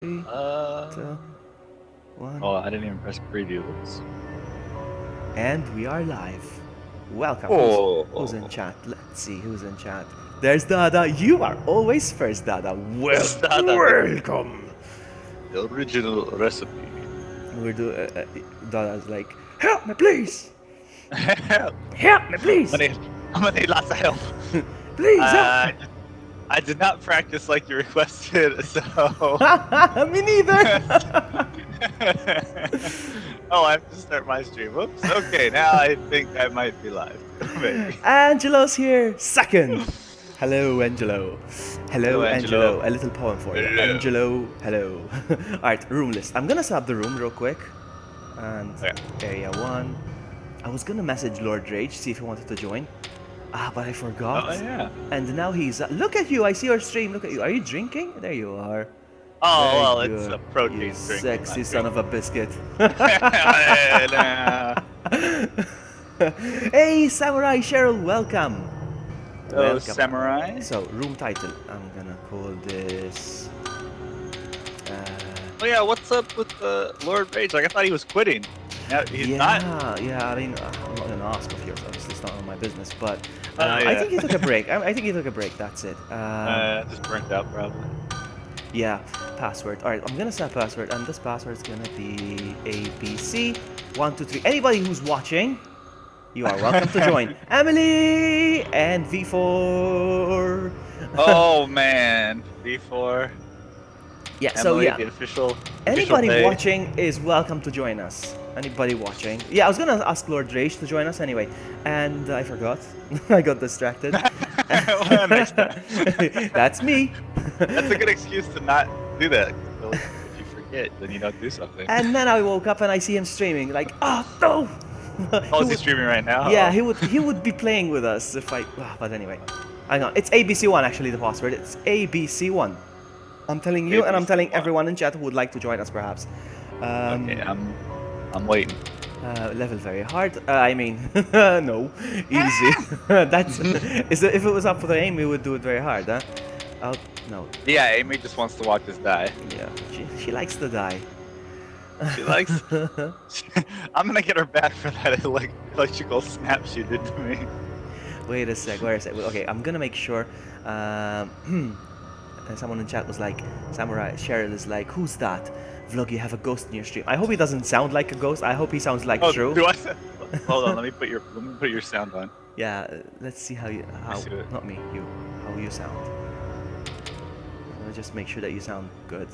Three, Uh, two, one. oh, I didn't even press preview. Oops. And we are live. Welcome. Who's in Oh, chat? Let's see who's in chat. There's Dada. You are always first, Dada. this is Dada, Welcome. the original recipe. We're doing. Dada's like, help me, please. I'm Help me, please. gonna need lots of help. Please help. I did not practice like you requested, so. Me neither. Oh, I have to start my stream. Oops. Okay, now I think I might be live. Maybe. Angelo's here. Second. Hello, Angelo. Hello, Hello, Angelo. Angelo. A little poem for you. Hello. Angelo, hello. Alright, room list. I'm gonna set up the room real quick. And Okay. area 1. I was gonna message Lord Rage, see if he wanted to join. But I forgot. Oh yeah. And now he's. Look at you! I see your stream. Look at you. Are you drinking? There you are. Oh Very well, it's good. a protein You drink. sexy son of a biscuit. Hey, Samurai Cheryl, welcome. Oh, samurai. So, room title. I'm gonna call this. Oh yeah, what's up with Lord Rage? Like I thought he was quitting. Now he's not. Yeah. I mean, I'm not gonna ask of yours. Obviously, it's not on my business. But Oh I yeah. think he took a break. I think he took a break. That's it. Just burnt out probably. Yeah, password. All right, I'm gonna set a password, and this password is gonna be ABC123. Anybody who's watching, you are welcome to join. Emily and V4. Oh man, V4. Yeah. So Emily, yeah, the official anybody bae. watching is welcome to join us. Anybody watching? Yeah, I was gonna ask Lord Rage to join us anyway, and I forgot. I got distracted. Well, next time. That's me. That's a good excuse to not do that. If you forget, then you don't do something. And then I woke up and I see him streaming. Like, oh no! Oh, is he streaming right now? Yeah, Oh. he would be playing with us if I. But anyway, hang on. It's ABC1 actually the password. It's ABC1. I'm telling you, and I'm telling ABC1. everyone in chat who would like to join us, perhaps. Okay, I'm waiting. Level very hard. I mean, no, easy. That's if it was up for the aim, we would do it very hard, huh? Oh no. Yeah, Amy just wants to watch us die. Yeah, she likes to die. She likes. I'm gonna get her back for that electrical snap she did to me. Wait a sec. Okay, I'm gonna make sure. Someone in chat was like, Samurai Cheryl is like, who's that? Vlog, you have a ghost in your stream. I hope he doesn't sound like a ghost. I hope he sounds like true. Do I? Hold on, let me put your sound on. Yeah, let's see how not me, you, how you sound. Just make sure that you sound good.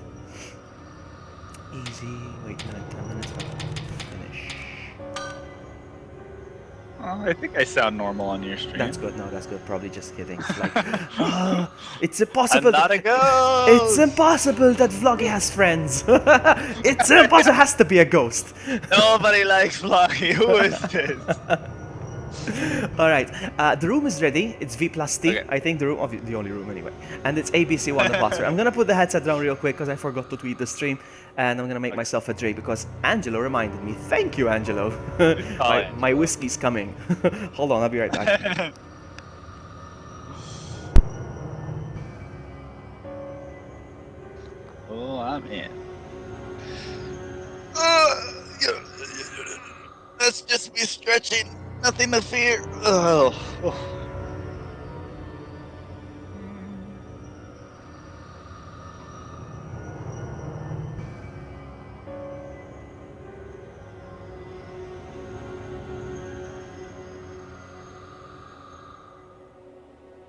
Easy. Wait a minute, 10 minutes. Finish. I think I sound normal on your stream. That's good. No, that's good. Probably just kidding. It's like, it's impossible. I'm not a ghost. It's impossible that Vloggy has friends. It's impossible. It has to be a ghost. Nobody likes Vloggy. Who is this? All right. The room is ready. It's V plus T. Okay. I think the room, the only room anyway. And it's ABC1 the password. I'm gonna put the headset down real quick because I forgot to tweet the stream, and I'm gonna make myself a drink because Angelo reminded me. Thank you, Angelo. My whiskey's coming. Hold on, I'll be right back. Oh, I'm in. That's just me stretching. Nothing to fear. Oh.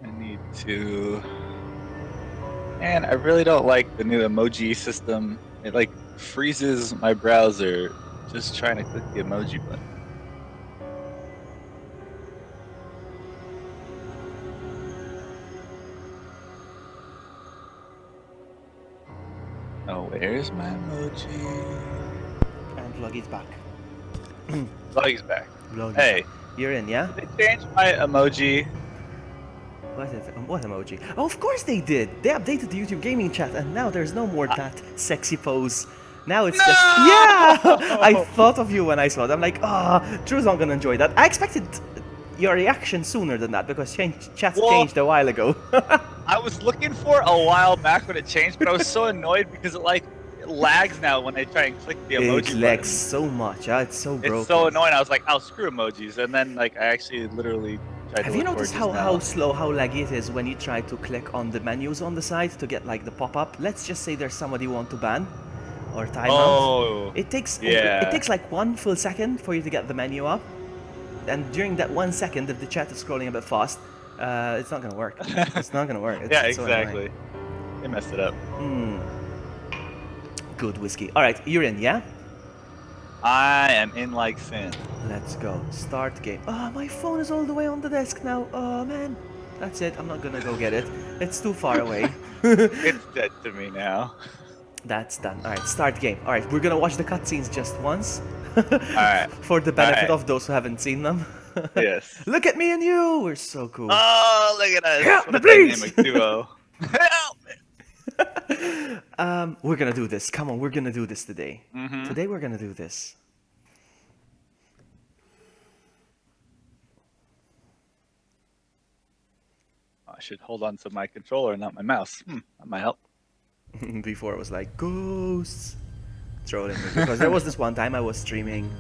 I need to. Man, I really don't like the new emoji system. It like freezes my browser just trying to click the emoji button. Oh, where's my emoji? And Vloggy's back. Vloggy's back. Vloggy's Hey, back. You're in, yeah? did they change my emoji? What emoji? Oh, of course they did. They updated the YouTube gaming chat, and now there's no more that sexy pose. Now it's just yeah. I thought of you when I saw it. I'm like, Drew's not gonna enjoy that. I expected your reaction sooner than that because chat's changed a while ago. I was looking for a while back when it changed, but I was so annoyed because it like lags now when I try and click the emoji It lags button. so much. It's so broken. It's so annoying. I was like, "Oh, screw emojis," and then like I actually literally tried Have to you look for noticed it just how now. slow, how laggy it is when you try to click on the menus on the side to get like the pop-up? Let's just say there's somebody you want to ban or time out. Oh, It takes yeah. like 1 full second for you to get the menu up, and during that 1 second, if the chat is scrolling a bit fast, it's not gonna work. It's not gonna work. Yeah, It's so annoying. exactly. They messed it up. Good whiskey. All right, you're in, yeah? I am in like sin. Let's go. Start game. Oh, my phone is all the way on the desk now. Oh man, that's it. I'm not gonna go get it. It's too far away. It's dead to me now. That's done. All right, start game. All right, we're gonna watch the cutscenes just once. Alright. For the benefit Alright. of those who haven't seen them. Yes. Look at me and you. We're so cool. Oh, look at us. Help What a me, please. dynamic duo. Help me. We're gonna do this. Come on, we're gonna do this today. Mhm. Today we're gonna do this. I should hold on to my controller, not my mouse. That might help. Before it was like ghosts trolling me because there was this one time I was streaming.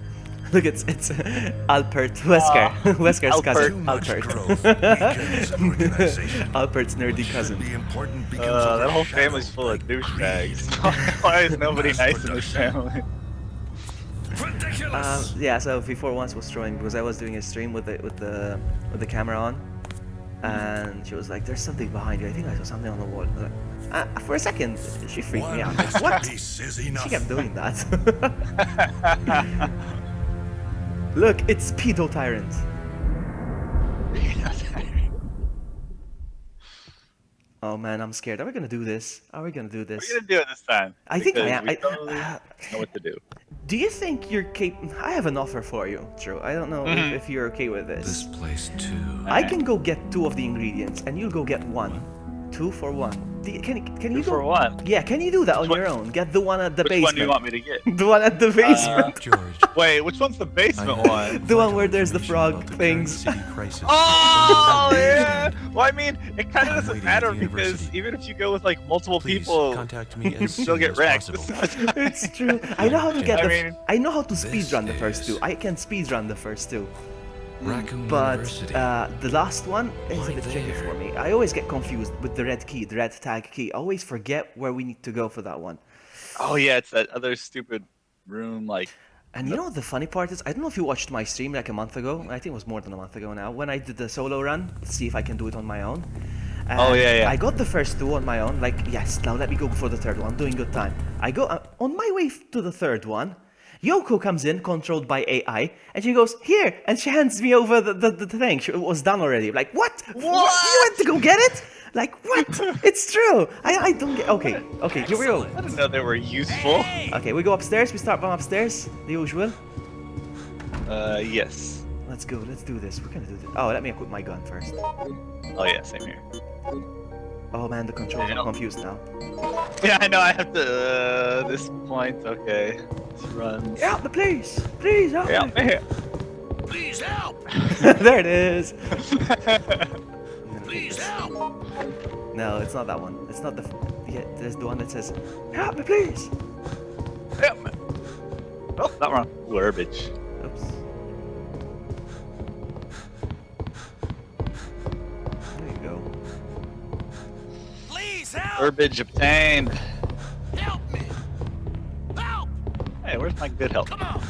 Look, it's Alpert Wesker, Wesker's Alpert. cousin. Too much Alpert. growth weakens an organization. Alpert's nerdy cousin. The important becomes a That whole shadow family's full of plate douchebags. Why is nobody nice in this family? Ridiculous. Yeah, so before once was trolling because I was doing a stream with the camera on, and she was like, "There's something behind you. I think I saw something on the wall." I was like, for a second, she freaked me out. Like, what? Masterpiece is enough. She kept doing that. Look, it's Pedo Tyrant. Oh man, I'm scared. Are we gonna do this? Are we gonna do this? We're gonna do it this time. I think I because am. we totally know what to do. Do you think you're capable? I have an offer for you, Drew. I don't know if you're okay with This this. place too. I can go get 2 of the ingredients, and you'll go get 1. 2 for 1. Can you Two go? for one. Yeah, can you do that on Which your own? Get the one at the Which basement. one do you want me to get? The one at the basement. George. Wait, which one's the basement I one? The one where there's the information frog about the things. current city crisis. Oh yeah. Well, I mean, it kind of I'm doesn't waiting matter at the because university. even if you go with like multiple Please people, contact me you as still soon get as wrecked. possible. It's true. I know how to get I the. mean, I know how to this speedrun the first is- 2. I can speedrun the first 2. Raccoon But University. the last one is a Right bit tricky there. for me. I always get confused with the red key, the red tag key. I always forget where we need to go for that one. oh yeah, it's that other stupid room. Like, And you know what the funny part is? I don't know if you watched my stream like a month ago. I think it was more than a month ago now. When I did the solo run, to see if I can do it on my own. Oh, And yeah, yeah. I got the first 2 on my own. Like, yes, now let me go for the third one. I'm doing good time. I go on my way to the third one. Yoko comes in, controlled by AI, and she goes, "Here!" And she hands me over the thing. It was done already. Like, what? You went to go get it? Like, what? It's true. I don't get. Okay, here we go. I didn't know they were useful. Okay, we go upstairs. We start from upstairs, the usual. Yes. Let's go. Let's do this. We're gonna do this. Oh, let me equip my gun first. Oh yeah, same here. Oh man, the controls. I'm Yeah. confused now. Yeah, I know. I have to. This point. Okay. Let's run. Help me, please. Please help Yeah, me. man. Please help. There it is. I'm gonna take Please this. help. No, it's not that one. It's not the. Yeah, there's the one that says, "Help me, please." Yeah, man. Oh, not wrong. Garbage. Oops. There you go. Please help. Garbage obtained. Help me. Help. Hey, where's my good help? Come on.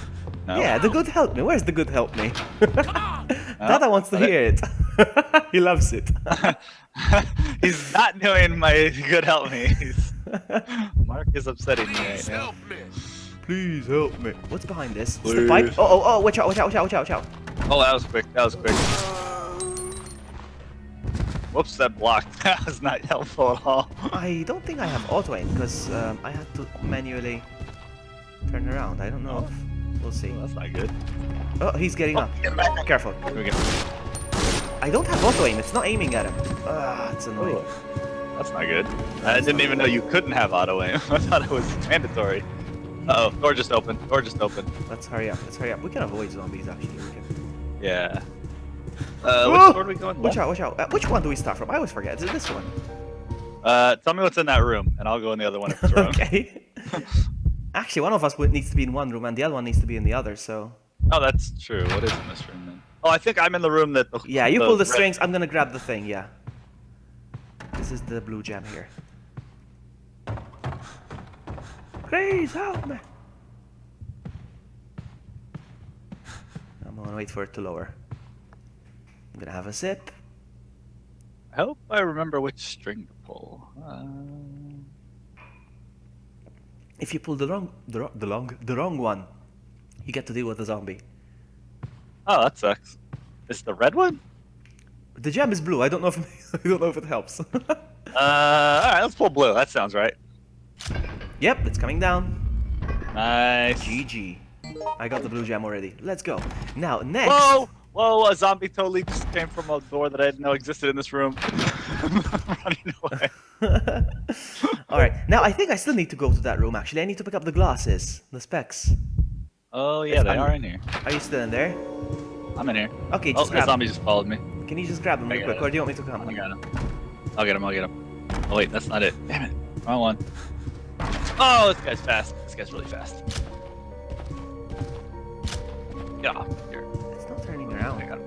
No. Yeah, the good help me. Where's the good help me? Come on. Dada wants to got it. hear it. He loves it. He's not doing my good help me. Mark is upsetting me right Please now. help me. Please help me. What's behind this? It's the Please. pipe. Oh, watch out, watch out, watch out, watch out, watch out. Oh, that was quick. That was quick. Whoops, that blocked. That was not helpful at all. I don't think I have auto aim because I had to manually turn around. I don't know if we'll see. Oh, that's not good. Oh, he's getting up. Get back. Careful. Here we go. I don't have auto aim. It's not aiming at him. Ah, it's annoying. That's not good. I didn't even know you couldn't have auto aim. I thought it was mandatory. Uh oh, door just opened. Door just opened. Let's hurry up. Let's hurry up. We can avoid zombies actually. We can. Yeah. Whoa! Which door are we going? Watch out, watch out. Which one do we start from? I always forget. Is it this one? Tell me what's in that room, and I'll go in the other one if it's wrong. Okay. Actually, one of us needs to be in one room and the other one needs to be in the other. So Oh, that's true. What is in this room then? Oh, I think I'm in the room that. yeah, you pull the red- strings. I'm gonna grab the thing. Yeah. This is the blue gem here. Please help me. I'm gonna wait for it to lower. I'm gonna have a sip. I hope I remember which string to pull. If you pull the wrong one, you get to deal with the zombie. Oh, that sucks. Is the red one? The gem is blue. I don't know if I don't know if it helps. All right, let's pull blue. That sounds right. Yep, it's coming down. Nice. GG. I got the blue gem already. Let's go. Now, next. Whoa! Whoa! A zombie totally just came from a door that I didn't know existed in this room. I'm running away. Alright, now I think I still need to go to that room actually. I need to pick up the glasses, the specs. Oh yeah, they I'm- are in here. Are you still in there? I'm in here. Okay, Oh, just the grab them. zombie just followed me. Can you just grab them I real got quick, it. or do you want me to come? I got him. I'll get him. I'll get him. Oh wait, that's not it. Damn it. Wrong one. Oh, this guy's fast. This guy's really fast. Get off here. It's not turning I around. got him.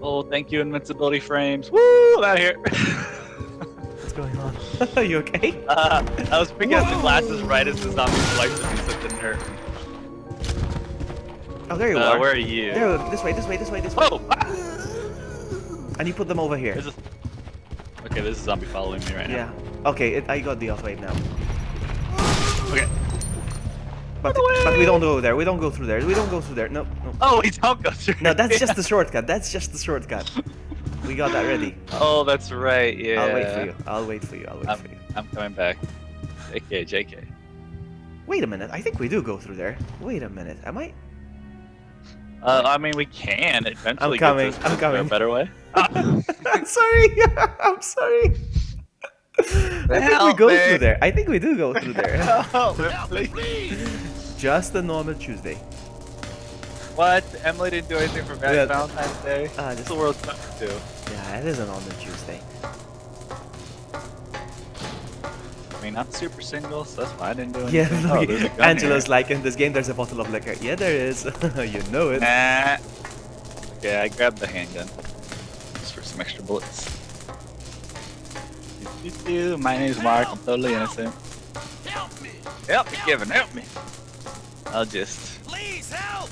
Oh, thank you, invincibility frames. Woo! I'm out of here. What's going on? Are you okay? I was picking up the glasses right as the zombie swiped at me, so it didn't hurt. Oh, there you are. Where are you? There, this way, this way, this way, this way. Whoa! And you put them over here. There's a... Okay, there's a zombie following me right now. Yeah. Okay, I got the off wave now. Okay. But we don't go there. We don't go through there. We don't go through there. No, no. Oh, we don't go through. No, that's just the shortcut. That's just the shortcut. We got that ready. Oh, that's right. Yeah. I'll wait for you. I'll wait for you. I'll wait for you. I'm coming back. JK, JK. Wait a minute. I think we do go through there. Wait a minute. Am I? I mean, we can eventually. coming, Get I'm this, is there coming. a better way? I'm sorry. I'm sorry. I think we Help go me. through there. I think we do go through there. Help Help me, me. please. Just a normal Tuesday. What? Emily didn't do anything for Yeah. Valentine's Day. Just- That's the world's coming to. Yeah, it is a normal Tuesday. I mean, I'm super single, so that's why I didn't do Yeah, anything. Oh, look, there's a gun Angela's here. like, in this game there's a bottle of liquor. Yeah, there is. You know it. Nah. Okay, I grabbed the handgun. Just for some extra bullets. My name's Mark, I'm totally innocent. Help me. Help me, Kevin, help me! I'll just Please help.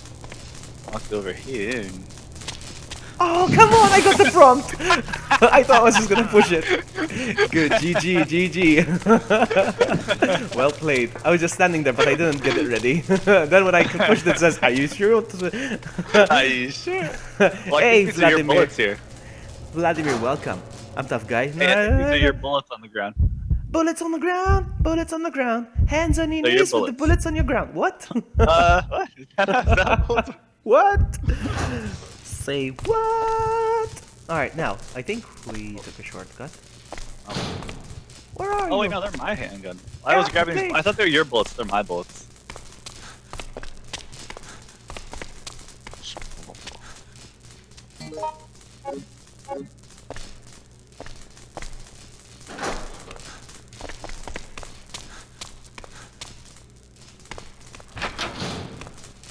walk over here and... Oh, come on, I got the prompt. I thought I was just gonna push it. Good, GG, GG. Well played. I was just standing there, but I didn't get it ready. Then when I pushed it, it says, "Are you sure?" Are you sure? Well, I Hey, think these are your Vladimir. bullets here. Vladimir, welcome. I'm tough guy. Hey, I think these are your bullets on the ground. Bullets on the ground, bullets on the ground, hands on your They're your knees with the bullets. bullets on your ground. What? What? Is that bullets? What? Say what? Alright, now, I think we took a shortcut. Where are you? Oh wait, no, they're my handgun. I was grabbing. thanks. I thought they were your bullets. They're my bullets.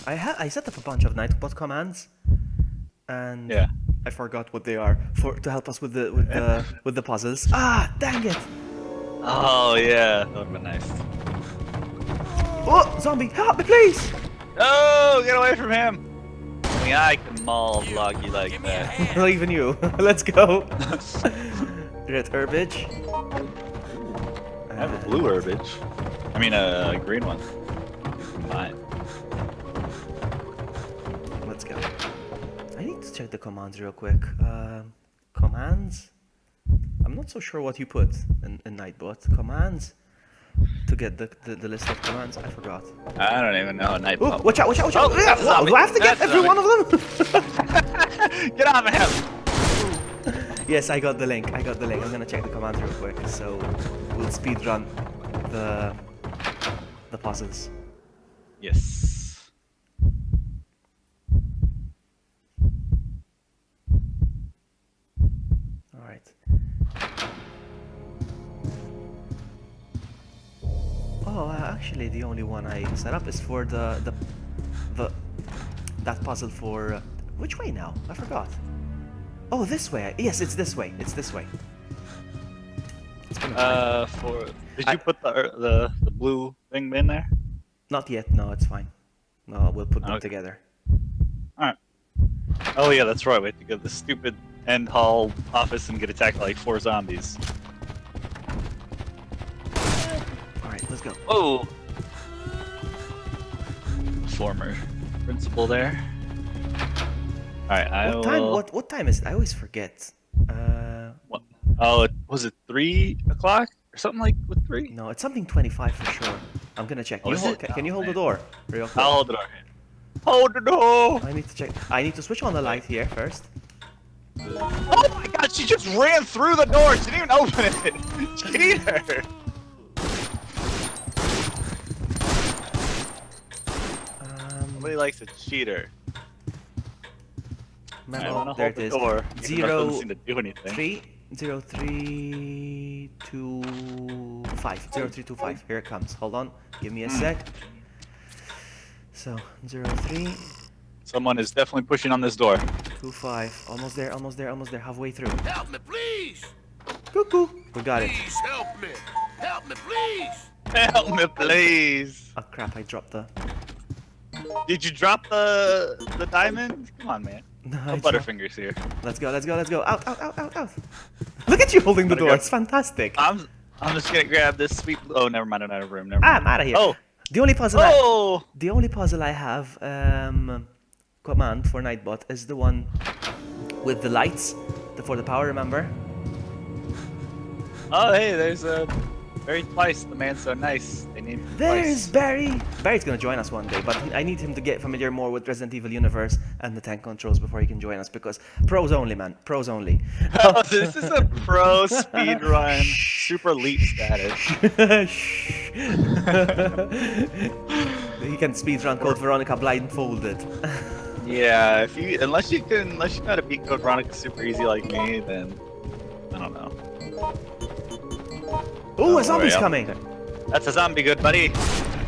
I set up a bunch of Nightbot commands, and Yeah. I forgot what they are to help us with the puzzles. Ah, dang it! Oh yeah, that would've been nice. Oh, zombie, help me, please! Oh, get away from him! I mean, I can maul vlog you like Give me a that. hand. Not even you. Let's go. Red herbage. I have a blue herbage. I mean, a green one. Fine. Let's go. I need to check the commands real quick. Commands? I'm not so sure what you put in Nightbot. Commands? To get the list of commands, I forgot. I don't even know a night Oh, pump. watch out, watch out, watch out! Oh, that's a Wow, zombie. do I have to get That's a every one of them? Get off of him! Yes, I got the link. I got the link. I'm gonna check the commands real quick, so we'll speed run the puzzles. Yes. All right. Oh, actually, the only one I set up is for the that puzzle for which way now? I forgot. Oh, this way. Yes, it's this way. It's this way. It's gonna be Did you put the blue thing in there? not yet. No, it's fine. No, we'll put them Okay. together. Alright. Oh yeah, that's right. We have to go to the stupid end hall office and get attacked by like 4 zombies. All right, let's go. Oh! Former principal there. Alright, I What time? will... What time is it? I always forget. What? Oh, was it 3 o'clock? Or something like with 3? No, it's something 25 for sure. I'm gonna check. Oh, is it? Can you Oh, hold the man. door? Real quick. I'll hold the door. Hold the door! I need to check. I need to switch on the light here first. Oh my god, she just ran through the door! She didn't even open it! Cheater! Nobody likes a cheater. Memo, I wanna there hold it the is. door. Even though it Zero, doesn't seem to do anything. 0325. 0325. Here it comes. Hold on. Give me a sec. So 0325. Someone is definitely pushing on this door. Almost there. Almost there. Almost there. Halfway through. Help me, please! Cuckoo. We got it. Please help me! Help me, please! Help me, please! Oh crap! I dropped the. Did you drop the diamond? Come on, man. No, No I dropped- Butterfingers here. Let's go. Let's go. Let's go. Out. Out. Out. Out. Out. Look at you holding the Gotta door. go. It's fantastic. I'm just gonna grab this sweet. Oh, never mind. I'm out of room. Never I'm mind. out of here. Oh, The only puzzle. oh! The only puzzle I have command for Nightbot is the one with the lights for the power. Remember? Oh, hey, there's a Barry Twice. The man's so nice. They need There's Twice. Barry. Barry's gonna join us one day, but I need him to get familiar more with Resident Evil universe and the tank controls before he can join us. Because pros only, man. Pros only. Oh, this is a pro speed run, super leap status. Shh. He can speedrun Code Veronica blindfolded. Yeah, unless you know how to beat Code Veronica super easy like me, then I don't know. Ooh, a worry, zombie's I'll- coming. That's a zombie, good buddy.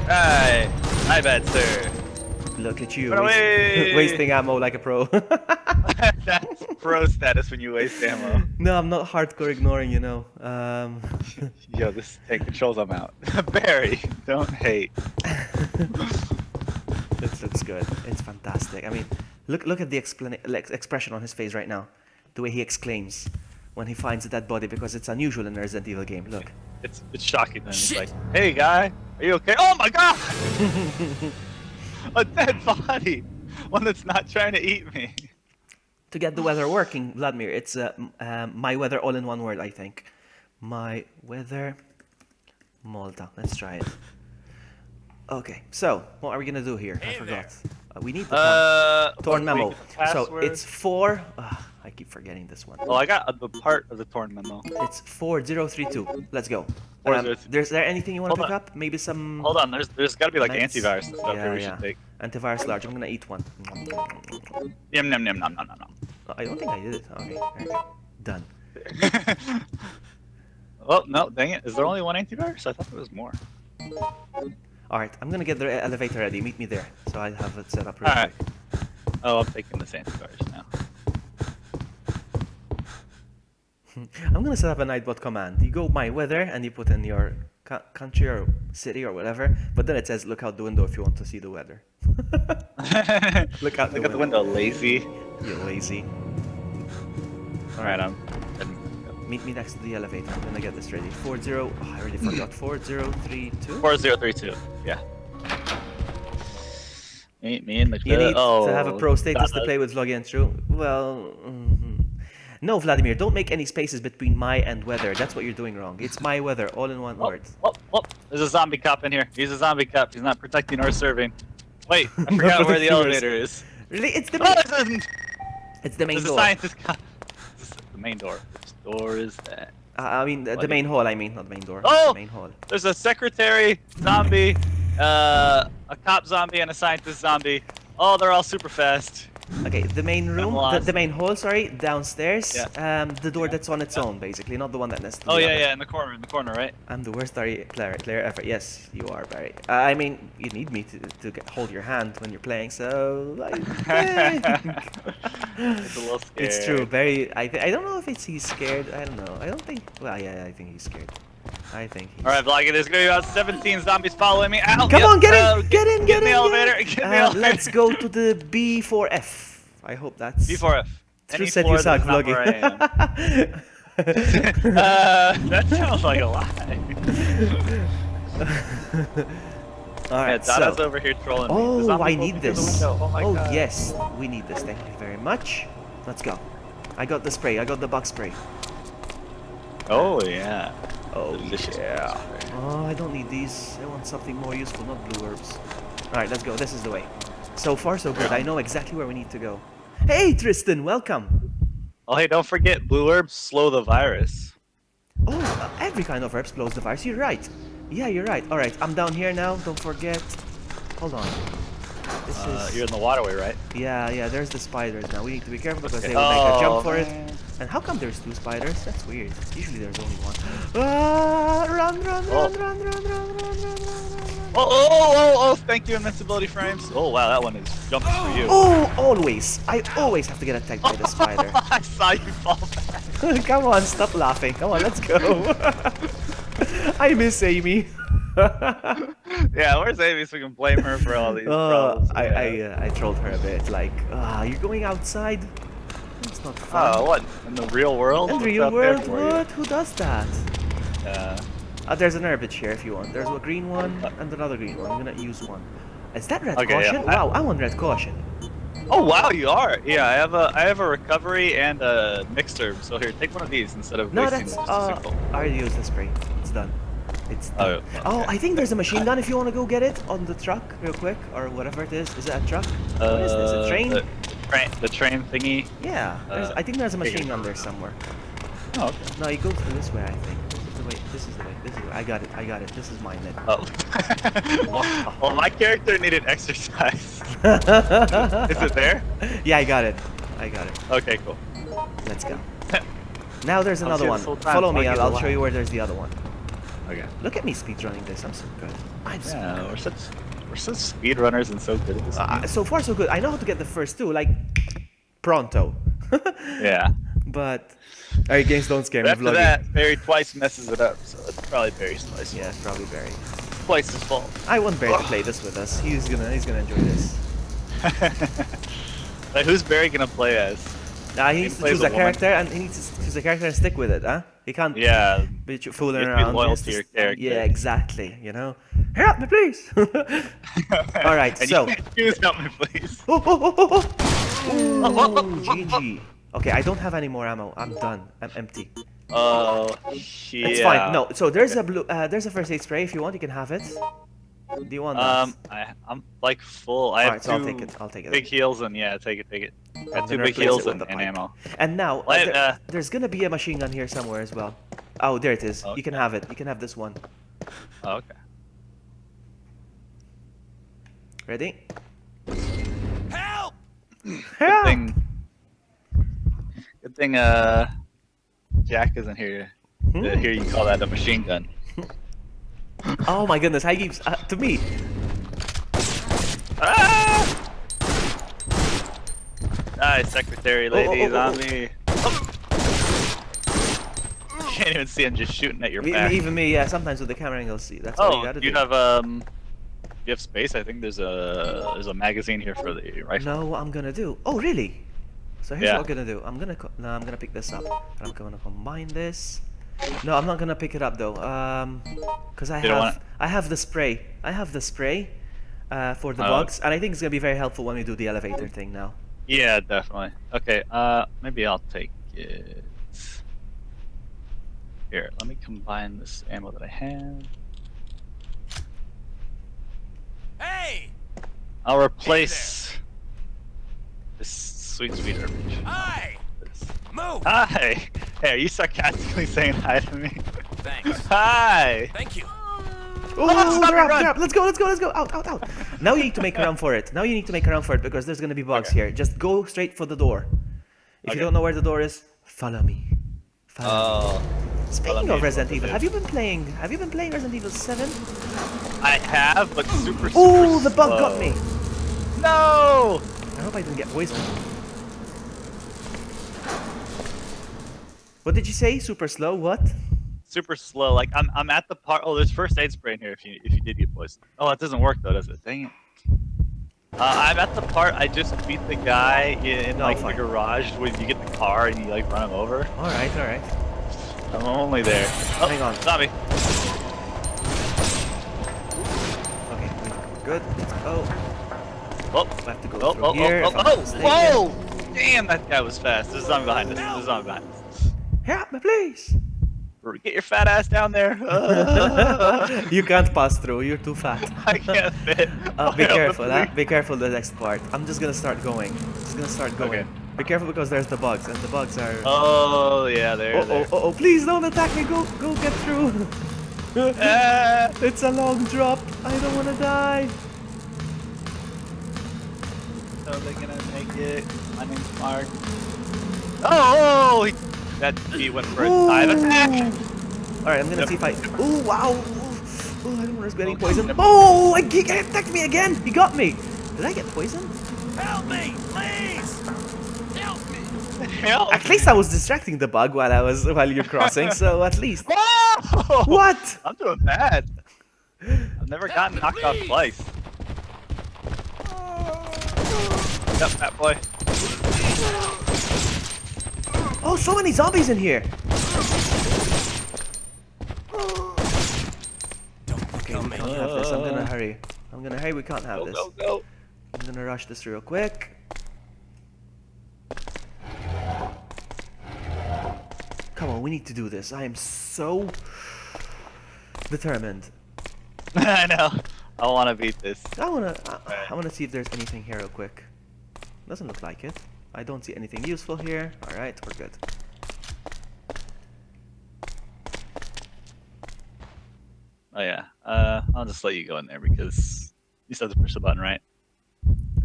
Right, my bad, sir. Look at you, Run away! wasting ammo like a pro. That's pro status when you waste ammo. No, I'm not hardcore ignoring, you know. Yo, this tank controls, I'm out. Barry, don't hate. This looks good. It's fantastic. I mean, look at the expression on his face right now. The way he exclaims when he finds a dead body, because it's unusual in a Resident Evil game. Look. It's shocking. Then he's Shit. like, "Hey, guy, are you okay?" Oh my god! A dead body, one that's not trying to eat me. To get the weather working, Vladimir, it's my weather all in one word, I think. My weather, Malta. Let's try it. Okay, so what are we gonna do here? I Hey forgot. We need the torn can we memo. get the So password? it's 4. I keep forgetting this one. Oh, I got the part of the torn memo. It's 4032. Let's go. 4032. Is there anything you want to Hold pick on. up? Maybe some Hold on, there's got to be like Meds? antivirus and stuff Yeah, here we yeah. should take. Antivirus large. I'm gonna eat one. Yum yum yum nom nom nom nom. I don't think I did it. Okay, there you go. Done. Oh no, dang it! Is there only one antivirus? I thought there was more. All right, I'm gonna get the elevator ready. Meet me there, so I have it set up real All right. quick. Oh, I'm taking this antivirus now. I'm gonna set up a Nightbot command. You go my weather and you put in your country or city or whatever, but then it says look out the window if you want to see the weather. Look out Look at the window, lazy. You lazy. All right, I'm. Meet me next to the elevator. I'm gonna get this ready. 40. Oh, I already forgot. 4032. 4032. Yeah. Meet me in the You need oh, to have a pro status to that- play with login through. Well, no, Vladimir, don't make any spaces between my and weather. That's what you're doing wrong. It's my weather, all in one word. There's a zombie cop in here. He's a zombie cop. He's not protecting or serving. Wait, I forgot where the protecting or elevator is. Really, it's the Oh, main, it's the main there's a door. scientist cop. This is the main door. Which door is that? I mean, the What? main hall. I mean, not the main door. Oh! The main hall. There's a secretary zombie, a cop zombie, and a scientist zombie. Oh, they're all super fast. Okay, the main room, lost. the main hall, sorry, downstairs. Yeah. The door that's on its own, basically, not the one that next to Oh the yeah, other. yeah, in the corner, right? I'm the worst player ever. Yes, you are, Barry. I mean, you need me to hold your hand when you're playing, so I think It's a little scared. it's true. Barry, I don't know if he's scared. I don't know. I don't think. Well, yeah, I think he's scared. I think he's. All right, Vloggy, there's gonna be about 17 zombies following me. Ow, Come yep, on, get in, get in, get in the in, elevator. in. Get in the elevator. Let's go to the B4F. I hope that's. B4F. True Any said floor you suck, that's not Vloggy. where I am. That sounds like a lie. All Yeah, right, Dada's so. over here trolling me. The Oh, zombie I pulled need me through the this. window. Oh my god. Yes, we need this. Thank you very much. Let's go. I got the spray. I got the bug spray. Oh yeah. Oh Delicious yeah. bug spray. Oh, I don't need these. I want something more useful, not blue herbs. All right, let's go. This is the way. So far, so good. I know exactly where we need to go. Hey, Tristan, welcome. Oh hey, don't forget, blue herbs slow the virus. Oh, every kind of herb slows the virus. You're right. Yeah, you're right. All right, I'm down here now. Don't forget. Hold on. This is. You're in the waterway, right? Yeah. There's the spiders now. We need to be careful because Okay. they will make a jump for it. man. And how come there's 2 spiders? That's weird. Usually there's only one. Ah, run. Oh, thank you, invincibility frames. Oh, wow, that one is jumping for you. Oh, always. I always have to get attacked by the spider. I saw you fall back. Come on, stop laughing. Come on, let's go. I miss Amy. Yeah, where's Amy so we can blame her for all these problems? I trolled her a bit. Like, you're going outside? It's not fun. Oh, what? In the real world? In the What's real out there world? for you? What? Who does that? There's an herbage here if you want. There's a green one and another green one. I'm gonna use one. Is that red Okay, caution? yeah. Wow, I'm on red caution. Oh wow, you are. Yeah, I have a recovery and a mixed herb. So here, take one of these instead of No, wasting that's just a single. I already used the spray. It's done. It's done. Oh, I think there's a machine gun if you want to go get it on the truck real quick or whatever it is. Is it a truck? What is this? A train? The train thingy. Yeah. I think there's a machine gun there somewhere. Oh, okay. No, you go through this way. I think. This is the way. I got it. This is mine then. Oh. Well, my character needed exercise. Is it there? Yeah, I got it. Okay, cool. Let's go. Now there's I'll another see one. this whole time. Follow me. I'll get I'll the show you where there's the other one. Okay. Look at me speedrunning this. I'm so good. I'm so Yeah, good. we're such speedrunners and so good at this. So far, so good. I know how to get the first 2, like pronto. Yeah. But alright, games don't scare me. But after Vlogging. that, Barry twice messes it up, so it's probably Barry's twice. Yeah, it's probably Barry. Twice his fault. I want Barry to play this with us. He's gonna enjoy this. Like, who's Barry gonna play as? He needs to plays choose a a woman. character, and he needs to choose a character and stick with it, huh? He can't Yeah. be fooling You have to be around. loyal He has to your character. Yeah, exactly. You know. Help me, please. All right, And so. you can't choose help me, please. Ooh, GG. Okay, I don't have any more ammo. I'm done. I'm empty. Oh, yeah. It's fine. No, so there's a blue. There's a first aid spray. If you want, you can have it. Do you want that? I'm like full. I have Alright, so I'll two take it. I'll take it. big heals and yeah, take it. I I'm got two gonna big replace heals it with and, the and pipe. ammo. And now Let- there's gonna be a machine gun here somewhere as well. Oh, there it is. Okay. You can have it. You can have this one. Oh, okay. Ready? Help! Good thing. Jack isn't here. To hear you call that a machine gun. Oh my goodness! He keeps to me. Ah! Nice, secretary ladies on me. You can't even see him just shooting at your back. Even me, yeah. Sometimes with the camera angle, see that's all you Oh, gotta do you do. have you have space? I think there's a magazine here for the rifle. No, what I'm gonna do. Oh, really? So here's Yeah. what I'm gonna do. I'm gonna pick this up. And I'm gonna combine this. No, I'm not gonna pick it up though. Cause You don't want I have the spray. I have the spray for the Oh. bugs, and I think it's gonna be very helpful when we do the elevator thing now. Yeah, definitely. Okay, maybe I'll take it. Here, let me combine this ammo that I have. Hey! I'll replace this sweet herbage. Hi! This. Move! Hi! Hey, are you sarcastically saying hi to me? Thanks. Hi! Thank you. Oh, zombie, they're up, run. they're up. Let's go, let's go, let's go. Out, out, out. Now you need to make a run for it. Now you need to make a run for it because there's gonna be bugs here. Just go straight for the door. If Okay. you don't know where the door is, follow me. Follow me. Speaking me of is Resident what Evil, to have you been playing? Have you been playing Resident Evil 7? I have, but super. Oh, the super bug got slow. me. No. I hope I didn't get poisoned. What did you say? Super slow? What? Super slow. Like I'm at the part. Oh, there's first aid spray in here if you did get poisoned. Oh, it doesn't work though, does it? Dang it. I'm at the part I just beat the guy in No, like fine. the garage where you get the car and you like run him over. All right, all right. I'm only there. Oh, Hang on. zombie. Okay, we're good. Let's go. Oh, We have to go oh, through oh, here. oh, if I'm oh, not oh, mistaken. whoa! Damn, that guy was fast. There's a zombie behind us. There's a zombie behind us. Help me, please. Get your fat ass down there. You can't pass through. You're too fat. I can't fit. Be careful, huh? Be careful the next part. I'm just gonna start going. Just gonna start going. Okay. Be careful because there's the bugs, and the bugs are. Oh, yeah, there. Oh, please don't attack me. Go get through. Ah. It's a long drop. I don't wanna die. So they're gonna make it. My name's Mark. Oh, he went for a dive attack. Alright, I'm gonna Yep. see if I. Oh, wow. Oh, I don't want to risk getting Okay. poisoned. Yep. Oh, he attacked me again. He got me. Did I get poisoned? Help me, please! Help me! Hell. At least I was distracting the bug while you're crossing, so at least. Whoa! What? I'm doing bad. I've never gotten knocked off twice. Yep, that boy. Oh, so many zombies in here. Okay, we can't have this. I'm gonna hurry. We can't have Go, this. go, go. I'm gonna rush this real quick. Come on, we need to do this. I am so determined. I know. I want to beat this. I wanna see if there's anything here real quick. Doesn't look like it. I don't see anything useful here. All right, we're good. Oh yeah. I'll just let you go in there because you still have to push the button, right?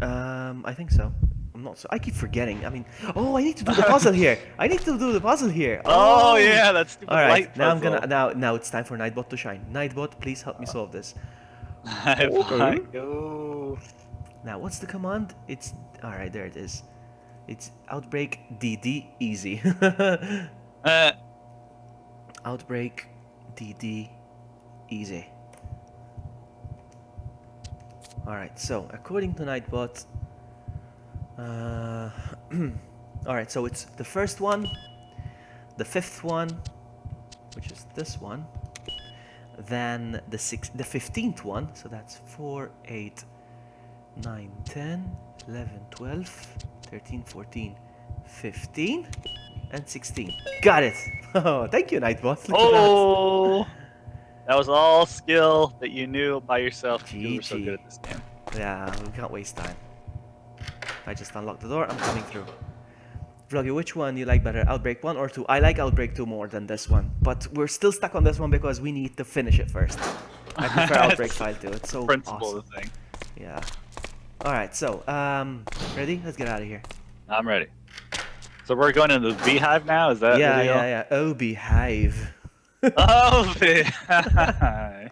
I think so. I'm not so. I keep forgetting. I mean, oh, I need to do the puzzle here. I need to do the puzzle here. Oh, yeah, that's stupid All right, light now I'm puzzle. gonna now it's time for Nightbot to shine. Nightbot, please help me solve this. Okay. Go. Now, what's the command? It's all right. There it is. It's outbreak DD easy. Outbreak DD easy. All right. So according to Nightbot, all right. So it's the first one, the fifth one, which is this one, then the 15th one. So that's 4, 8, 9, 10, 11, 12, 13, 14, 15, and 16. Got it! Oh, thank you, Nightbot. Look at Oh, that was all skill that you knew by yourself. You were so GG. good at this game. that. Yeah, we can't waste time. I just unlocked the door. I'm coming through. Vloggy, which one you like better, Outbreak 1 or 2? I like Outbreak 2 more than this one, but we're still stuck on this one because we need to finish it first. I prefer Outbreak 5 too. It's so Principle awesome. of the thing. Yeah. All right. So, ready? Let's get out of here. I'm ready. So we're going into the beehive now? Is that Yeah, the deal? yeah. Oh, Beehive. Oh, beehive.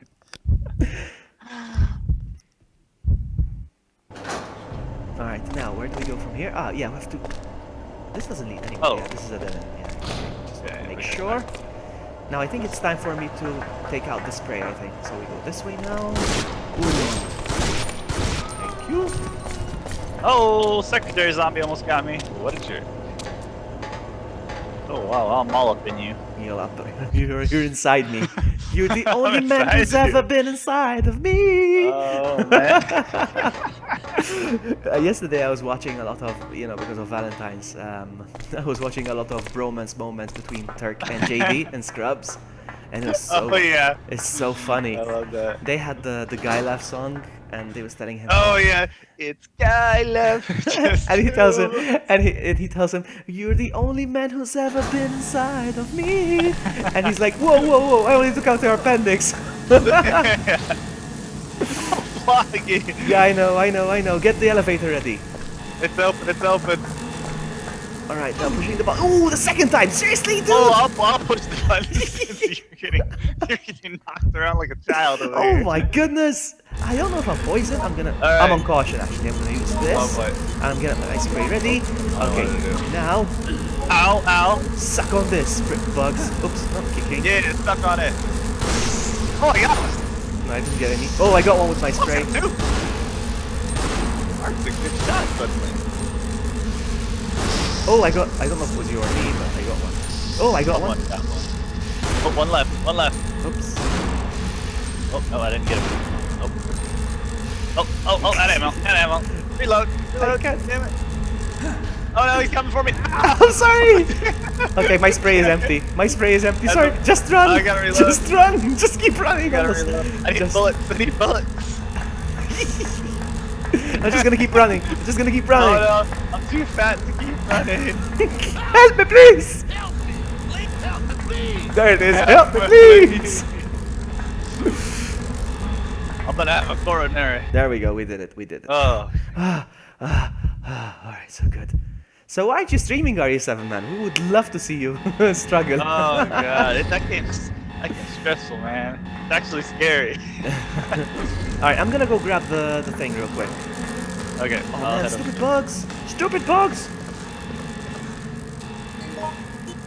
All right. Now, where do we go from here? Ah, yeah. We have to. This doesn't lead anywhere. Oh. Yeah, this is a dead end. Yeah. Okay, just Yeah, make we- sure. Now, I think it's time for me to take out the spray. I think so. We go this way now. Ooh. Thank you. Oh, secondary zombie almost got me. What a jerk. Oh, wow, I'm all up in you. You're up. You're inside me. You're the I'm only man who's inside you. ever been inside of me. Oh, man. Yesterday I was watching a lot of, because of Valentine's, I was watching a lot of bromance moments between Turk and JD and Scrubs, and it was so, Oh, yeah. it's so funny. I love that. They had the Guy Laugh song, and they was telling him, Oh, yeah. It's guy love. and he tells him, and he tells him, "You're the only man who's ever been inside of me," and he's like, "Whoa, whoa, whoa! I only took out their appendix." Foggy. Yeah, I know. Get the elevator ready. It's open. It's open. All right, now pushing the button. Oh, the second time. Seriously, dude. Oh, I'll push the button. you're getting knocked around like a child over Oh here. my goodness. I don't know if I'm poisoned. I'm right. on caution actually. I'm gonna use this. Oh, boy. And I'm getting my spray ready. Okay, what to do. now Ow, ow. suck on this, brick bugs. Oops, I'm kicking. Yeah, it's stuck on it. Oh my god. No, I didn't get any. Oh, I got one with my spray. Two. Mark's a good shot, but Oh, I don't know if it was you or me, but I got one. Oh, I got one. Got one. Oh, one left. One left. Oops. Oh, no, I didn't get him. Oh, that ammo. That ammo. Reload. Reload. can't. Damn it. Oh no, he's coming for me. I'm sorry. Okay, my spray is empty. My spray is empty. Sorry. Just run. I gotta reload. Just run. Just keep running. Gotta Alice. reload. I need Just- bullets. I need bullets. I'm just gonna keep running. I'm just gonna keep Oh running. no, I'm too fat to keep running. Help me, please. Help me! Please help me, please! There it is. Help me, please. I'm gonna have a coronary. There we go. We did it. We did it. Oh, All right. So good. So why aren't you streaming RE7, man? We would love to see you struggle. oh god, that game's stressful, man. It's actually scary. All right. I'm gonna go grab the thing real quick. Okay, Oh I'll man, head stupid bugs! Stupid bugs!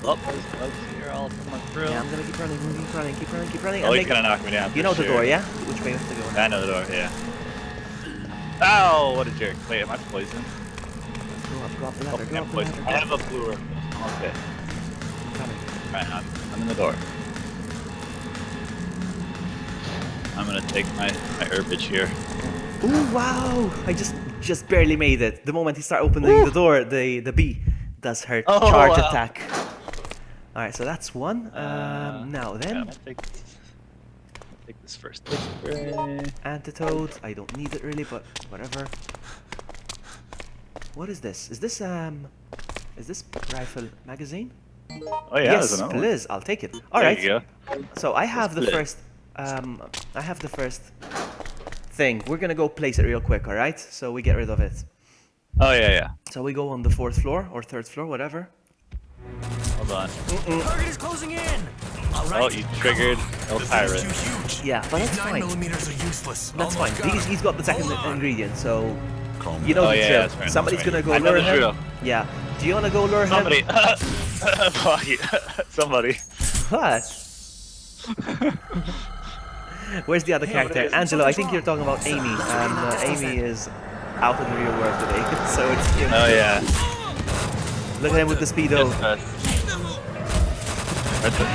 Oh, there's bugs here all coming through. Yeah, I'm gonna keep running, keep running. Oh, and he's gonna knock me down. You for know the sure. door, yeah? Which way we have to go? I know the door, yeah. Ow, what a jerk. Wait, am I poisoned? Go up the Oh, ladder, go I'm up the poisoned. I ladder. have a blue orb. Okay. Coming. Alright, I'm in the door. I'm gonna take my herbage here. Ooh, wow! I just barely made it. The moment he started opening the door, the bee does her Oh, charge wow. attack. Alright, so that's one. Now Yeah, then, I'm gonna take this first aid spray. antidote. I don't need it really, but whatever. What is this? Is this rifle magazine? Oh yeah, Yes, there's another one. please. I'll take it. There Alright. you go. So I have the Split. first, thing. We're gonna go place it real quick, all right? So we get rid of it. Oh yeah. So we go on the 4th floor or 3rd floor, whatever. Hold on. Target is closing in! Alright. Oh, you triggered El This thing is Pirate. too huge. Yeah, but that's 9 fine. millimeters are useless. That's Oh my fine. God. He's got the second Hold on. ingredient, so Calm you know Oh, the yeah, drill. that's right, Somebody's that's right. gonna go I know lure the him. drill. Yeah. Do you wanna go lure Somebody. him? Foggy. Somebody. What? Where's the other character? is. Angelo, I think you're talking about Amy. Amy is out in the real world today, so it's Oh yeah. look at him with the speedo.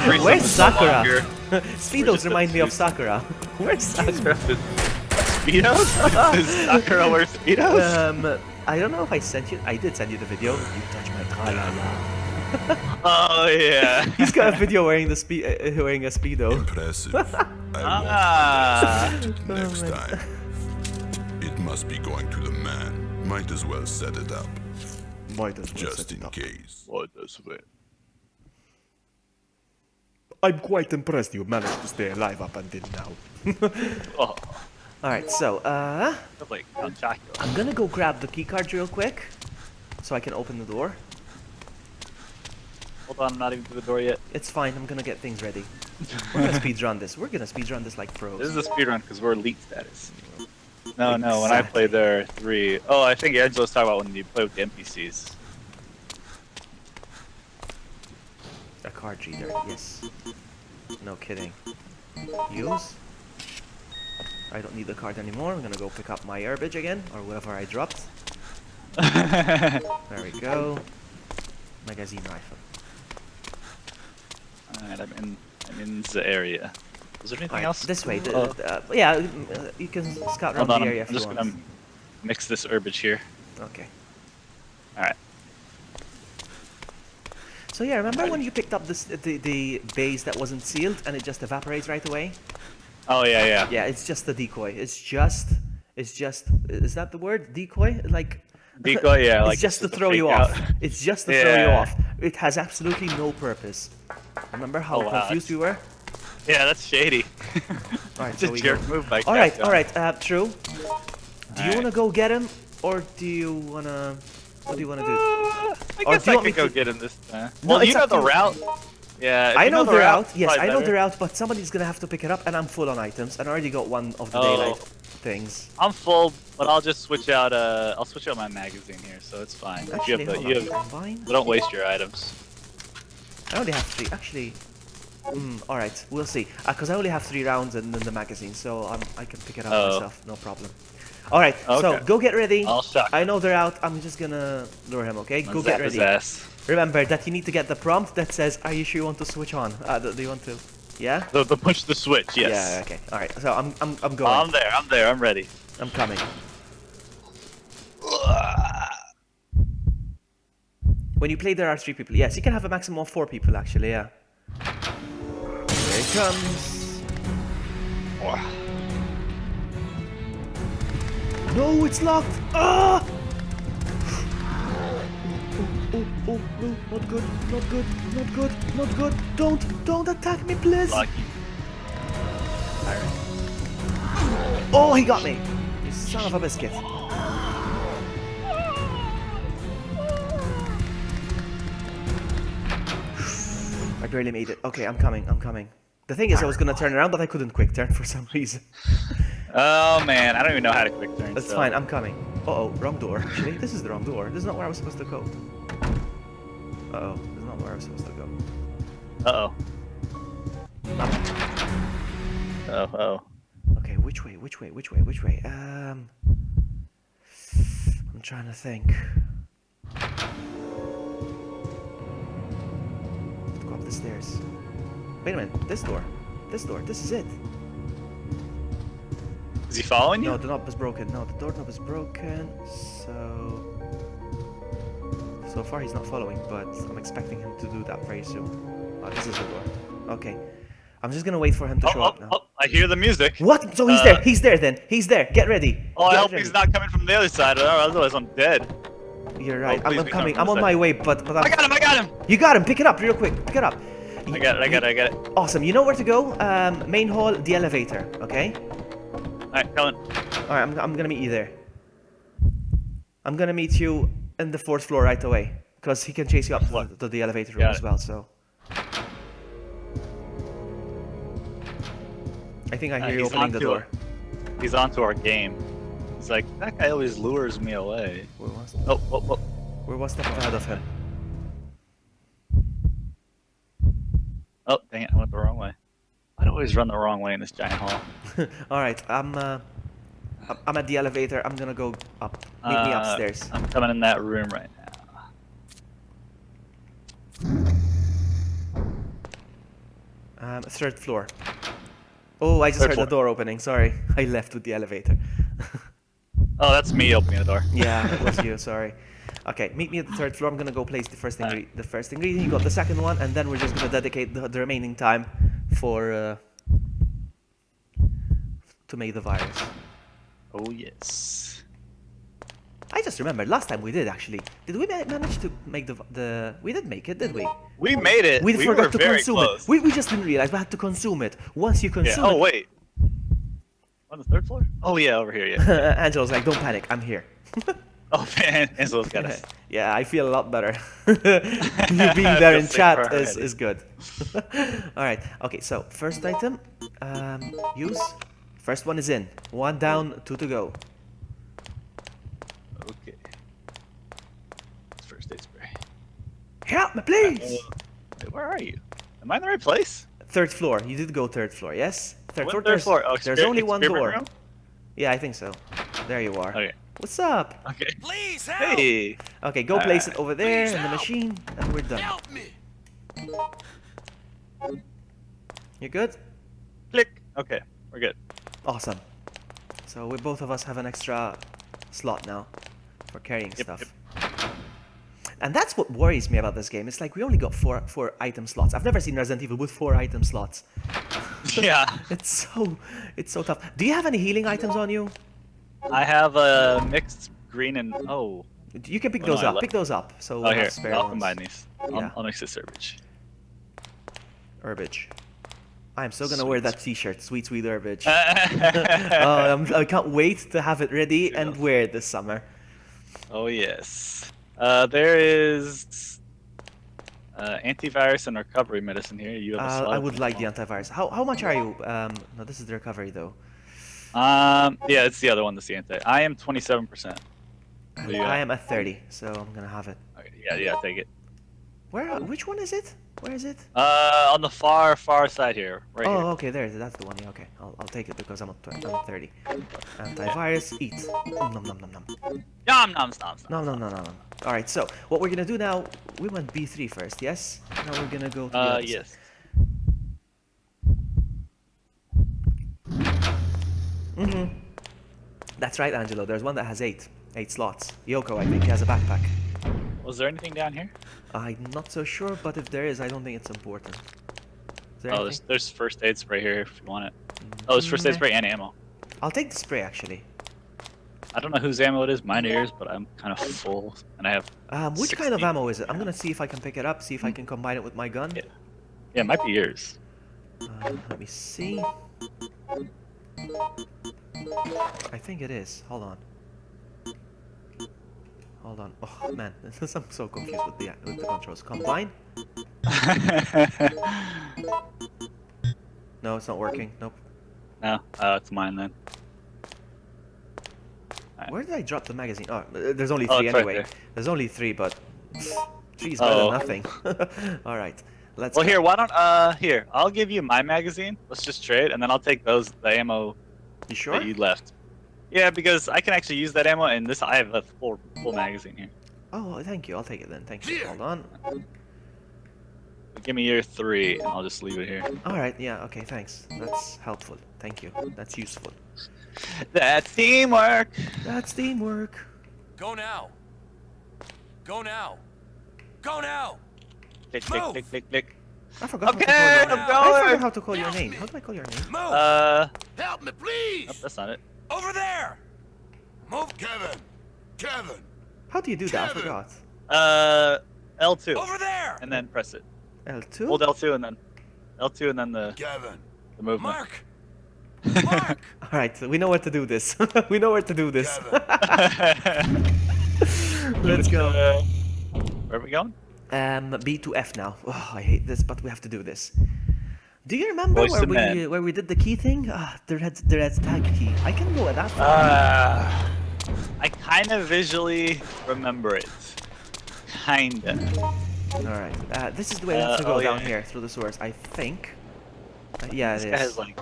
Where's Where's Sakura? Speedos remind me of Sakura. Where's Sakura? Speedos? Does Sakura wear Speedos? I don't know if I sent you. I did send you the video. You touch my tra-la-la. Oh yeah. He's got a video wearing the wearing a speedo. Impressive. I Ah. won't next time. It must be going to the man. Might as well set it up, Might as well just set it in up. case. What does it? I'm quite impressed you managed to stay alive up until now. Oh, Alright, so, feels like Count Chocula. I'm gonna go grab the keycard real quick. So I can open the door. Hold on, I'm not even through the door yet. It's fine, I'm gonna get things ready. We're gonna speedrun this. We're gonna speedrun this like pros. This is a speedrun because we're elite status. No, when I played there are 3. Oh, I think Angelo's talking about when you play with the NPCs. A card reader, yes. No kidding. Use? I don't need the card anymore. I'm gonna go pick up my herbage again, or whatever I dropped. There we go. Magazine rifle. Alright, I'm in the area. Was there anything Alright, else? this way. Oh, Yeah, you can scout around hold on, the area I'm if you just want. gonna mix this herbage here. Okay. Alright. So yeah, remember when you picked up the base that wasn't sealed and it just evaporates right away? Oh yeah. Yeah, it's just the decoy. It's just. Is that the word? Decoy? Like. Decoy, yeah, It's like just to it's a throw you fake off. out. It's just to throw you Yeah. off. It has absolutely no purpose. Remember how Oh, wow, confused we were? Yeah, that's shady. Alright, It's so a we jerk go. move by Alright, Capcom. alright, True. Do you Alright. wanna go get him? Or do you wanna... What do you wanna do? I Or guess do you I want me could go to- get him this time. No, Well, it's you know up to the you. route. Yeah, if I you know the they're route, out. Yes, probably I know better. they're out, but somebody's gonna have to pick it up, and I'm full on items, and I already got one of the Oh. daylight things. I'm full, but I'll just switch out. I'll switch out my magazine here, so it's fine. Actually, hold you on. have, Combine? don't waste your items. I only have 3. Actually, alright, we'll see. Because I only have 3 rounds in the magazine, so I can pick it up Oh. myself, no problem. Alright, so Okay. go get ready. I'll shock. I know they're out. I'm just gonna lure him, okay? Go get Zap his ready. ass. Remember that you need to get the prompt that says, "Are you sure you want to switch on?" Do you want to? Yeah. The push the switch. Yes. Yeah. Okay. All right. So I'm going. I'm there. I'm there. I'm ready. I'm coming. When you play, there are 3 people. Yes, you can have a maximum of 4 people. Actually, yeah. Here it comes. No, it's locked. Ah! Oh, no, not good, not good, not good, not good. Don't attack me, please. Lucky. Oh, he got me. You son of a biscuit. I barely made it. Okay, I'm coming, I'm coming. The thing is, I was gonna turn around, but I couldn't quick turn for some reason. Oh man, I don't even know how to quick turn. That's so. fine, I'm coming. Uh-oh, wrong door. Actually, this is the wrong door. This is not where I was supposed to go. Uh-oh, this is not where I was supposed to go. Uh oh. Oh. Okay, which way? I'm trying to think. Go up the stairs. Wait a minute, this door, this is it. Is he following you? No, the knob is broken. No, the doorknob is broken. So far he's not following, but I'm expecting him to do that very soon. Oh, this is the door. Okay, I'm just gonna wait for him to show up now. Oh, I hear the music. What? So he's there. He's there then. He's there. Get ready. Oh, I Get hope ready. he's not coming from the other side, otherwise I'm dead. You're right. please I'm be coming. coming I'm from on the my side. way, but I got him! You got him. Pick it up real quick. Pick it up. I got it. Awesome. You know where to go? Main hall, the elevator. Okay. Alright, coming. All right. I'm gonna meet you there. I'm gonna meet you in the 4th floor right away, because he can chase you up to the elevator room Got as it. well. So. I think I hear you He's opening the onto door. He's onto our game. He's like, that guy always lures me away. We're one Oh. step ahead of him. Oh, dang it, I went the wrong way. I'd always run the wrong way in this giant hall. All right. I'm at the elevator. I'm gonna go up. Meet me upstairs. I'm coming in that room right now. 3rd floor. Oh, I just Third heard floor. the door opening. Sorry, I left with the elevator. Oh, that's me opening the door. Yeah, it was you. Sorry. Okay, meet me at the 3rd floor. I'm gonna go place the first ingredient. You got the second one, and then we're just gonna dedicate the remaining time for to make the virus. Oh, yes. I just remembered last time we did actually. Did we manage to make the? We did make it, did we? We made it. We were forgot to very consume close. it. We just didn't realize we had to consume it. Once you Yeah. consume Oh, it, wait. On the 3rd floor? Oh, yeah, over here, yeah. Angela's like, "Don't panic, I'm here." Oh, man, Angelo's got us. Yeah, I feel a lot better. You being there in Feel chat safer is already. good. Alright, okay, so first item, use. First one is in. 1 down, 2 to go. Okay. First aid spray. Help me, please! Wait, where are you? Am I in the right place? 3rd floor. You did go 3rd floor, yes? Third floor. Third floor. Oh, There's only one experiment door. room? Yeah, I think so. There you are. Okay. What's up? Okay. Please help! Hey. Okay, go place it over there Please in the help. machine, and we're done. Help me! You good? Click. Okay, we're good. Awesome. So we both of us have an extra slot now for carrying stuff. And that's what worries me about this game. It's like we only got four item slots. I've never seen Resident Evil with 4 item slots. Yeah. It's so tough. Do you have any healing items on you? I have a mixed green and oh. You can pick Oh, no, those I up. left- Pick those up. So Oh, we'll here. have spare I'll ones. combine these. Yeah. I'll mix this herbage. Herbage. I'm so gonna wear that T-shirt, sweet herbage. oh I can't wait to have it ready and wear it this summer. yes. There is antivirus and recovery medicine here. You have a slot I of would like the ammo. antivirus. How much are you? No, this is the recovery though. Yeah, it's the other one. That's the anti. I am 27%. I am at 30, so I'm gonna have it. Okay, yeah, take it. Where? Which one is it? Where is it? On the far side here, right Oh, here. okay, there. That's the one. Yeah, okay, I'll take it because I'm at 30. Antivirus, eat. Nom nom nom nom. Nom nom nom. No, no, no, no, no. All right, so what we're gonna do now? We went B3 first, yes? Now we're gonna go to the other side. Yes. That's right, Angelo. There's one that has 8 slots. Yoko, I think, he has a backpack. Was there anything down here? I'm not so sure, but if there is, I don't think it's important. Is there Oh, anything? there's first aid spray here if you want it. Oh, there's first aid spray and ammo. I'll take the spray actually. I don't know whose ammo it is. Mine is, but I'm kind of full, and I have. Which kind of 60. ammo is it? I'm gonna see if I can pick it up, see if I can combine it with my gun. Yeah. Yeah, it might be yours. Let me see. I think it is. Hold on. Hold on. Oh man, I'm so confused with the controls. Combine? No, it's not working. Nope. No, it's mine then. Where did I drop the magazine? Oh, there's only Oh, 3 it's right anyway. there. There's only 3, but 3 is better Oh. than nothing. All right, let's. Well, go. here, why don't here? I'll give you my magazine. Let's just trade, and then I'll take the ammo You sure? that you left. Yeah, because I can actually use that ammo, and I have a full magazine here. Oh, thank you. I'll take it then. Thank you. Hold on. Give me your 3, and I'll just leave it here. All right. Yeah. Okay. Thanks. That's helpful. Thank you. That's useful. That's teamwork. That's teamwork. Go now. Go now. Go now. Click, click, Move. click, click, click. I forgot Okay, how to I'm call your name. I going. forgot how to call your name. How do I call your name? Move. Help me, please. Nope, that's not it. Over there. Move. Kevin! How do you do that? I Kevin. forgot. L2, Over there. and then press it. L2. Hold L2 and then L2 and then the Kevin! movement. Mark. Mark. All right. So we know where to do this. We know where to do this. Let's go. Where are we going? B to F now. Oh, I hate this, but we have to do this. Do you remember Voice the man. where we did the key thing? There's tag key. I can go at that. I kind of visually remember it. Kinda. All right. This is the way we have to go oh, down yeah. here through the sewers. I think. Yeah, This it guy is. has like.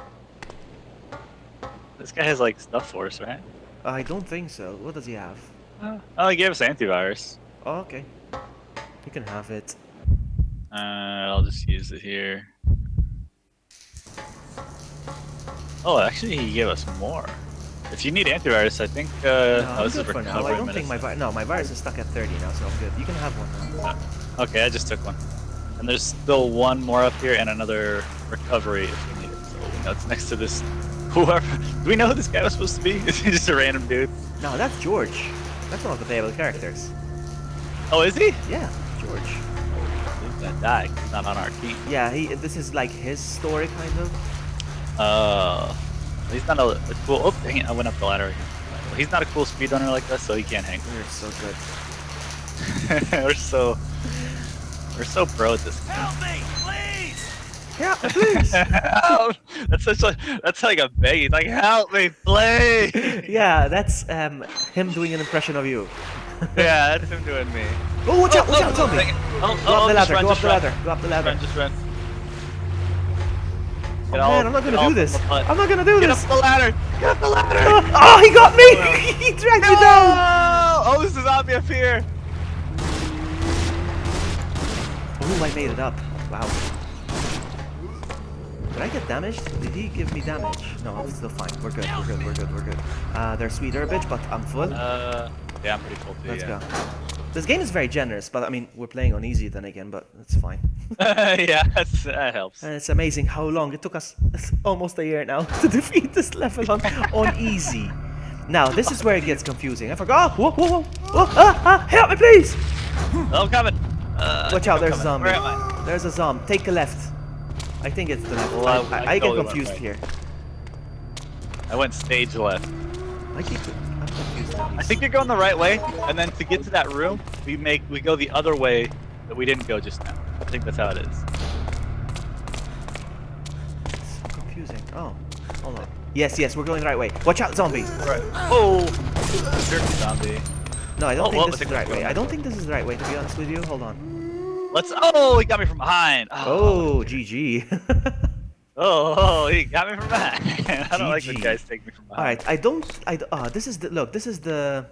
This guy has like stuff for us, right? I don't think so. What does he have? Oh, he gave us antivirus. Oh, okay. You can have it. I'll just use it here. Oh, actually, he gave us more. If you need antivirus, I think. No, I'm this is good for now. I recovery don't think medicine. my virus is stuck at 30 now, so I'm good. You can have one now. Okay, I just took one. And there's still one more up here and another recovery if we need it. So we know it's next to this. Whoever. Do we know who this guy was supposed to be? Is he just a random dude? No, that's George. That's one of the playable characters. Oh, is he? Yeah, George. He's gonna die. He's not on our team. Yeah, this is like his story, kind of. He's not a cool. Oh, dang it! I went up the ladder again. Well, he's not a cool speedrunner like us, so he can't hang. You're so good. we're so pro at this. Help me, please. Yeah, please. Help! That's like a beg. He's like, help me, please. Yeah, that's him doing an impression of you. Yeah, that's him doing me. Oh, watch out, zombie! dang it. Oh, Go up the just ladder, run, go up just the run. ladder, go up the ladder. Just run. Oh man, I'm not gonna do this. I'm not gonna do Get this. up the ladder! Get up the ladder! Oh, he got me! He dragged me down! Oh, there's a zombie up here! Oh, I made it up. Wow. Did I get damaged? Did he give me damage? No, I'm still fine. We're good, we're good, we're good, we're good. There's sweet herbage, but I'm full. Yeah, I'm pretty full too, Let's yeah. go. This game is very generous, but I mean, we're playing on easy then again, but it's fine. Yeah, that helps. And it's amazing how long it took us almost a year now to defeat this level on easy. Now, this is where it gets confusing. I forgot. Whoa, whoa, whoa. Whoa, help me, please! Oh, I'm coming! Watch out, there's a coming. zombie. Where am I? There's a zombie. Take a left. I think it's the left. Well, I get totally went confused right. here. I went stage left. I'm confused now. I think you're going the right way, and then to get to that room, we go the other way that we didn't go just now. I think that's how it is. It's so confusing. Oh, hold on. Yes, we're going the right way. Watch out, zombie! Right. Oh, jerky zombie. No, I don't Oh, think well, this I is think the right we're way. going I don't think this is the right way, to be honest with you. Hold on. Oh, he got me from behind. Oh, GG. Oh, he got me from behind. I don't like when GG. guys take me from behind. Alright, I don't. This is the. Look, this is the.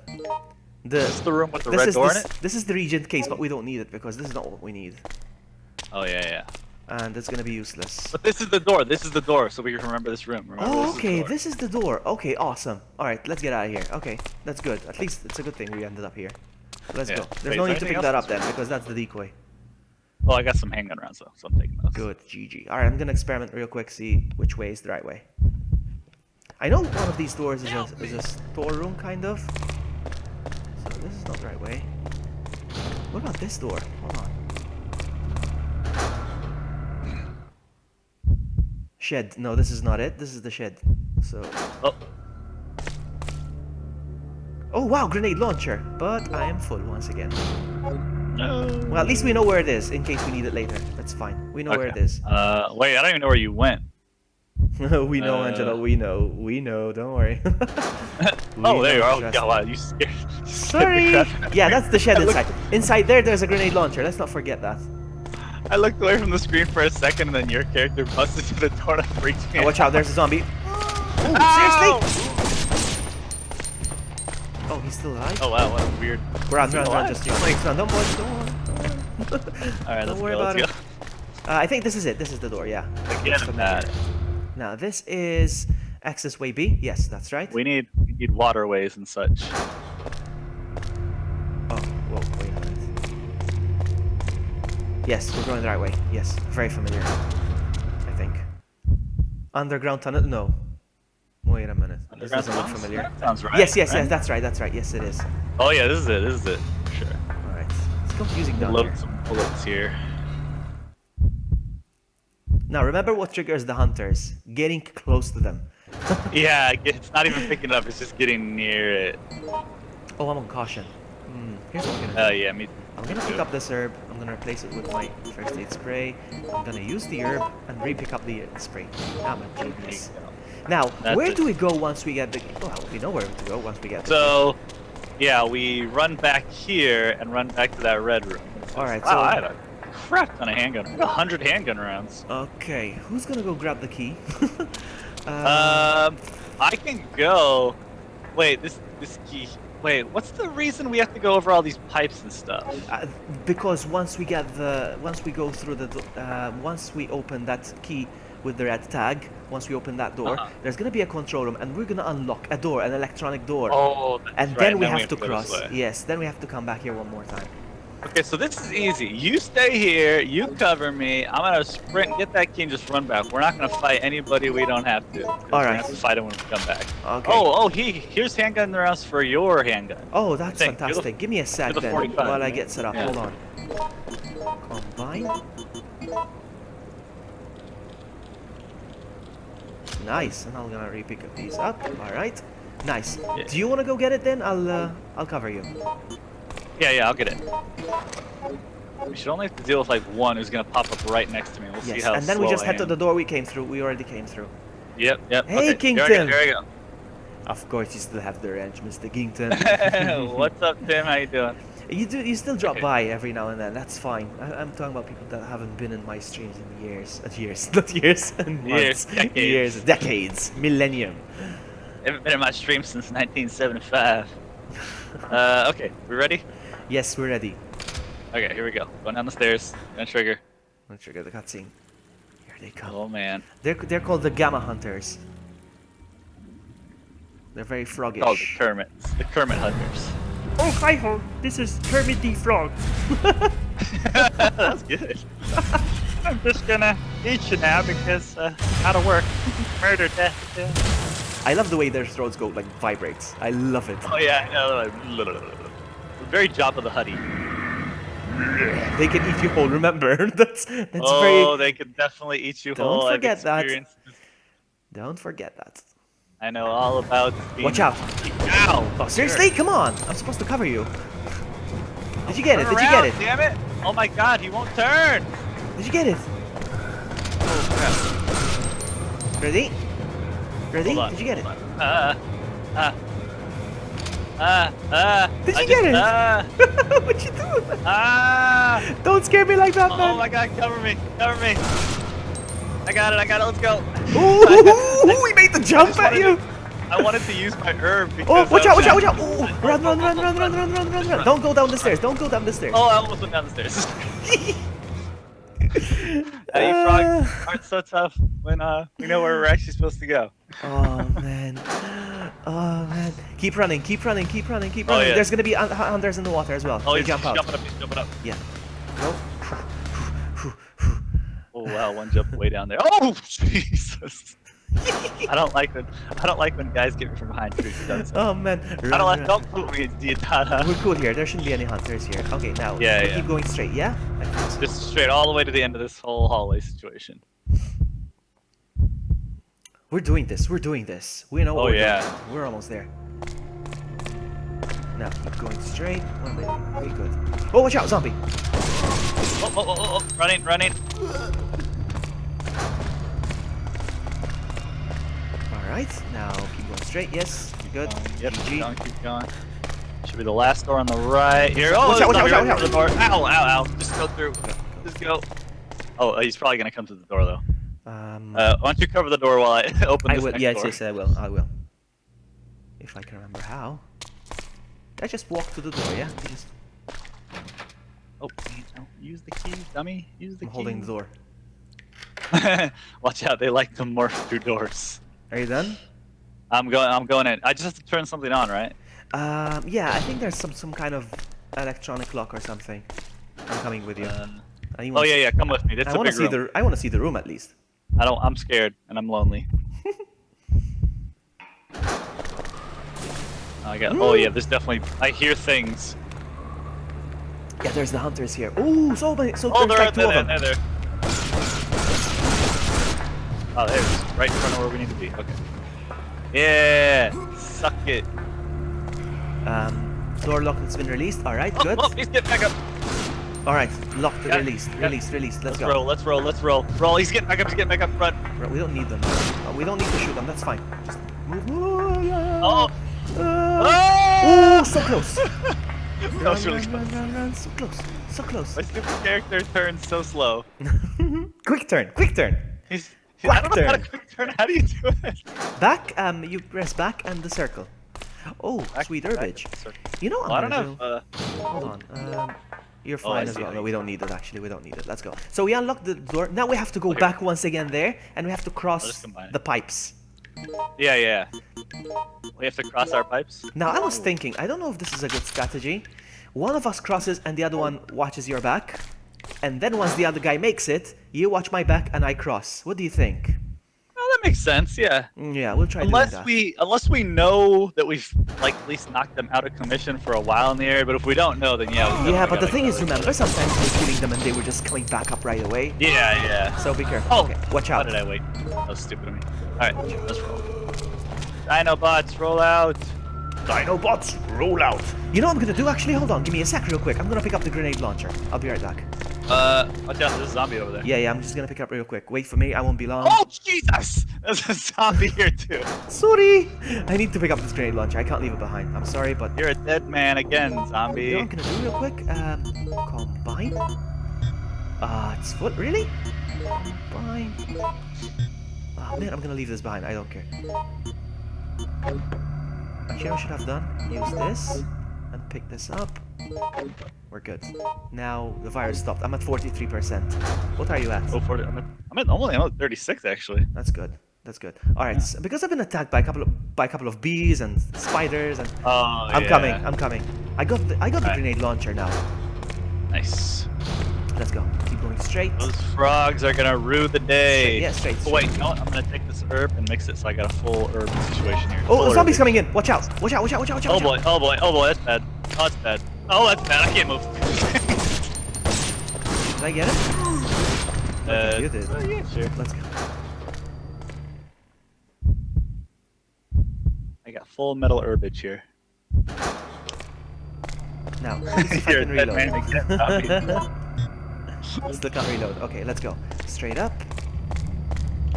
This is the room with the This red is door in this, it? this is the regent case, but we don't need it because this is not what we need, Oh, yeah. and it's gonna be useless. But this is the door. This is the door, so we can remember this room. Remember, Oh, this is the okay, door. this is the door. Okay, awesome. Alright, let's get out of here. Okay, that's good. At least it's a good thing we ended up here. Let's Yeah. go. Wait, There's is no there need to anything pick that else? up then, because that's the decoy. Oh, I got some handgun rounds, though, so I'm taking those. Good, GG. Alright, I'm gonna experiment real quick, see which way is the right way. I know one of these doors is a storeroom, kind of. So this is not the right way. What about this door? Hold on. Shed. No, this is not it. This is the shed. So. Oh, Oh wow, grenade launcher. But I am full once again. no. Well, at least we know where it is in case we need it later. That's fine. We know where it is. Wait, I don't even know where you went. We know, Angelo. We know. We know. Don't worry. Oh, there you are. Oh, Trust God, me. wow, you scared. you scared the Sorry. crap out of Yeah, me. that's the shed I looked- inside. Inside there's a grenade launcher. Let's not forget that. I looked away from the screen for a second, and then your character busted through the door and freaked me Oh, watch out, there's a zombie. Oh, Ow! seriously? Oh, he's still alive? Oh, wow, what a weird. Run, He's run, still run, alive? just run. Don't worry, don't worry. Alright, let's Don't worry go, about let's it. go. I think this is it. This is the door, yeah. Again, Looks familiar. that. Now, this is access way B. Yes, that's right. We need waterways and such. Oh, whoa, wait a minute. Yes, we're going the right way. Yes, very familiar. I think. Underground tunnel? No. Wait a minute. This doesn't look familiar. That sounds right. Yes, right? that's right, that's right. Yes, it is. Oh yeah, this is it. For sure. Alright. It's confusing down Load here. some bullets here. Now, remember what triggers the hunters. Getting close to them. Yeah, it's not even picking it up. It's just getting near it. Oh, I'm on caution. Here's what I'm gonna do. Yeah, me. I'm gonna pick up this herb. I'm gonna replace it with my first aid spray. I'm gonna use the herb and re-pick up the spray. I'm a genius. Now, That's where it. do we go once we get the... Well, we know where to go once we get the... So, yeah, we run back here and run back to that red room. Alright, Wow, so... I had a crap ton of handgun. I had 100 handgun rounds. Okay, who's gonna go grab the key? I can go. Wait, this key. Wait, what's the reason we have to go over all these pipes and stuff? Because once we get the... Once we go through the... once we open that key with the red tag, once we open that door, there's gonna be a control room and we're gonna unlock a door, an electronic door. Oh, that's And right, then we have to go this cross. way. Yes, then we have to come back here one more time. Okay, so this is easy. You stay here, you cover me. I'm gonna sprint, get that key, and just run back. We're not gonna fight anybody we don't have to. We're gonna Alright. have to fight them when we come back. Okay. Here's handgun rounds for your handgun. Oh, that's think. You're the- fantastic. Give me a sec you're the then 45, while I right? get set up. Yeah. Hold on. Combine. Nice. And I'm gonna re-pick up these up. All right. Nice. Yeah. Do you want to go get it then? I'll cover you. Yeah, I'll get it. We should only have to deal with like one who's gonna pop up right next to me. We'll see Yes. how And then we slow just I head to am. the door we came through. We already came through. Yep. Hey, okay. Kington! Here I go. Of course, you still have the wrench, Mr. Kington. What's up, Tim? How you doing? You still drop Okay. by every now and then. That's fine. I'm talking about people that haven't been in my streams in years. Years, not years. And Years, months. decades. Years, decades, millennium. Haven't been in my stream since 1975. Okay, we ready? Yes, we're ready. Okay, here we go. Going down the stairs. Gonna trigger. Let's trigger the cutscene. Here they come. Oh man. They're called the Gamma Hunters. They're very froggish. Called the Kermits. The Kermit Hunters. Oh, hi ho! This is Kermit the Frog. That's good. I'm just gonna eat you now because out of work. Murder, death. I love the way their throats go like vibrates. I love it. Oh yeah, very Jabba the Hutty. They can eat you whole. Remember, that's Oh, very. they could definitely eat you Don't whole. I've forget that. experienced this. Don't forget that. I know all about being... Watch out! Ow! Oh, seriously? Come on! I'm supposed to cover you. Did you get it? Turn Did you get around, it? Damn it! Oh my god, he won't turn! Did you get it? Oh Ready? Ready? Hold on. Did you get it? Did Did you get it? What you doing? Don't scare me like that, man. Oh my god, cover me! Cover me! I got it, let's go! Ooh, he made the jump at you! I wanted to use my herb Oh, because... watch out, watch out, watch out! Ooh, run. Don't go down the stairs, don't go down the stairs. Oh, I almost went down the stairs. Hey, frogs aren't so tough when we know where we're actually supposed to go. Oh, man. Oh, man. Keep running, keep running, keep running, keep running. Yeah. There's gonna be hunters in the water as well. Oh, They he's jump out. jumping up. Yeah. Go. Oh wow, one jump way down there. Oh Jesus! I don't like when guys get me from behind trees. Oh, man. Don't put me in Diatada. We're cool here. There shouldn't be any hunters here. Okay, now Yeah, we yeah. keep going straight, yeah? Just straight all the way to the end of this whole hallway situation. We're doing this. We're doing this. We know what Oh, we're yeah. doing. We're almost there. Now keep going straight. One minute. Okay, good. Oh, watch out, zombie! Oh! Running! All right. Now keep going straight. Yes, you're good. Yep, GG. keep going. Should be the last door on the right here. Oh, Watch out, there's watch out, zombie watch right out. next to the door. Ow! Just go through. Just go. Oh, he's probably gonna come to the door though. Why don't you cover the door while I open I this will. next Yes, door? yes, I will. I will. If I can remember how. I just walk to the door. Yeah. You just, Oh, no, use the keys, dummy. Use the I'm keys. holding the door. Watch out, they like to morph through doors. Are you done? I'm going in. I just have to turn something on, right? Yeah. I think there's some kind of electronic lock or something. I'm coming with you. Oh yeah, come with me. It's I a want to big see room. I want to see the room at least. I'm scared and I'm lonely. Oh yeah, there's definitely. I hear things. Yeah, there's the hunters here. Ooh, so many. So Oh, there's like two of them. they're there. Oh, there's right in front of where we need to be. Okay. Yeah, suck it. Door lock has been released. All right, good. Oh, please get back up. All right, locked, Got it, released, got it. released. Let's go. Let's roll. Roll. He's getting back up. Run. We don't need them. We don't need to shoot them. That's fine. Just move. Oh. Oh, so close. That was really close. Run. So close. My stupid character turns so slow. Quick turn. I don't know how to quick turn. How do you do it? Back. You press back and the circle. Oh, sweet herbage. You know what Well, I I'm don't gonna know. do? Hold on. You're Oh, I fine as see, well. I No, see. we don't need it actually. We don't need it. Let's go. So we unlocked the door. Now we have to go back once again there, and we have to I'll cross just combine it. the pipes. Yeah. We have to cross our pipes. Now I was thinking, I don't know if this is a good strategy. One of us crosses and the other one watches your back, and then once the other guy makes it, you watch my back and I cross. What do you think? Oh, that makes sense. Yeah. Yeah, we'll try doing Unless that. we know that we've like at least knocked them out of commission for a while in the area, but if we don't know, then yeah. Yeah, but the thing is, remember, sometimes we're killing them and they were just coming back up right away. Yeah. So be careful. Oh, Okay, watch How out. did I wait? That was stupid of me. All right, let's roll. Dinobots, roll out. Dinobots, roll out. You know what I'm gonna do actually? Hold on, give me a sec real quick. I'm gonna pick up the grenade launcher. I'll be right back. Watch out, there's a zombie over there. Yeah, I'm just gonna pick up real quick. Wait for me, I won't be long. Oh Jesus! There's a zombie here too. Sorry! I need to pick up this grenade launcher. I can't leave it behind. I'm sorry, but You're a dead man again, zombie. you know what I'm gonna do real quick? Combine. It's full. Really? Combine. Oh man, I'm gonna leave this behind. I don't care. Actually, I should have done. Use this and pick this up. We're good. Now the virus stopped. I'm at 43%. What are you at? Go for it. I'm only at 36 actually. That's good. That's good. All right. So because I've been attacked by a couple of bees and spiders, and Oh, I'm coming. I got the Alright. grenade launcher now. Nice. Let's go. Keep going straight. Those frogs are gonna rue the day. Yeah, straight. Oh, wait, you know what? I'm gonna take this herb and mix it so I got a full herb situation here. Oh, Full a zombie's herb. coming in. Watch out. Watch out. Oh boy, that's bad. Oh, that's bad. Oh, that's bad. I can't move. Did I get it? You did. Yeah, sure. Let's go. I got full metal herbage here. Now, let's see if I You're can a dead reload. man again, Still can't reload. Okay, let's go. Straight up.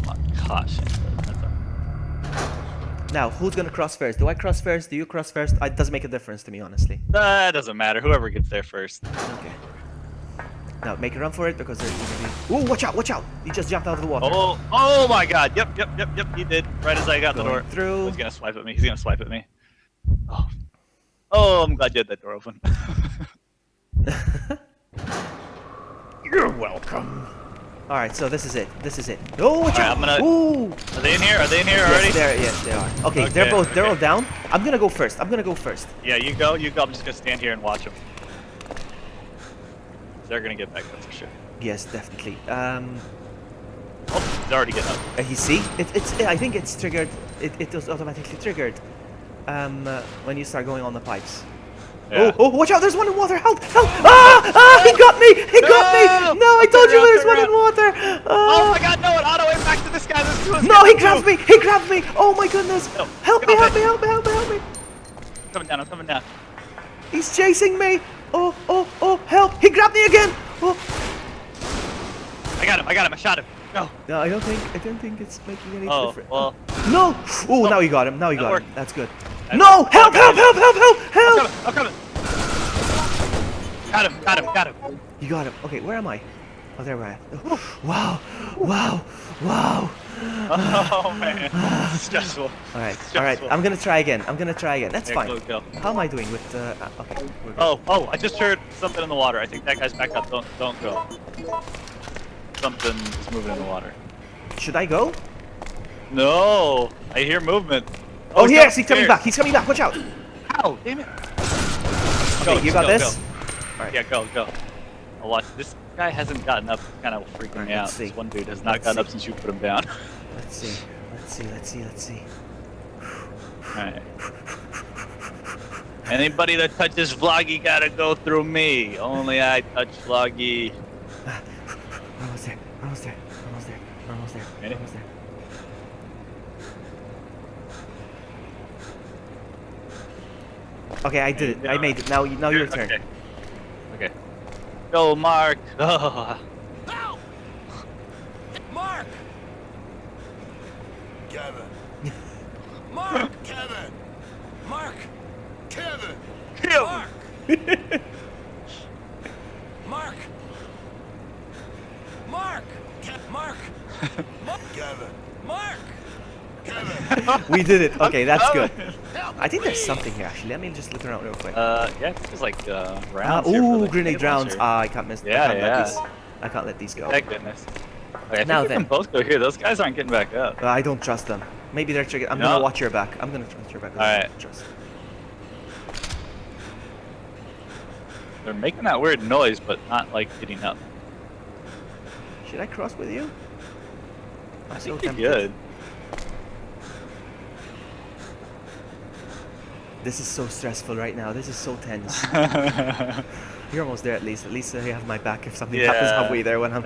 Come on, caution. That's a- Now, who's gonna cross first? Do I cross first? Do you cross first? It doesn't make a difference to me, honestly. That doesn't matter. Whoever gets there first. Okay. Now, make a run for it because there's gonna be... Ooh, watch out, watch out! He just jumped out of the water. Oh my god. Yep. He did. Right as I got the Going door. through. He's gonna swipe at me. He's gonna swipe at me. Oh, I'm glad you had that door open. You're welcome. Alright, so this is it. This is it. Oh, watch Alright, out! I'm gonna- Ooh! Are they in here? Are they in here already? Yes, they are. Okay, they're Okay, they're all okay. down. I'm gonna go first. I'm gonna go first. Yeah, you go. You go. I'm just gonna stand here and watch them. They're gonna get back up for sure. Yes, definitely. Oh, he's already getting up. You see? I think it's triggered. It was automatically triggered. When you start going on the pipes. Yeah. Oh, watch out! There's one in water! Help! Help! Ah! He got me! He got me! No, I told you there's one in water! Oh my god, no! It auto went back to this guy. This is No, he grabbed me! He grabbed me! Oh my goodness! No, Help get me! off Help it. me! Help me! Help me! Help me! I'm coming down. I'm coming down. He's chasing me! Oh! Help! He grabbed me again! Oh! I got him. I shot him. Go. No, I don't think it's making any Oh, difference. well. No! Oh, now you got him. Now you That got worked. him. That's good. That No! worked. Help! Help! Okay. Help! Help! Help! Help! I'm coming. Got him. You got him. Okay, where am I? Oh, there I am. Wow! Wow! Wow! Oh man, this is stressful. All right. Stressful. I'm gonna try again. That's Yeah, fine. go. How am I doing with the? Okay. We're good. Oh, I just heard something in the water. I think that guy's back up. Don't go. Something is moving in the water. Should I go? No, I hear movement. Oh, yes, he's coming downstairs. back. He's coming back. Watch out. Ow, damn it. Okay, you got go, this. Go. Alright. Yeah, go. I'll watch. This guy hasn't gotten up. Kind of freaking Alright, me out. let's see. This one dude has not Let's gotten up see. since you put him down. Let's see. Alright. Anybody that touches Vloggy gotta go through me. Only I touch Vloggy. Almost there. Ready? Okay, I did it. I made it. Now your turn. Okay. Go, Mark. Oh. Help! Mark! Kevin! Mark! Kevin! Mark! Kevin! Mark! Mark! Mark! Mark! Mark! Kevin! Mark! Kevin! We did it. Okay, that's good. Help I think there's please. something here actually. Let me just look around real quick. Yeah, there's like rounds here for Ooh, the grenade rounds. launcher. I can't miss. Yeah, I can't let these go. Thank goodness. Okay, I Now think we then. can both go here. Those guys aren't getting back up. I don't trust them. Maybe they're triggered. I'm No. gonna watch your back. I'm gonna trust your back. I Alright. don't trust. They're making that weird noise, but not like getting up. Should I cross with you? I I'm think so you're tempted. good. This is so stressful right now. This is so tense. You're almost there at least. At least you have my back if something happens halfway there when I'm.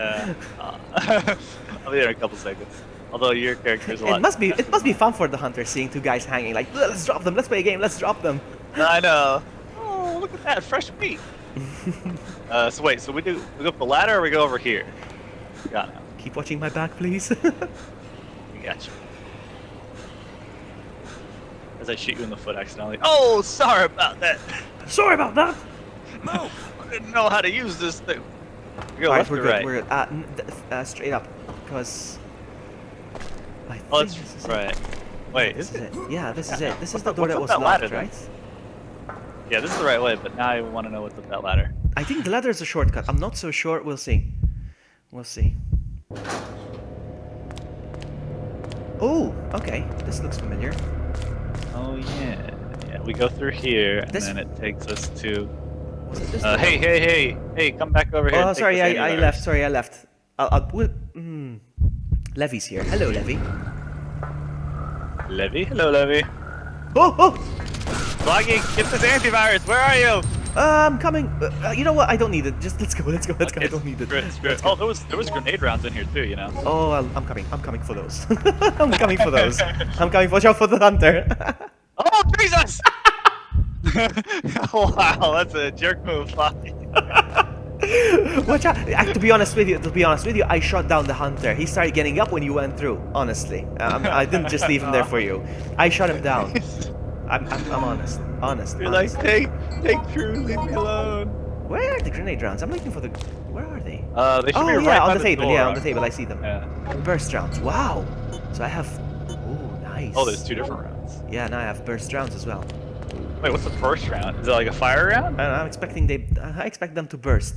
I'll be there in a couple seconds. Although your character is a lot. It must be fun for the hunter seeing two guys hanging. Like, let's drop them. Let's play a game. Let's drop them. I know. Oh, look at that fresh meat. So wait, so we go up the ladder or we go over here? Got it. Keep watching my back, please. We got you. As I shoot you in the foot accidentally. Oh, sorry about that. Sorry about that. Move! I didn't know how to use this thing. We go Alright, left we're or good. right? We're good. Straight up, because. Oh, this that's is it. right. Wait, This is is it? it. Yeah, this is Yeah. it. This is What's the up- door what's that up was that ladder locked, then? right? Yeah, this is the right way, but now I want to know what's up that ladder. I think the ladder is a shortcut. I'm not so sure. We'll see. We'll see. Oh, okay. This looks familiar. Oh yeah, yeah. We go through here, and This- then it takes us to. Was it this door? Hey! Come back over here. Oh, and take sorry, this I antivirus. left. Sorry, I left. Levy's here. Hello, Levy. Levy, hello, Levy. Oh! Vloggy, get this antivirus. Where are you? I'm coming. You know what? I don't need it. Just let's go. Let's go. Let's go. I don't need it. Spirit. Let's go. Oh, there was grenade rounds in here too. You know. Oh, I'm coming. I'm coming for those. I'm coming for those. I'm coming. Watch out for the hunter. Oh Jesus! Wow, that's a jerk move, Floppy. Watch out! To be honest with you, I shot down the hunter. He started getting up when you went through. Honestly, I didn't just leave him there for you. I shot him down. I'm honest. You're like, honest. take True, leave me alone. Where are the grenade rounds? I'm looking for the. Where are they? They should Oh be right yeah, by on the table. door. Yeah, on the table. I see them. Yeah. Burst rounds. Wow. So I have. Oh, nice. Oh, there's 2 different rounds. Yeah, now I have burst rounds as well. Wait, what's the first round? Is it like a fire round? I'm expecting I expect them to burst.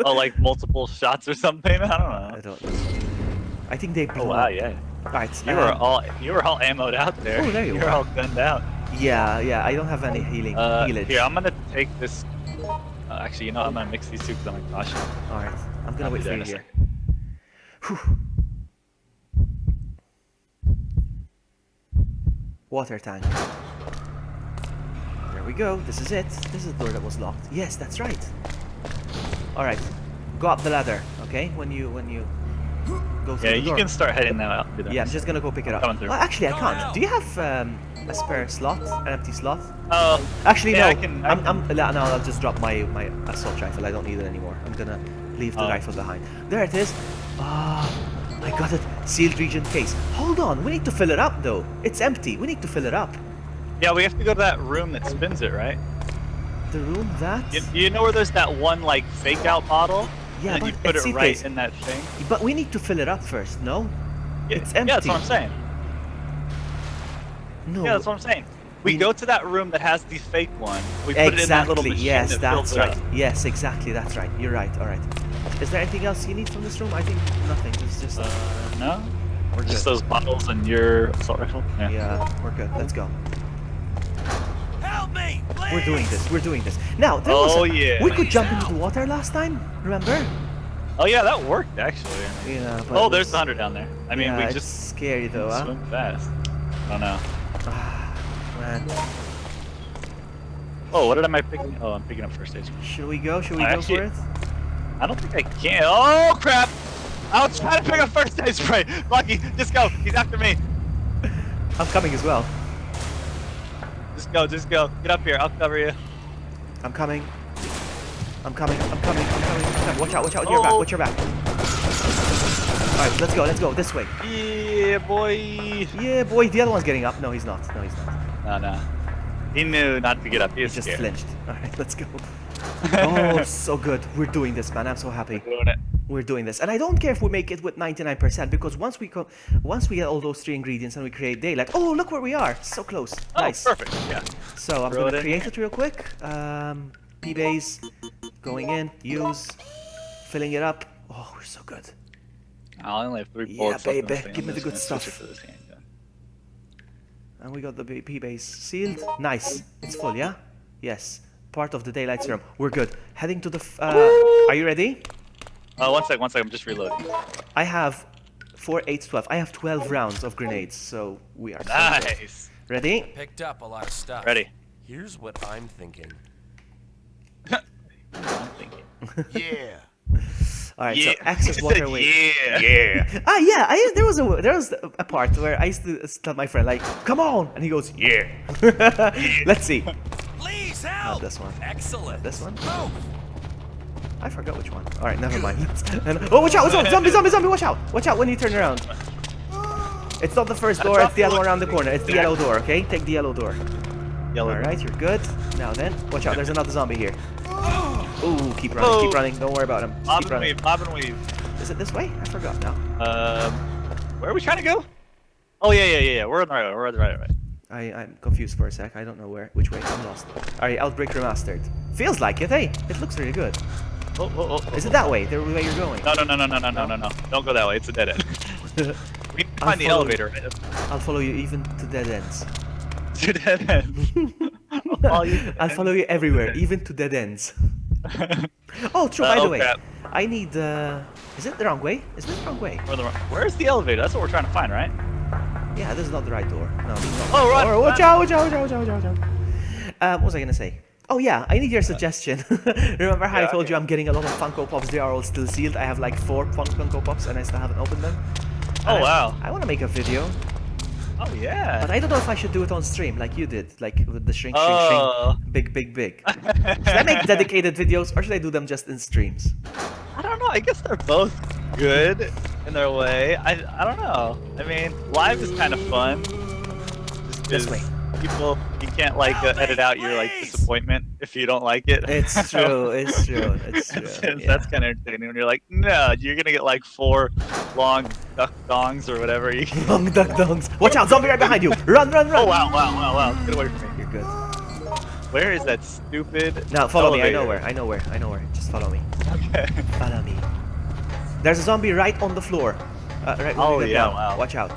Oh, like multiple shots or something? I don't know. I don't know. I think they blow Oh wow, up. yeah. Right. You were all ammoed out there. Oh, there you were are. all gunned out. Yeah. I don't have any healage. Here, I'm gonna take this. Actually, you know, I'm gonna mix these two because I'm like, gosh. All right. I'm gonna I'll wait be for there you in a here. second. Whew. Water tank. There we go. This is it. This is the door that was locked. Yes, that's right. All right. Go up the ladder. Okay. When you go through Yeah, the you door. can start heading now out. Yeah, I'm just gonna go pick it up. Coming through. Well, actually, I Go can't. now. Do you have a spare slot? An empty slot? Oh, Actually, yeah, no. No, I'll just drop my assault rifle. I don't need it anymore. I'm gonna leave the Oh. rifle behind. There it is. Ah, I got it. Sealed region case. Hold on. We need to fill it up, though. It's empty. We need to fill it up. yeah, we have to go to that room that spins it, right? The room that. You know where there's that one like fake out bottle? Yeah, and then you but put it's it right sealed. in that thing. But we need to fill it up first. No. It's Yeah, that's empty. what I'm saying. No. Yeah, that's what I'm saying. We We- go to that room that has the fake one. We put it in that little Exactly. machine Yes, that that's fills it right. up. Yes, exactly. That's right. You're right. All right. Is there anything else you need from this room? I think nothing. It's just. No? We're Just good. those bottles and your assault rifle? Yeah, we're good. Let's go. Help me, please. We're doing this. We're doing this. Now, there Oh, was yeah. we could Please jump into help. the water last time. Remember? Oh yeah, that worked actually. Yeah. But Oh, it there's was- the hunter down there. I mean, yeah, we it's just scary though, huh? swim fast. I don't know. Man, Oh, what am I picking? Oh, I'm picking up first aid. should we go? Should we I go actually- for it? I don't think I can. Oh crap! I was trying to pick up first aid spray. Lucky, just go. He's after me. I'm coming as well. Just go. Get up here. I'll cover you. I'm coming. I'm coming. Watch out! Watch your back! Oh. Watch your back! All right, let's go. This way. Yeah, boy. Yeah, boy. The other one's getting up. No, he's not. No, he's not. No. He knew not to get up. He He was just scared. flinched. All right, let's go. Oh, so good. We're doing this, man. I'm so happy. Doing it. We're doing this, and I don't care if we make it with 99% because once we get all those 3 ingredients and we create daylight. Oh, look where we are! So close. Oh, Nice. perfect. Yeah. So I'm Throw it gonna in create here. it real quick. P-base, going in, use, filling it up. Oh, we're so good. I only have 3 Yeah, bullets. left in baby. this thing. Give I'm me the just good gonna switch stuff. it to this handgun. And we got the P-base sealed. Nice. It's full, yeah? Yes. Part of the daylight serum. We're good. Heading to the. Are you ready? One sec. I'm just reloading. I have 4, 8, 12. I have 12 rounds of grenades, so we are. so good. Nice. Ready? Picked up a lot of stuff. Ready. Here's what I'm thinking. I'm thinking. Yeah. All right. Yeah. So access He said waterway. Yeah. Ah, yeah. There was a part where I used to tell my friend like, "Come on," and he goes, "Yeah." Let's see. Please help. this one. Excellent. This one? Move. I forgot which one. All right, never mind. Oh, watch out! Zombie! Watch out! Watch out when you turn around. It's not the first door. It's the other one around the corner. It's the yellow door. Okay, take the yellow door. Yellow. All right, you're good. Now then, watch out. There's another zombie here. Ooh, keep running. Keep running. Don't worry about him. Just Bob keep and running. weave. Bob and weave. Is it this way? I forgot now. Where are we trying to go? Oh yeah. We're on the right way. We're on the right way. I'm confused for a sec. I don't know which way. I'm lost. All right, Outbreak Remastered. Feels like it, hey? It looks really good. Oh. Is it that way? The way you're going? No. Don't go that way. It's a dead end. We need to I'll find the follow elevator. Right? I'll follow you even to dead ends. It's a dead end. I'll follow you everywhere, even to dead ends. Oh, true. By the oh, way, crap. I need. Is it the wrong way? Is this the wrong way? Where's the elevator? That's what we're trying to find, right? Yeah, this is not the right door. No. This is not Oh, the right. door. Watch out! What was I gonna say? Oh yeah, I need your suggestion. Remember how I Yeah, told okay. you I'm getting a lot of Funko Pops? They are all still sealed. I have like 4 Funko Pops and I still haven't opened them. Oh, And wow. I want to make a video, Oh yeah. but I don't know if I should do it on stream like you did, like with the shrink, Oh. big, big, big. Should I make dedicated videos or should I do them just in streams? I don't know. I guess they're both good in their way. I don't know. I mean, live is kind of fun. Just This 'cause way. people, you can't like edit out your like disappointment if you don't like it. It's true. It's true. It's true. Since Yeah. that's kind of entertaining when you're like, no, you're gonna get like 4 long duck dongs or whatever. You Long duck dongs. Watch out! Zombie right behind you! Run, run, run! Oh wow! Get away from me. You're good. Where is that stupid? Now follow me. I elevator? know where. I know where. I know where. Just follow me. Okay. Follow me. There's a zombie right on the floor. Right. when Oh, we get yeah, down. wow. Watch out.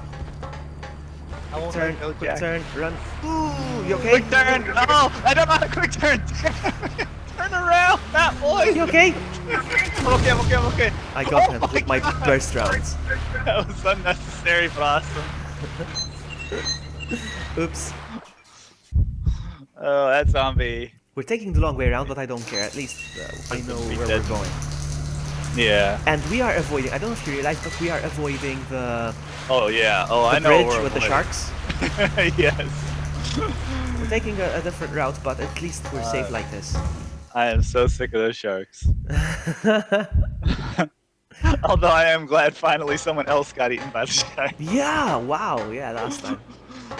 I won't Turn. let go, Quick Jack. turn. Run. Ooh. You okay? Quick turn! Oh, I don't know how to quick turn. Turn around, fat boy. You okay? I'm okay. I got Oh him my with my God. burst rounds. That was unnecessary, but awesome. Oops. Oh, that zombie. We're taking the long way around, but I don't care. At least I know Be where dead. we're going. Yeah. And we are avoiding. I don't know if you realize, but we are avoiding the Oh yeah. Oh, I know. bridge we're with the avoiding. sharks. Yes. We're taking a different route, but at least we're safe like this. I am so sick of those sharks. Although I am glad finally someone else got eaten by the shark. Yeah, wow, yeah, last time.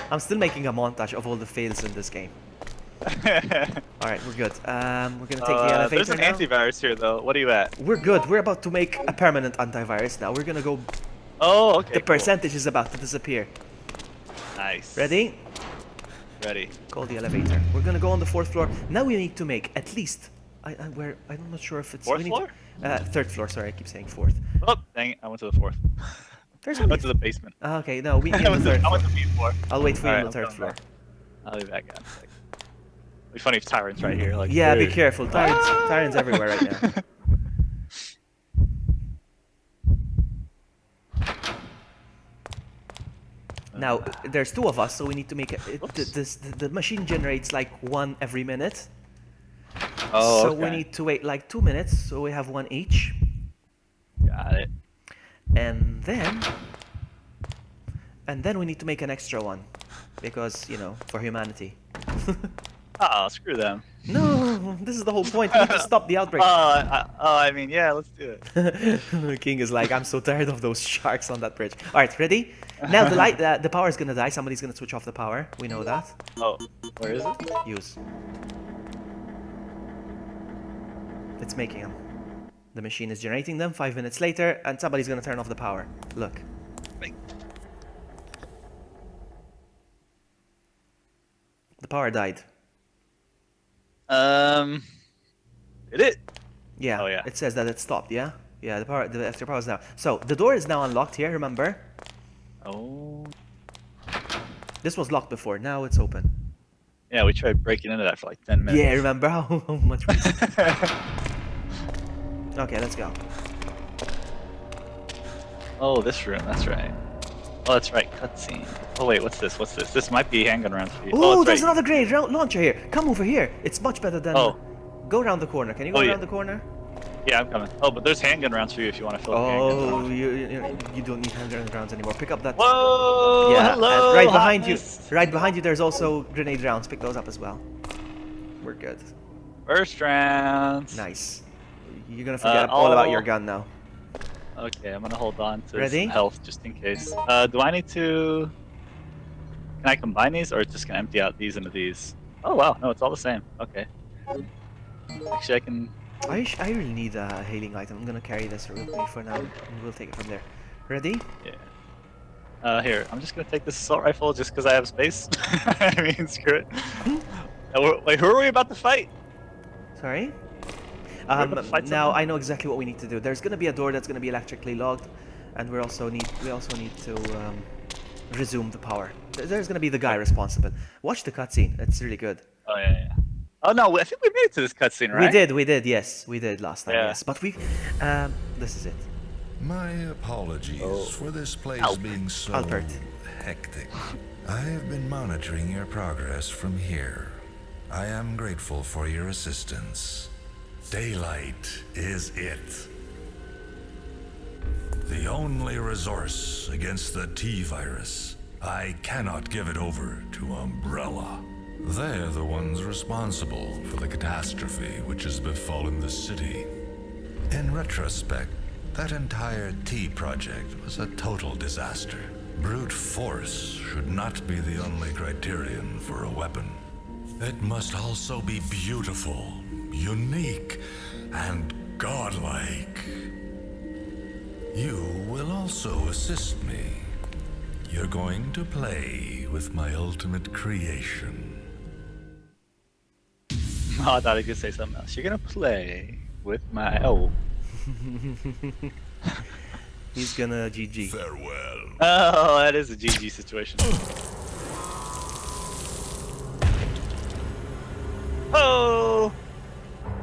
I'm still making a montage of all the fails in this game. Alright, we're good. We're gonna take the elevator There's an now. antivirus here though. What are you at? We're good. We're about to make a permanent antivirus now. We're gonna go. Oh, okay. The cool. percentage is about to disappear. Nice. Ready? Ready. Call the elevator. We're gonna go on the 4th floor. Now we need to make at least. I'm not sure if it's. Fourth we need floor? To, 3rd floor. Sorry, I keep saying 4th. Oh, dang it! I went to the 4th. There's I only. went to the basement. Okay, no, we need I the went to 3rd. I went to B4. I'll wait for you Alright, on the I'm 3rd coming floor. back. I'll be back in a sec. It'd be funny if Tyrant's right here. Like. Yeah, be "Hey." careful. Tyrants everywhere right now. Now, there's 2 of us, so we need to make it. The machine generates like 1 every minute. Oh, So okay. we need to wait like 2 minutes, so we have 1 each. Got it. And then we need to make an extra one. Because, you know, for humanity. Oh, screw them. No, this is the whole point. We need to stop the outbreak. I mean, yeah, let's do it. The king is like, I'm so tired of those sharks on that bridge. All right, ready? Now the light, the power is gonna die. Somebody's gonna switch off the power. We know that. Oh, where is it? Use. It's making them. The machine is generating them. 5 minutes later, and somebody's gonna turn off the power. Look. Wait. The power died. Did it? Yeah. Oh, yeah. It says that it stopped. Yeah. Yeah. The extra power is now. So the door is now unlocked here. Remember? Oh. This was locked before. Now it's open. Yeah, we tried breaking into that for like 10 minutes. Yeah. Remember how much? Okay, let's go. Oh, this room. That's right. Oh, that's right. Cutscene. Oh wait, what's this? What's this? This might be handgun rounds for you. Oh, that's there's right. another grenade launcher here. Come over here. It's much better than. Oh. Go around the corner. Can you go Oh, around yeah. the corner? Yeah, I'm coming. Oh, but there's handgun rounds for you if you want to fill up your handgun Oh, rounds. you don't need handgun rounds anymore. Pick up that. Whoa! Yeah, Hello. and right behind hotness. you. Right behind you. There's also grenade rounds. Pick those up as well. We're good. First rounds. Nice. You're gonna forget all I'll- about your gun now. Okay, I'm gonna hold on to Ready? some health just in case. Do I need to? Can I combine these, or just gonna empty out these into these? Oh wow, no, it's all the same. Okay. Actually, I can. I really need a healing item. I'm gonna carry this with me for now, and we'll take it from there. Ready? Yeah. Here, I'm just gonna take this assault rifle just because I have space. I mean, screw it. Wait, who are we about to fight? Sorry. gonna fight Now someone? I know exactly what we need to do. There's gonna be a door that's gonna be electrically locked, and we also need to resume the power. There's gonna be the guy responsible. Watch the cutscene. It's really good. Oh yeah. Oh no, I think we made it to this cutscene, right? We did. Yes, we did last time. Yeah. Yes, but this is it. My apologies for this place being so Albert. hectic. I have been monitoring your progress from here. I am grateful for your assistance. Daylight is it. The only resource against the T-virus. I cannot give it over to Umbrella. They're the ones responsible for the catastrophe which has befallen the city. In retrospect, that entire T project was a total disaster. Brute force should not be the only criterion for a weapon. It must also be beautiful, unique, and godlike. You will also assist me. You're going to play with my ultimate creation. Oh, I thought he could say something else. You're gonna play with my He's gonna GG. Farewell. Oh, that is a GG situation. Oh!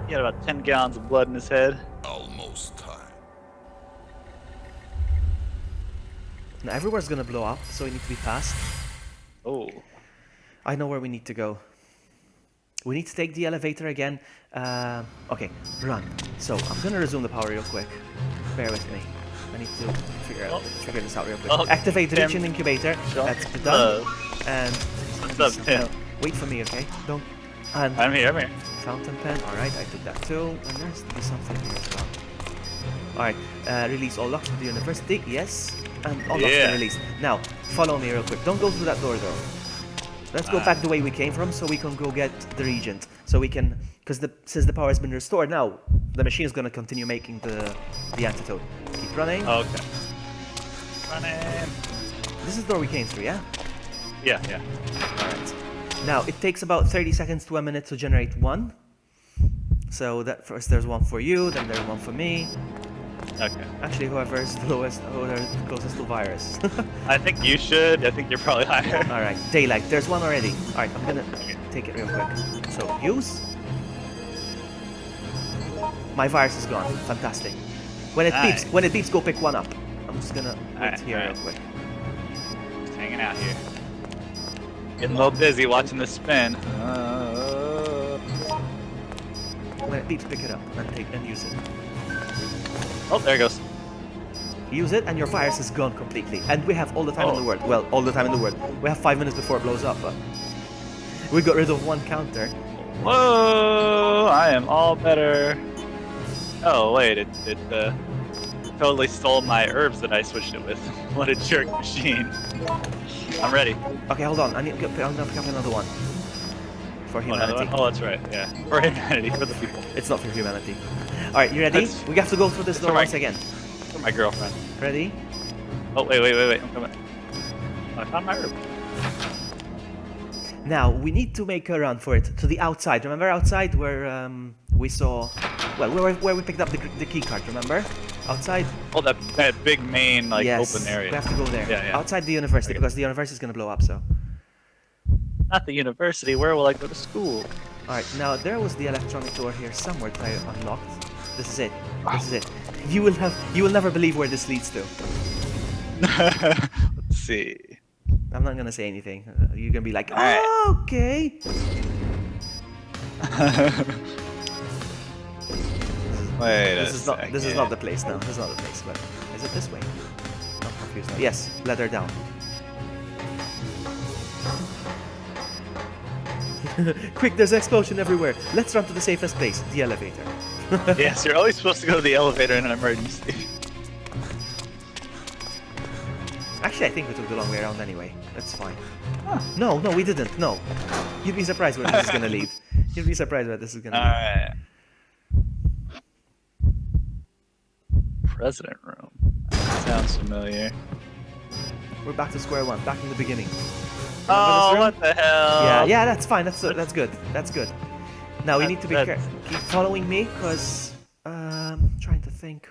He had about 10 gallons of blood in his head. Almost time. Now everywhere's gonna blow up, so we need to be fast. Oh. I know where we need to go. We need to take the elevator again. Okay, run. So I'm gonna resume the power real quick. Bear with me. I need to figure this out real quick. Oh, Activate the Tim. region incubator. Sure. That's done. Hello. And What's up, Tim? wait for me, okay? Don't. And I'm here, I'm here. fountain pen. All right, I took that too. And there's something here as well. All right, release all locks of the university. Yes, and all locks Yeah. are released. Now follow me real quick. Don't go through that door though. Let's go back the way we came from, so we can go get the regent. So we can, because since the power has been restored now, the machine is gonna continue making the antidote. Keep running. Okay. Running. This is the door we came through, yeah? Yeah, yeah. Alright. Now, it takes about 30 seconds to a minute to generate one. So that first there's one for you, then there's one for me. Okay. Actually, whoever's the lowest, whoever's closest to virus. I think you should. I think you're probably higher. Alright, daylight. There's one already. Alright, I'm gonna take it real quick. So, use. My virus is gone. Fantastic. When it Nice. beeps, go pick one up. I'm just gonna wait Alright, here alright. real quick. Just hanging out here. Getting a little busy watching this spin. When it beeps, pick it up and use it. Oh, there it goes. Use it, and your virus is gone completely. And we have all the time in the world. Well, all the time in the world. We have 5 minutes before it blows up, but we got rid of one counter. Whoa! I am all better. Oh wait, it totally stole my herbs that I switched it with. What a jerk machine. I'm ready. Okay, hold on. I'm gonna pick up another one. For Oh, another humanity. one? Oh, that's right. Yeah. For humanity, for the people. It's not for humanity. Alright, you ready? That's- We have to go through this door for my- once again. For my girlfriend. Ready? Oh wait, I'm coming. I found my herb. Now, we need to make a run for it to the outside. Remember outside where we saw... Well, where we picked up the key card, remember? Outside? Oh, that big main Yes, open area. we have to go there. Yeah, yeah. Outside the university, Okay. because the university is going to blow up, so... Not the university. Where will I go to school? Alright, now there was the electronic door here somewhere that I unlocked. This is it. This is it. You will never believe where this leads to. Let's see. I'm not gonna say anything. You're gonna be like, Alright. oh, okay. Wait This is not the place now. This is not the place. But is it this way? I'm confused now. Yes, ladder down. Quick, there's an explosion everywhere. Let's run to the safest place, the elevator. Yes, you're always supposed to go to the elevator in an emergency. Actually, I think we took the long way around anyway. That's fine. No, we didn't. No. You'd be surprised where this is gonna lead. You'd be surprised where this is gonna lead. Alright. President room. Sounds familiar. We're back to square one, back in the beginning. Oh, Remember this room? what the hell? Yeah, that's fine. That's good. That's good. Now we need to be keep following me, cause trying to think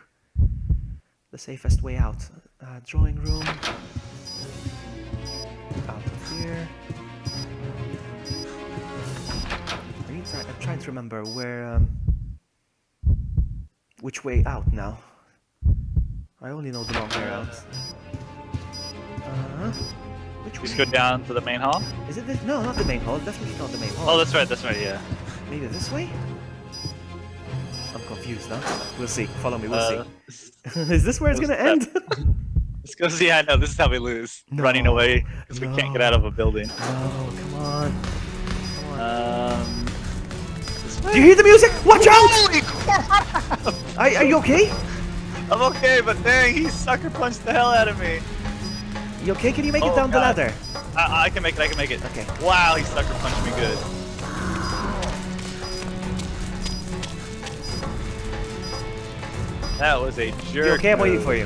the safest way out. Drawing room. Out of here. I'm trying to remember where which way out now. I only know the long way around. Which Just way? go down to the main hall. Is it this? No, not the main hall. Definitely not the main hall. Oh, that's right, yeah. Maybe this way? I'm confused now. We'll see. Follow me, we'll see. Is this where it's gonna end? Let's go see. I know, this is how we lose. No. Running away because we can't get out of a building. No, come on. This way? Do you hear the music? Watch out! Holy crap! Are you okay? I'm okay, but dang, he sucker punched the hell out of me. You okay? Can you make it Oh, down the God. ladder? I can make it, Okay. Wow, he sucker punched me good. That was a jerk. You okay? I'm waiting move. for you.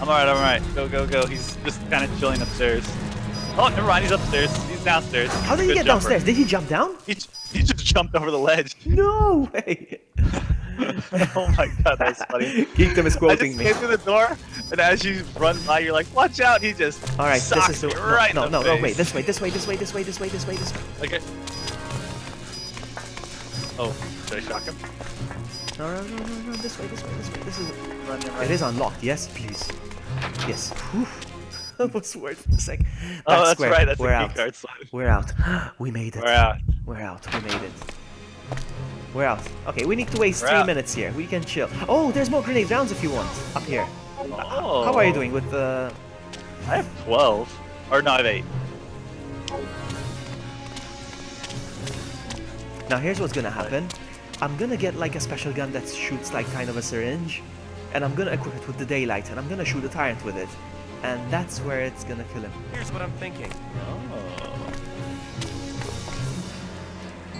I'm alright. Go. He's just kind of chilling upstairs. Oh, never mind, he's upstairs. He's downstairs. How did he Good get jumper. downstairs? Did he jump down? He just jumped over the ledge. No way. Oh my god, that's funny. Geekdom is I quoting just me. came through the door, and as you run by, you're like, watch out, he just All right, this socked is the me right no, in no, the no, face. wait, this way. Okay. Oh, should I shock him? No, this way. This is. Run. It is unlocked. Yes, please. Yes. Whew. Almost worried for a sec. Oh, that's square. right, that's We're a out. key card slot. We're out. We made it. We're out. We're out. We made it. We're out. Okay, we need to waste We're 3 out. minutes here. We can chill. Oh, there's more grenade rounds if you want. Up here. Oh. How are you doing with the? I have 12. Or no, I have 8. Now here's what's gonna happen. I'm gonna get like a special gun that shoots like kind of a syringe, and I'm gonna equip it with the daylight, and I'm gonna shoot a tyrant with it, and that's where it's gonna kill him. Here's what I'm thinking.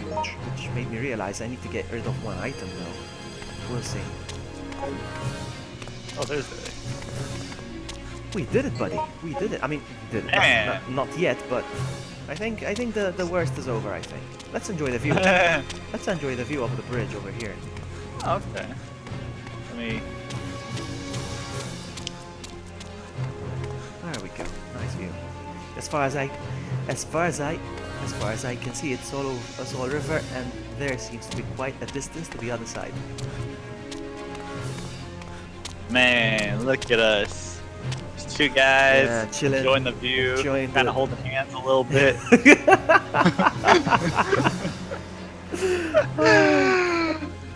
Which made me realize I need to get rid of one item though. We'll see. Oh, there's the. We did it, buddy. We did it. I mean, we did it. Yeah. Not yet, but I think the worst is over. I think. Let's enjoy the view. Let's enjoy the view of the bridge over here. Okay. Let me. There we go. Nice view. As far as I can see, it's all river, and there seems to be quite a distance to the other side. Man, look at us. Just two guys Yeah, chilling, enjoying the view, enjoying kind the- of holding hands a little bit.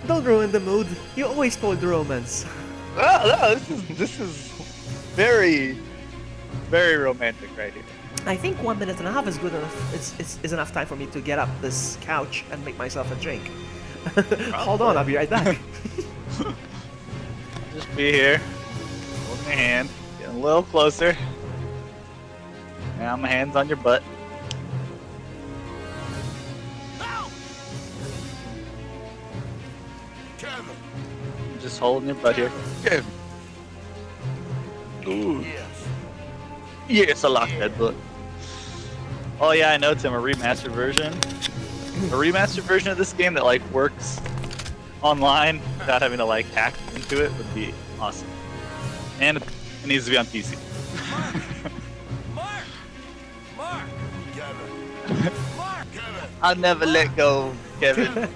Don't ruin the mood. You always spoil the romance. Oh, no, this is very, very romantic right here. I think 1 minute and a half is good enough. It's enough time for me to get up this couch and make myself a drink. Hold on, I'll be right back. Just be here, holding your hand, getting a little closer. Now my hand's on your butt. Kevin. Just holding your butt here. Ooh. Yes. Yes, I locked that book. Oh yeah, I know, Tim. A remastered version. A remastered version of this game that like works online without having to like hack into it would be awesome. And it needs to be on PC. Mark. Kevin. Mark. Kevin. I'll never let go, Kevin.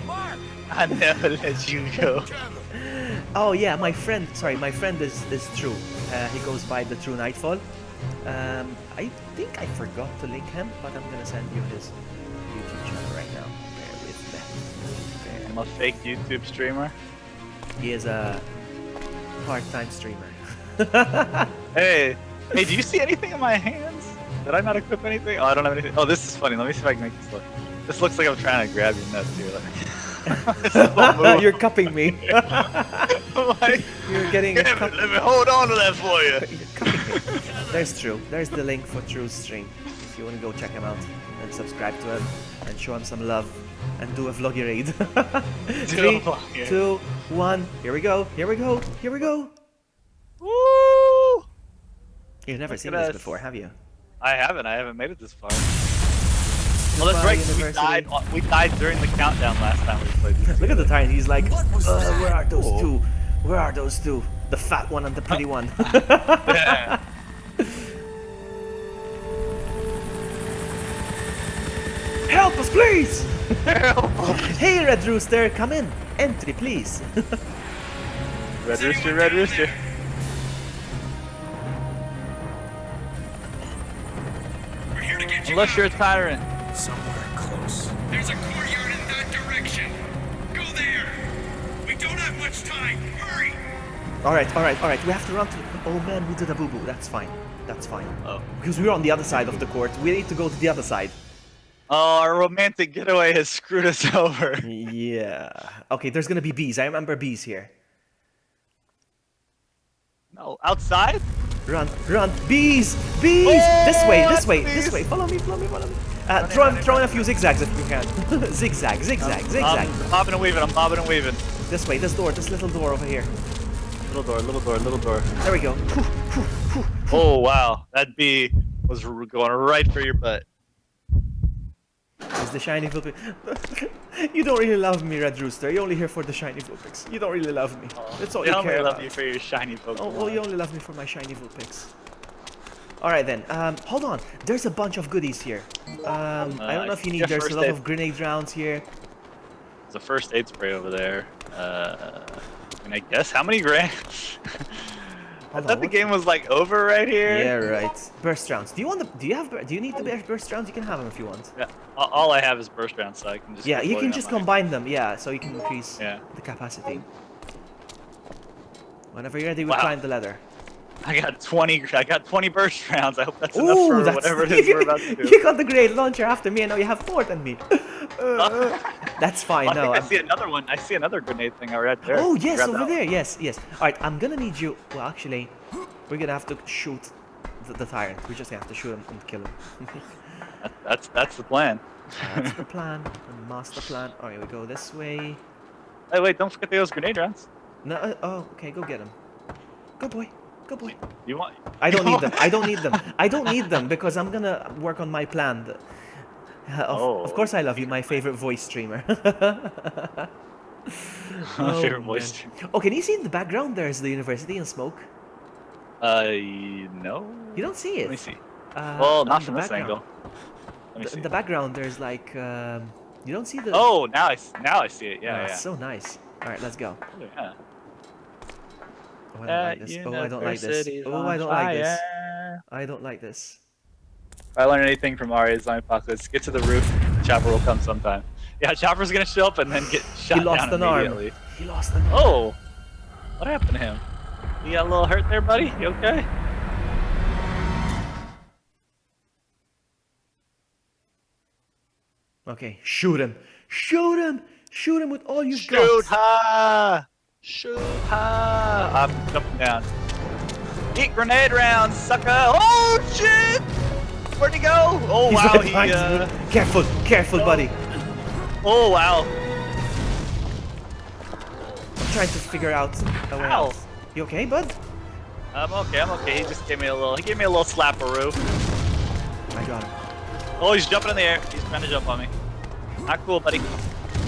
Mark. I never let you go. Kevin. Oh yeah, my friend is True. He goes by the True Nightfall. I think I forgot to link him, but I'm gonna send you his YouTube channel right now. Bear with me. I'm a fake YouTube streamer. He is a part-time streamer. Hey, do you see anything in my hands? Did I not equip anything? Oh, I don't have anything. Oh, this is funny. Let me see if I can make this look. This looks like I'm trying to grab your nuts here. You're cupping me. Like, You're getting Kevin, cupped. let me hold on to that for you. You're cupping me. There's True. There's the link for True's stream. If you want to go check him out and subscribe to him and show him some love and do a vloggy raid. 3, vloggy. 2, 1. Here we go. Here we go. Here we go. Woo! You've never Look seen at this us. before, have you? I haven't made it this far. Well, that's Goodbye, right. 'cause University. We died during the countdown last time we played this. Look at the time. He's like, What was that? where are those Oh. two? Where are those two? The fat one and the pretty one. Yeah. Help us, please! Help. Hey, Red Rooster, come in. Entry, please. Red Rooster, Red Rooster. unless you're a tyrant. Somewhere close. There's a courtyard in that direction. Go there. We don't have much time. Hurry. All right. We have to run to. Oh man, we did a boo boo. That's fine. That's fine. Oh. Because we're on the other side of the court. We need to go to the other side. Oh, our romantic getaway has screwed us over. Yeah. Okay, there's gonna be bees. I remember bees here. No, outside? Run. Bees! Bees! Oh, this way. bees. Follow me. Throw in a few zigzags if you can. Zigzag. I'm bobbing and weaving. This way, this little door over here. Little door. There we go. Oh, wow. That bee was going right for your butt. It's the shiny Vulpix. You don't really love me, Red Rooster. You're only here for the shiny Vulpix. You don't really love me. That's all I you only care love about. you for your shiny Pokemon. You only love me for my shiny Vulpix. Alright then, hold on. There's a bunch of goodies here. I don't know if you need, there's a lot of grenade rounds here. There's a first aid spray over there. And I guess how many grants? I thought the game was like over right here. Yeah, right. Burst rounds. Do you need the burst rounds? You can have them if you want. Yeah. All I have is burst rounds, so I can just. Yeah, you can keep just loading up combine them. Yeah, so you can increase Yeah. the capacity. Whenever you're ready, we Wow. climb the ladder. I got 20 burst rounds. I hope that's enough Ooh, for that's whatever it is we're about to do. You got the grenade launcher after me, and now you have more than me. That's fine. I No, think I I'm- see another one. I see another grenade thing right there. Oh yes, Grab over that there. one. Yes. All right, I'm gonna need you. Well, actually, we're gonna have to shoot the tyrant. We just have to shoot him and kill him. That's the plan. That's the plan. The master plan. All right, we go this way. Hey, wait! Don't forget those grenade rounds. No. Oh, okay. Go get him. Go boy. Go boy. You want? I don't need them. I don't need them because I'm gonna work on my plan. Of course, I love you, my favorite voice streamer. My Oh, favorite voice. man. Oh, can you see in the background? There's the university in smoke. No. You don't see it. Let me see. Uh, Well, on not the from this background. angle. Let me see. In the background, there's like you don't see the. Oh, now I see it. Yeah, Ah, yeah. So nice. All right, let's go. Oh, yeah. Oh, I don't like this. Oh, I don't like this. Oh, I don't like this. I don't like this. If I learn anything from Ari's Zombie Apocalypse, get to the roof. Chopper will come sometime. Yeah, Chopper's gonna show up and then get shot He lost down an arm. immediately. He lost an arm. Oh, what happened to him? You got a little hurt there, buddy? You okay? Okay, shoot him. Shoot him. Shoot him with all you've Shoot got. her! Shoot her! I'm jumping down. Eat grenade rounds, sucker! Oh shit! Where'd he go? Oh He's wow, right he behind me. Careful, buddy. Oh wow. I'm trying to figure out a way Ow. out. You okay, bud? I'm okay. He just gave me a little slapperoo. I got him. Oh, he's jumping in the air. He's trying to jump on me. Not cool, buddy.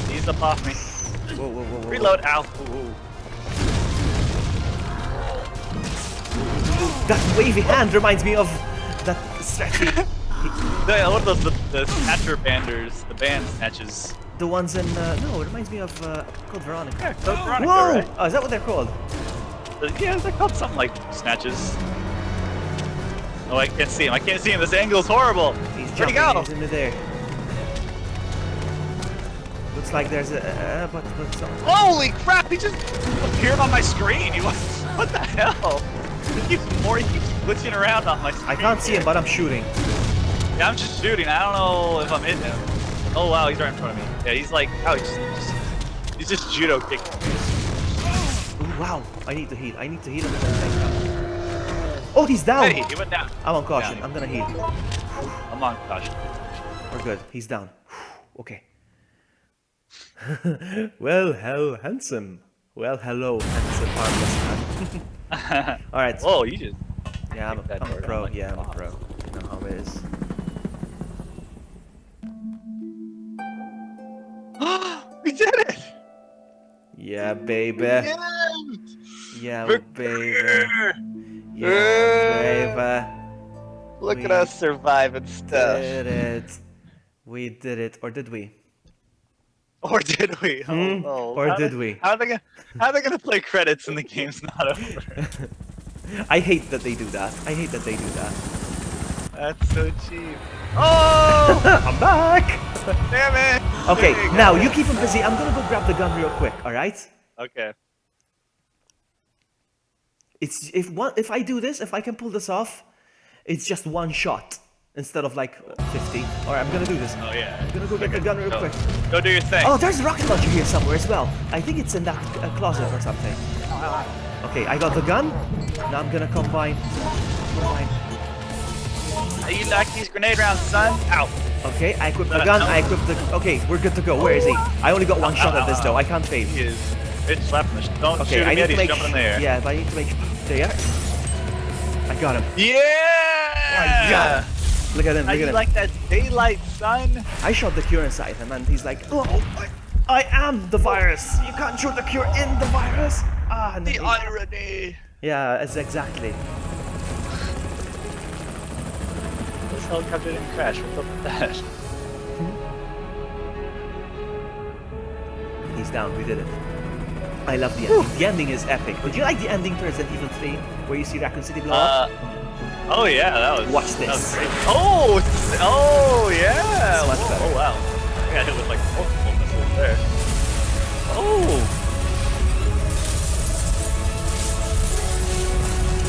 He's up off me. Whoa. Reload. Ow. Ooh. That wavy hand reminds me of that stretchy. What are those? The snatcher banders. The band snatches. The ones in no, it reminds me of called Veronica. Yeah, Code Veronica, Whoa! right? Oh, is that what they're called? Yeah, they're called something like snatches. Oh, I can't see him. This angle's horrible. He's Where'd he jumping go? into there. Looks like there's a but some. Holy crap! He just appeared on my screen. What the hell? He keeps glitching around on my screen. I can't see him, but I'm shooting. Yeah, I'm just shooting. I don't know if I'm hitting him. Oh wow, he's right in front of me. Yeah, he's like, oh, he's just judo kicking. Ooh, wow, I need to heal. Oh, he's down. Hey, he went down. I'm on caution. Yeah. I'm gonna heal. I'm on caution. We're good. He's down. Okay. Well, handsome. Well, hello, handsome, harmless man. All right. Whoa, you just. Yeah, I'm kicked that a door pro. down like Yeah, I'm a boss. pro. You know how it is. We did it! Yeah, baby. Yeah. Yeah, baby. Victor! Yeah, baby. Look We at us surviving stuff. Did it. We did it. Or did we? Or did we? Hmm? Oh, Or did we? How are they gonna play credits and the game's not over? I hate that they do that. That's so cheap. Oh! I'm back. Damn it! Okay, There you now go. you keep him busy. I'm gonna go grab the gun real quick. All right? Okay. It's if I do this, if I can pull this off, it's just one shot instead of like 50. All right, I'm gonna do this. Oh yeah. I'm gonna go get the gun real quick. Go do your thing. Oh, there's a rocket launcher here somewhere as well. I think it's in that closet or something. Okay, I got the gun. Now I'm gonna combine. You like these grenade rounds, son? Ow. Okay, I equipped the gun. I equipped the. Okay, we're good to go. Where is he? I only got one shot at this though. I can't fail. He is bitch slapping the Don't Okay, shoot I him need yet. to He's make. jumping in the air. Yeah, but I need to make. There. I got him. Yeah! God. Look at him. How Look you at him. like that daylight, son? I shot the cure inside him, and he's like, "Oh, I am the virus. You can't shoot the cure in the virus." Ah, and The then irony. yeah, it's exactly. This helicopter didn't crash. What's up with that? He's down. We did it. I love the ending. The ending is epic. Did you like the ending to Resident Evil 3, where you see Raccoon City blow up? Oh yeah, that was. Watch That was this. great. Oh yeah. It's much better. Oh wow. I got hit with like multiple missiles there. Oh.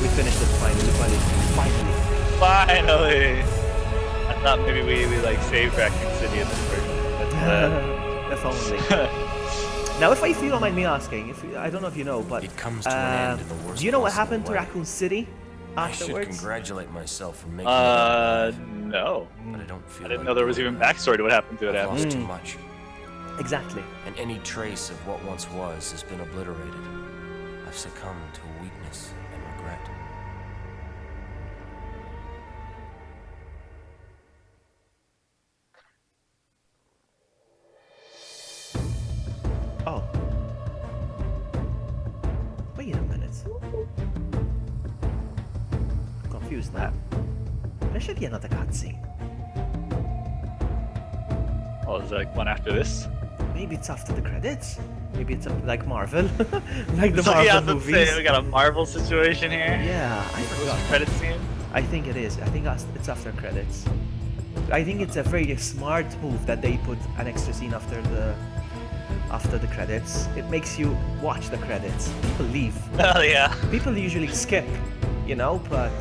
We finished it finally. Finally. Finally. I thought maybe we like saved Raccoon City in this version. But, If only. Now, if you don't mind me asking, I don't know if you know, but It comes to an end in the worst do you know what possible happened to way. Raccoon City I should afterwards? congratulate myself for making it alive, no. but I don't feel I didn't like know there was even backstory to what happened to it I've after. lost too much, Exactly. and any trace of what once was has been obliterated. I've succumbed to weakness and regret. Oh. Wait a minute. Confused now. There should be another cutscene. Oh, is there like one after this? Maybe it's after the credits. Maybe it's up like Marvel, like the So, Marvel yeah, let's movies. say we got a Marvel situation here. Yeah, I forgot. Credit scene. I think it is. I think it's after credits. I think it's a very smart move that they put an extra scene after the credits. It makes you watch the credits. People leave. Oh yeah. People usually skip, you know, but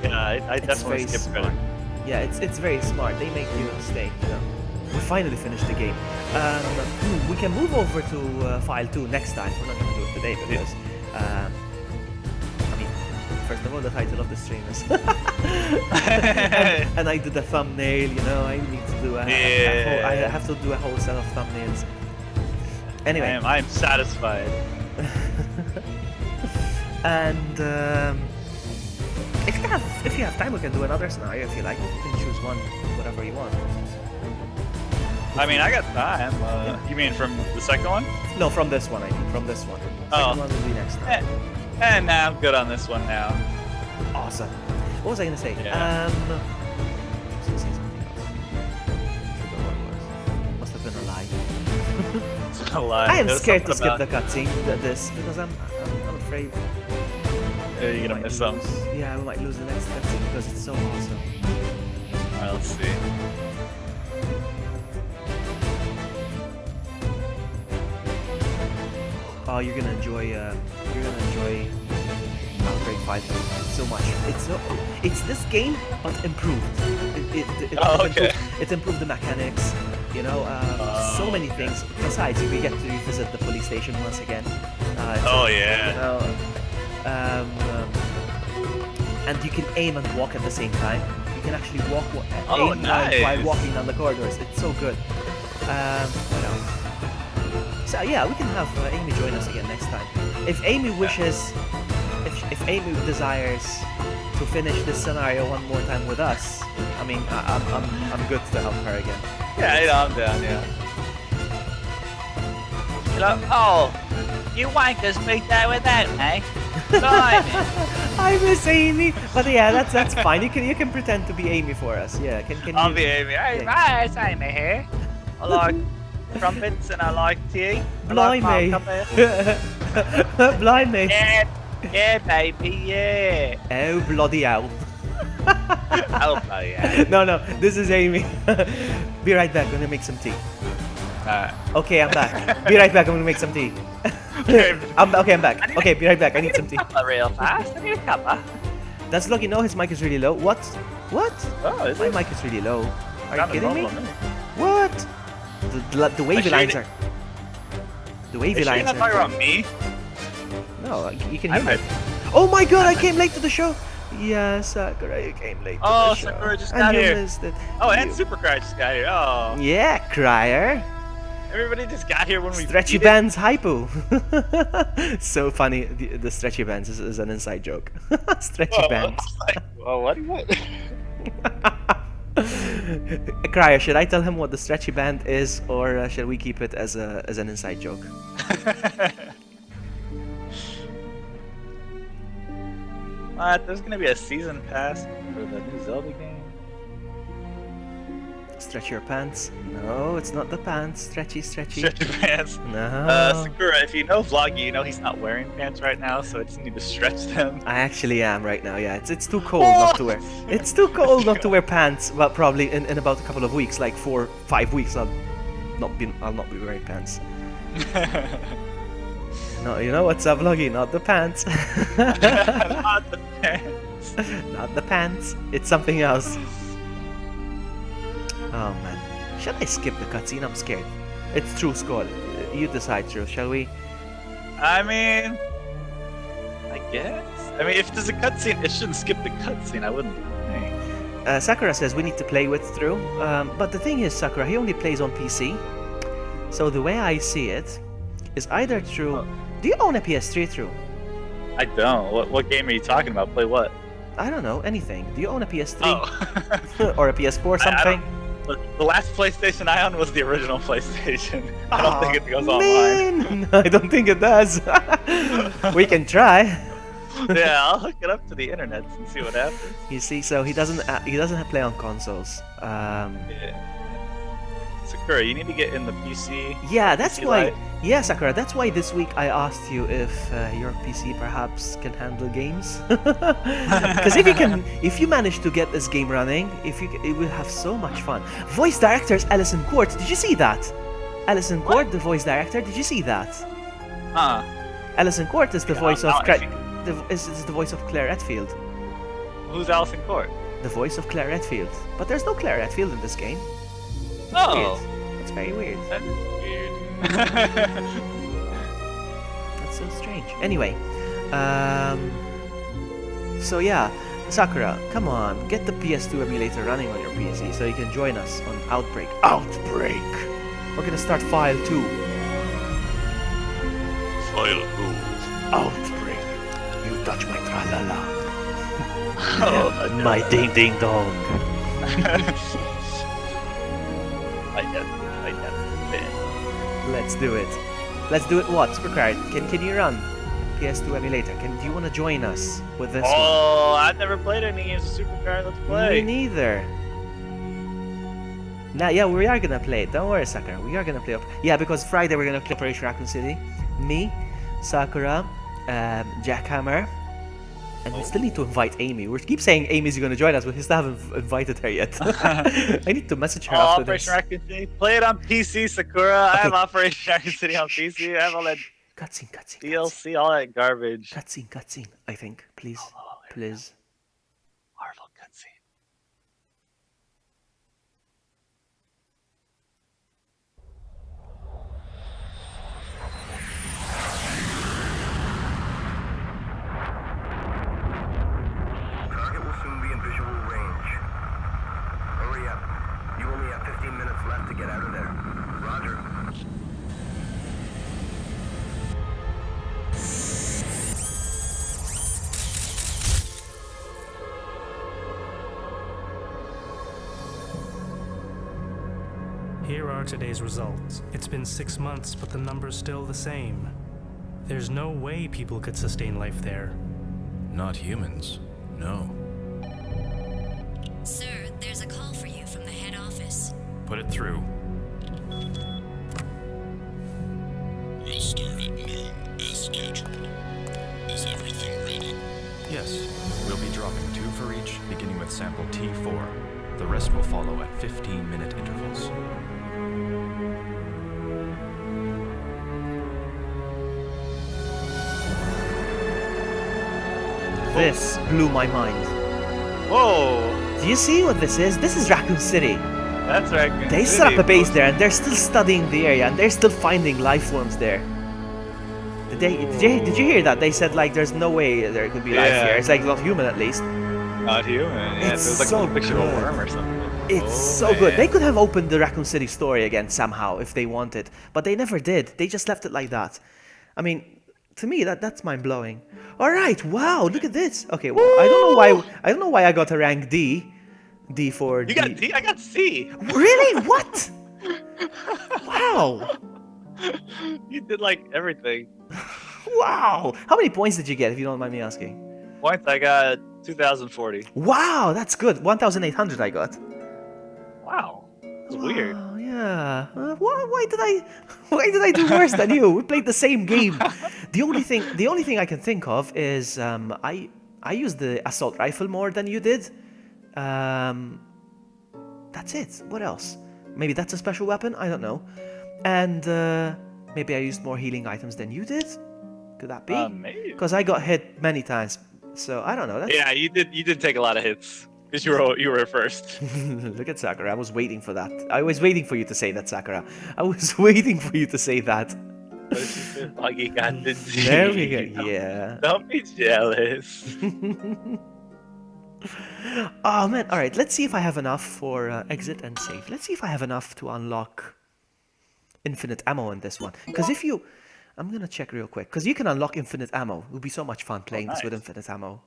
Yeah, I it's definitely very skipped smart. credit. Yeah, it's very smart. They make you stay, you know. We finally finished the game. We can move over to file 2 next time. We're not going to do it today because, I mean, first of all, the title of the stream is. and I did the thumbnail, you know. I need to do I have to do a whole set of thumbnails. Anyway. I am satisfied. And if you have time, we can do another scenario if you like. You can choose one, whatever you want. I mean, I got time. You mean from the second one? No, from this one, I mean, from this one. Oh. Second one will be next time. And now I'm good on this one now. Awesome. What was I gonna say? Yeah. I was gonna say something else. Forgot what it was. Must have been a lie. It's a lie. I am There was scared to something skip the about- cutscene, this, because I'm afraid. You're we gonna might miss some. lose- Yeah, we might lose the next cutscene because it's so awesome. Alright, let's see. Oh, you're gonna enjoy Outbreak 5 so much. It's this game, but improved. Oh, okay. It improved the mechanics, you know, so many things. Besides, we get to revisit the police station once again. Oh, You yeah. know, and you can aim and walk at the same time. You can actually Oh, aim while nice. walking down the corridors. It's so good. What else? So yeah, we can have Amy join us again next time. If Amy wishes, if Amy desires to finish this scenario one more time with us, I mean, I'm good to help her again. Yeah, you know, I'm down, yeah. You're like, oh, you wankers moved there without me. Blimey. I miss Amy, but yeah, that's fine. You can pretend to be Amy for us. Yeah, can I'll you? be Amy. Hey, Yeah. right, it's Amy here. I like trumpets and I like tea. I like Blimey. my cuppa. Blimey. Yeah, yeah, baby, yeah. Oh bloody hell. I'll buy it. No, this is Amy. Be right back. I'm gonna make some tea. Okay, I'm back. Be right back. I'm gonna make some tea. I'm back. Okay, be right back. I need some tea. Real fast. I need a cuppa. That's lucky. No, his mic is really low. What? Oh, is My it? mic is really low. Are you Sounded kidding me? normal to me. What? The wavy sure lines you are. The wavy Are you sure lines you're not are. talking about me? No, you can I hear me. bet. Oh my god, I came late to the show. Yeah, Sakura, you came late to Oh, the show. Sakura just and got you here. missed it. Oh, and You- Supercry just got here. Oh, Yeah, Crier. everybody just got here when we Stretchy beat it. bands hypo. So funny. The stretchy bands is an inside joke. Stretchy Oh, bands. I was like, oh, what? Crier, should I tell him what the stretchy band is, or shall we keep it as an inside joke? There's gonna be a season pass for the new Zelda game. Stretch your pants. No, it's not the pants. Stretchy. Stretch your pants. No. Sakura, if you know Vloggy, you know he's not wearing pants right now, so I just need to stretch them. I actually am right now, yeah. It's too cold not to wear. It's too cold not to wear pants, but probably in about a couple of weeks, like 4-5 weeks, I'll not be wearing pants. No, you know what's up, Vloggy? Not the pants. Not the pants. Not the pants. It's something else. Oh man. Shall I skip the cutscene? I'm scared. It's True Skull. You decide, True. Shall we? I mean, I guess. I mean, if there's a cutscene, it shouldn't skip the cutscene. I wouldn't think. Sakura says we need to play with True. But the thing is, Sakura, he only plays on PC. So the way I see it is either True. Oh. Do you own a PS3, True? I don't. What game are you talking about? Play what? I don't know, anything. Do you own a PS3? Oh. Or a PS4 I something? don't- The last PlayStation I owned was the original PlayStation. I don't think it goes online. Man, I don't think it does. We can try. Yeah, I'll hook it up to the internet and see what happens. You see, so he doesn't play on consoles. Yeah. Sakura, you need to get in the PC. Yeah, that's PC why. Live. Yeah, Sakura, that's why this week I asked you if your PC perhaps can handle games. Because if you manage to get this game running, it will have so much fun. Voice director is Alison Court. Did you see that? Alison Court, the voice director. Did you see that? Alison Court is the voice of now I see. is the voice of Claire Redfield. Who's Alison Court? The voice of Claire Redfield. But there's no Claire Redfield in this game. Oh, Weird. It's very weird. that is weird. That's so strange. Anyway, so yeah, Sakura, come on, get the PS2 emulator running on your PC so you can join us on Outbreak. Outbreak! We're gonna start File 2. File who? Outbreak! You touch my tralala. Oh, My ding ding dong. I never been. Let's do it. Let's do it what? Supercard, can you run PS2 emulator? Do you want to join us with this one? Oh, I've never played any games of Supercard. Let's Me play. neither. Nah, yeah, we are gonna play it. Don't worry, Sakura. We are gonna play up. Yeah, because Friday we're gonna play Operation Raccoon City. Me, Sakura, Jackhammer, and we still need to invite Amy. We keep saying Amy's gonna join us, but we still haven't invited her yet. I need to message her after this. Operation Raccoon City. Play it on PC, Sakura. I have Operation Raccoon City on PC. I have all that Cutscene. DLC, all that garbage. Cutscene. I think, please, please. Marvel cutscene. Target will soon be in visual range. Hurry up. You only have 15 minutes left to get out of there. Roger. Here are today's results. It's been 6 months, but the number's still the same. There's no way people could sustain life there. Not humans, no. Sir, there's a call for you from the head office. Put it through. We'll start at noon as scheduled. Is everything ready? Yes, we'll be dropping 2 for each beginning with sample T4. The rest will follow at 15-minute intervals. This blew my mind. Whoa! Do you see what this is? This is Raccoon City. That's right. They set up a base there and they're still studying the area and they're still finding life forms there. Did you hear that? They said like there's no way there could be life here. It's like not human at least. Not human. Yeah, It's it was like so a picture of a good. worm or something. It's so good. They could have opened the Raccoon City story again somehow if they wanted, but they never did. They just left it like that. I mean, to me that's mind blowing. All right, wow, look at this. Okay, well, I don't know why I got a rank D. D for You got D? I got C. Really? What? Wow. You did like everything. Wow. How many points did you get if you don't mind me asking? Points, I got 2,040. Wow, that's good. 1,800 I got. Wow. That's weird. Oh yeah. Why did I do worse than you? We played the same game. The only thing I can think of is I used the assault rifle more than you did. That's it. What else? Maybe that's a special weapon. I don't know. And maybe I used more healing items than you did. Could that be? Maybe. Because I got hit many times. So I don't know. That's... Yeah, you did take a lot of hits. Because you were first. Look at Sakura. I was waiting for that. I was waiting for you to say that, Sakura. I was waiting for you to say that. Buggy got the D. There we go. Yeah. Don't be jealous. Oh man. All right. Let's see if I have enough for exit and save. Let's see if I have enough to unlock infinite ammo in this one. Because if you... I'm going to check real quick. Because you can unlock infinite ammo. It would be so much fun playing this with infinite ammo.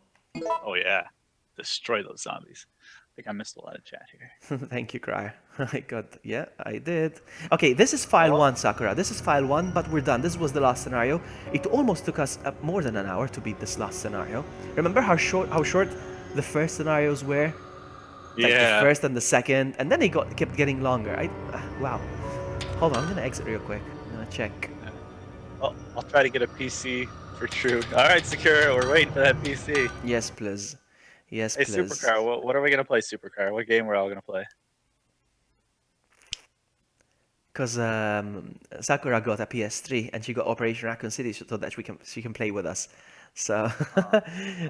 Oh yeah. Destroy those zombies. I think I missed a lot of chat here. Thank you, Cryer. I got... Yeah, I did. Okay, this is file 1, Sakura. This is file 1, but we're done. This was the last scenario. It almost took us more than an hour to beat this last scenario. Remember how short the first scenarios were? Like Yeah. the first and the second, and then they kept getting longer. Wow. Hold on, I'm gonna exit real quick. I'm gonna check. Oh, I'll try to get a PC for True. Alright, Secure, we're waiting for that PC. Yes, please. Yes, Hey, please. Supercar, what are we gonna play, Supercar? What game we're all gonna play? Because Sakura got a PS3 and she got Operation Raccoon City so that she can play with us. So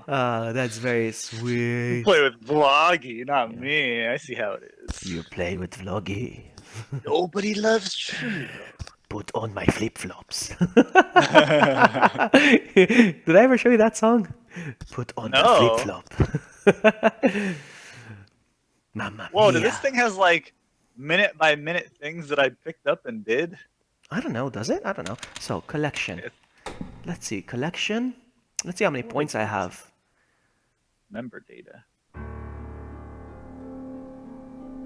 that's very sweet. You play with Vloggy, not me. I see how it is. You play with Vloggy. Nobody loves True. Put on my flip-flops. Did I ever show you that song? Put on the No. flip-flop. Mamma Whoa, mia. this thing has like minute by minute things that I picked up and did? I don't know, does it? I don't know. So, collection. Let's see, collection. Let's see how many points I have. Member data.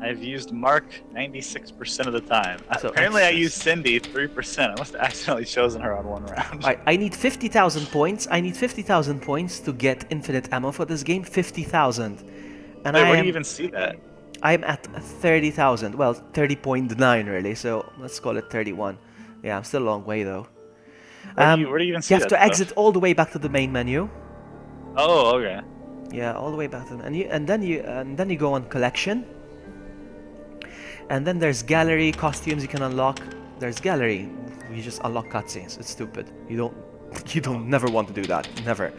I've used Mark 96% of the time. So Apparently I access. used Cindy 3%. I must have accidentally chosen her on one round. Alright, I need 50,000 points. I need 50,000 points to get infinite ammo for this game. 50,000. And Wait, I where am, do you even see that? I'm at 30,000. Well, 30.9 really, so let's call it 31. Yeah, I'm still a long way though. Where do you even see You have that to stuff? exit all the way back to the main menu. Oh, okay. Yeah, all the way back to and then you go on collection. And then there's gallery, costumes you can unlock. There's gallery. You just unlock cutscenes. It's stupid. You don't never want to do that. Never.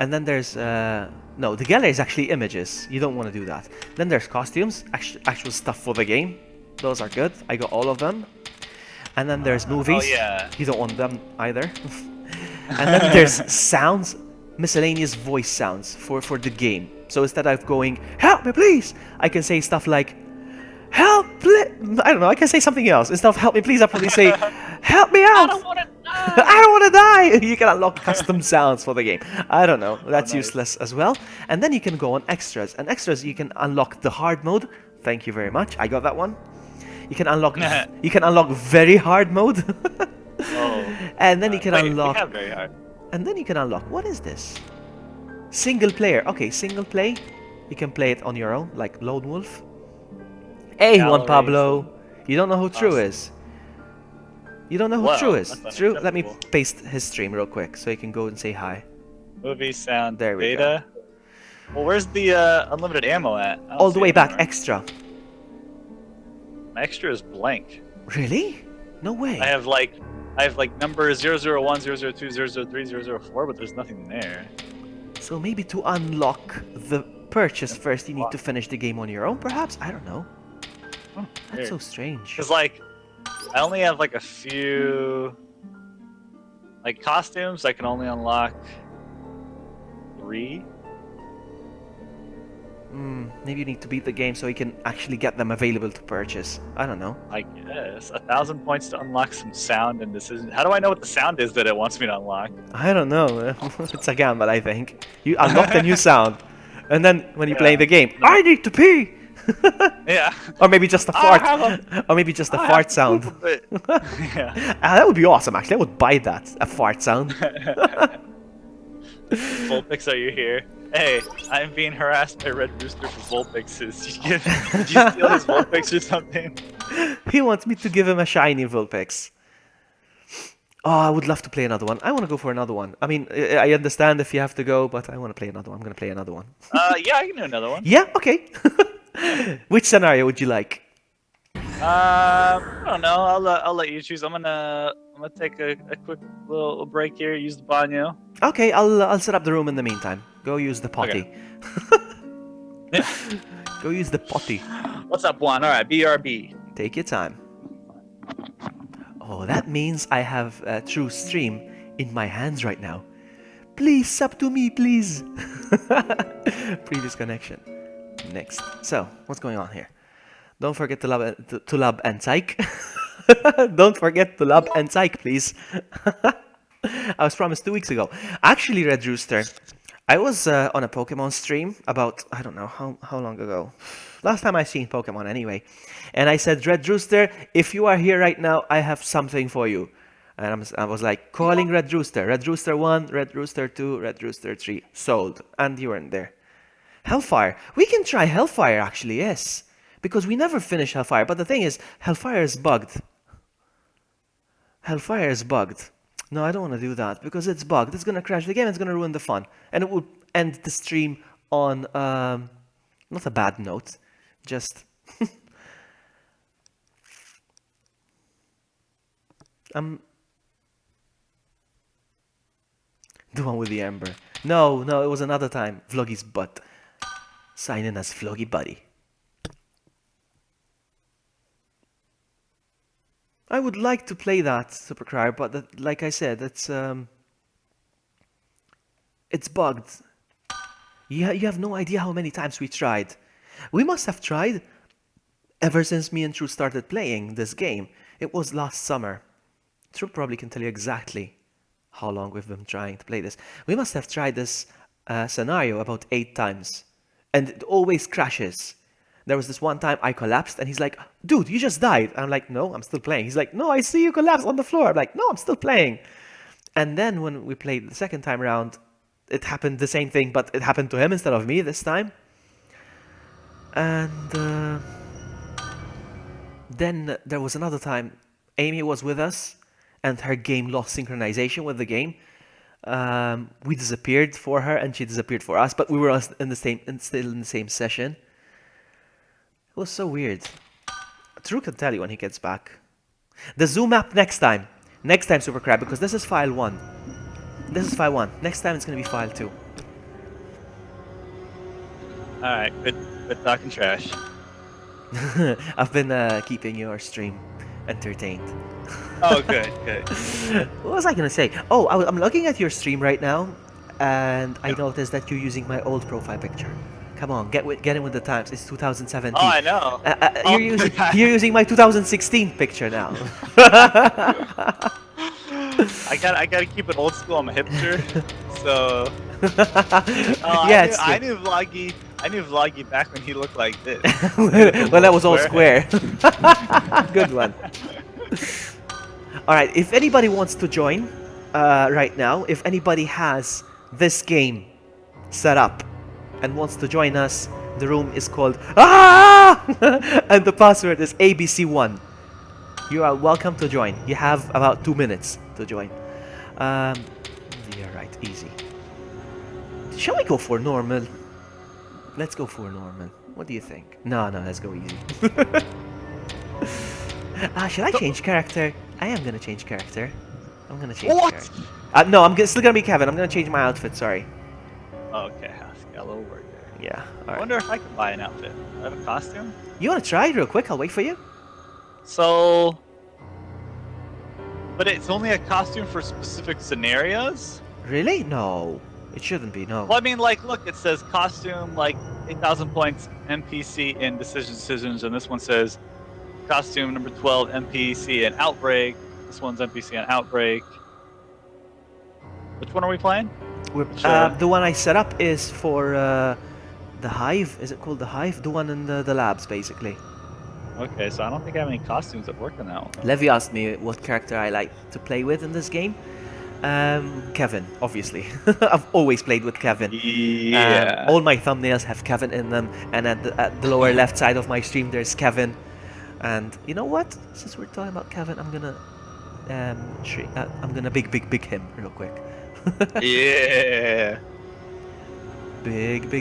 And then there's no, the gallery is actually images. You don't want to do that. Then there's costumes, actual stuff for the game. Those are good. I got all of them. And then there's movies. Oh yeah. You don't want them either. And then there's sounds, miscellaneous voice sounds for the game. So instead of going, help me please, I can say stuff like, help, I don't know, I can say something else. Instead of help me please, I'll probably say, help me out. I don't want to die. I don't want to die. You can unlock custom sounds for the game. I don't know, that's useless as well. And then you can go on extras. And extras, you can unlock the hard mode. Thank you very much. I got that one. You can unlock very hard mode. And then you can unlock. We have very hard. And then you can unlock. What is this? Single player. Okay, single play. You can play it on your own, like Lone Wolf. Hey, Juan Pablo. You don't know who True is. You don't know who True is. True. Let me paste his stream real quick so you can go and say hi. Movie sound There we beta. Well, where's the unlimited ammo at? I don't All see the way it back, anywhere. extra. My extra is blank. Really? No way. I have like number 001, 002, 003, 004, but there's nothing there. So maybe to unlock the purchase first, you need to finish the game on your own, perhaps? I don't know. That's so strange. Because like, I only have like a few like costumes. I can only unlock 3. Maybe you need to beat the game so you can actually get them available to purchase. I don't know. I guess 1,000 points to unlock some sound and decision. How do I know what the sound is that it wants me to unlock? I don't know. It's a gamble, I think. You unlock the new sound, and then when you play the game, I need to pee. Yeah. Or maybe just a fart. Or maybe just a fart sound. Yeah. That would be awesome. Actually, I would buy that. A fart sound. Vulpix, are you here? Hey, I'm being harassed by Red Rooster for Vulpixes. Did you steal his Vulpix or something? He wants me to give him a shiny Vulpix. Oh, I would love to play another one. I want to go for another one. I mean, I understand if you have to go, but I want to play another one. I'm going to play another one. Yeah, I can do another one. Yeah, okay. Which scenario would you like? I don't know. I'll let you choose. I'm gonna take a quick little break here. Use the banyo. Okay, I'll set up the room in the meantime. Go use the potty. Okay. Go use the potty. What's up, Juan? All right, BRB. Take your time. Oh, that means I have a true stream in my hands right now. Please sub to me, please. Previous connection. Next. So, what's going on here? Don't forget to love and psych. Don't forget to love and psych, please. I was promised 2 weeks ago. Actually, Red Rooster, I was on a Pokemon stream about, I don't know, how long ago. Last time I seen Pokemon anyway. And I said, Red Rooster, if you are here right now, I have something for you. And I was like, calling Red Rooster. Red Rooster 1, Red Rooster 2, Red Rooster 3. Sold. And you weren't there. Hellfire. We can try Hellfire, actually, yes. Because we never finish Hellfire. But the thing is, Hellfire is bugged. Hellfire is bugged. No, I don't want to do that. Because it's bugged. It's going to crash the game. It's going to ruin the fun. And it will end the stream on... not a bad note. Just... The one with the ember. No, it was another time. Vloggy's butt. Sign in as Vloggy Buddy. I would like to play that, Supercry, but like I said, it's bugged. You have no idea how many times we tried. We must have tried ever since me and True started playing this game. It was last summer. True probably can tell you exactly how long we've been trying to play this. We must have tried this scenario about 8 times. And it always crashes. There was this one time I collapsed and he's like, dude, you just died. I'm like, no, I'm still playing. He's like, no, I see you collapse on the floor. I'm like, no, I'm still playing. And then when we played the second time around, it happened the same thing, but it happened to him instead of me this time. And then there was another time Amy was with us and her game lost synchronization with the game. We disappeared for her and she disappeared for us, but we were still in the same session. It was so weird. True can tell you when he gets back. The zoom app next time. Next time, Supercrab, because this is file 1. This is file 1. Next time it's going to be file 2. Alright, good talking trash. I've been keeping your stream entertained. Oh, good. What was I going to say? Oh, I'm looking at your stream right now, and I noticed that you're using my old profile picture. Come on, get in with the times. It's 2017. Oh, I know. You're using my 2016 picture now. I gotta keep it old school. I'm a hipster, so. Yeah, I knew Vloggy back when he looked like this. When that was all square. Good one. All right, if anybody wants to join right now, if anybody has this game set up and wants to join us, the room is called and the password is ABC1. You are welcome to join. You have about 2 minutes to join. Yeah, right, easy. Shall we go for normal? Let's go for Norman. What do you think? No, let's go easy. Should I change character? I am gonna change character. I'm gonna change character. No, still gonna be Kevin. I'm gonna change my outfit, sorry. Okay, got a little work there. Yeah, I alright. wonder if I can buy an outfit. Do I have a costume? You wanna try it real quick? I'll wait for you. So... But it's only a costume for specific scenarios? Really? No. It shouldn't be, no. Well, I mean, like, look, it says costume, like, 8,000 points, NPC in decisions, and this one says costume number 12, NPC in Outbreak. This one's NPC in Outbreak. Which one are we playing? The one I set up is for the Hive. Is it called the Hive? The one in the labs, basically. Okay, so I don't think I have any costumes that work on that one. Levy asked me what character I like to play with in this game. Kevin, obviously. I've always played with Kevin. Yeah. All my thumbnails have Kevin in them, and at the lower left side of my stream there's Kevin. And you know what? Since we're talking about Kevin, I'm gonna big him real quick. Yeah. Big. There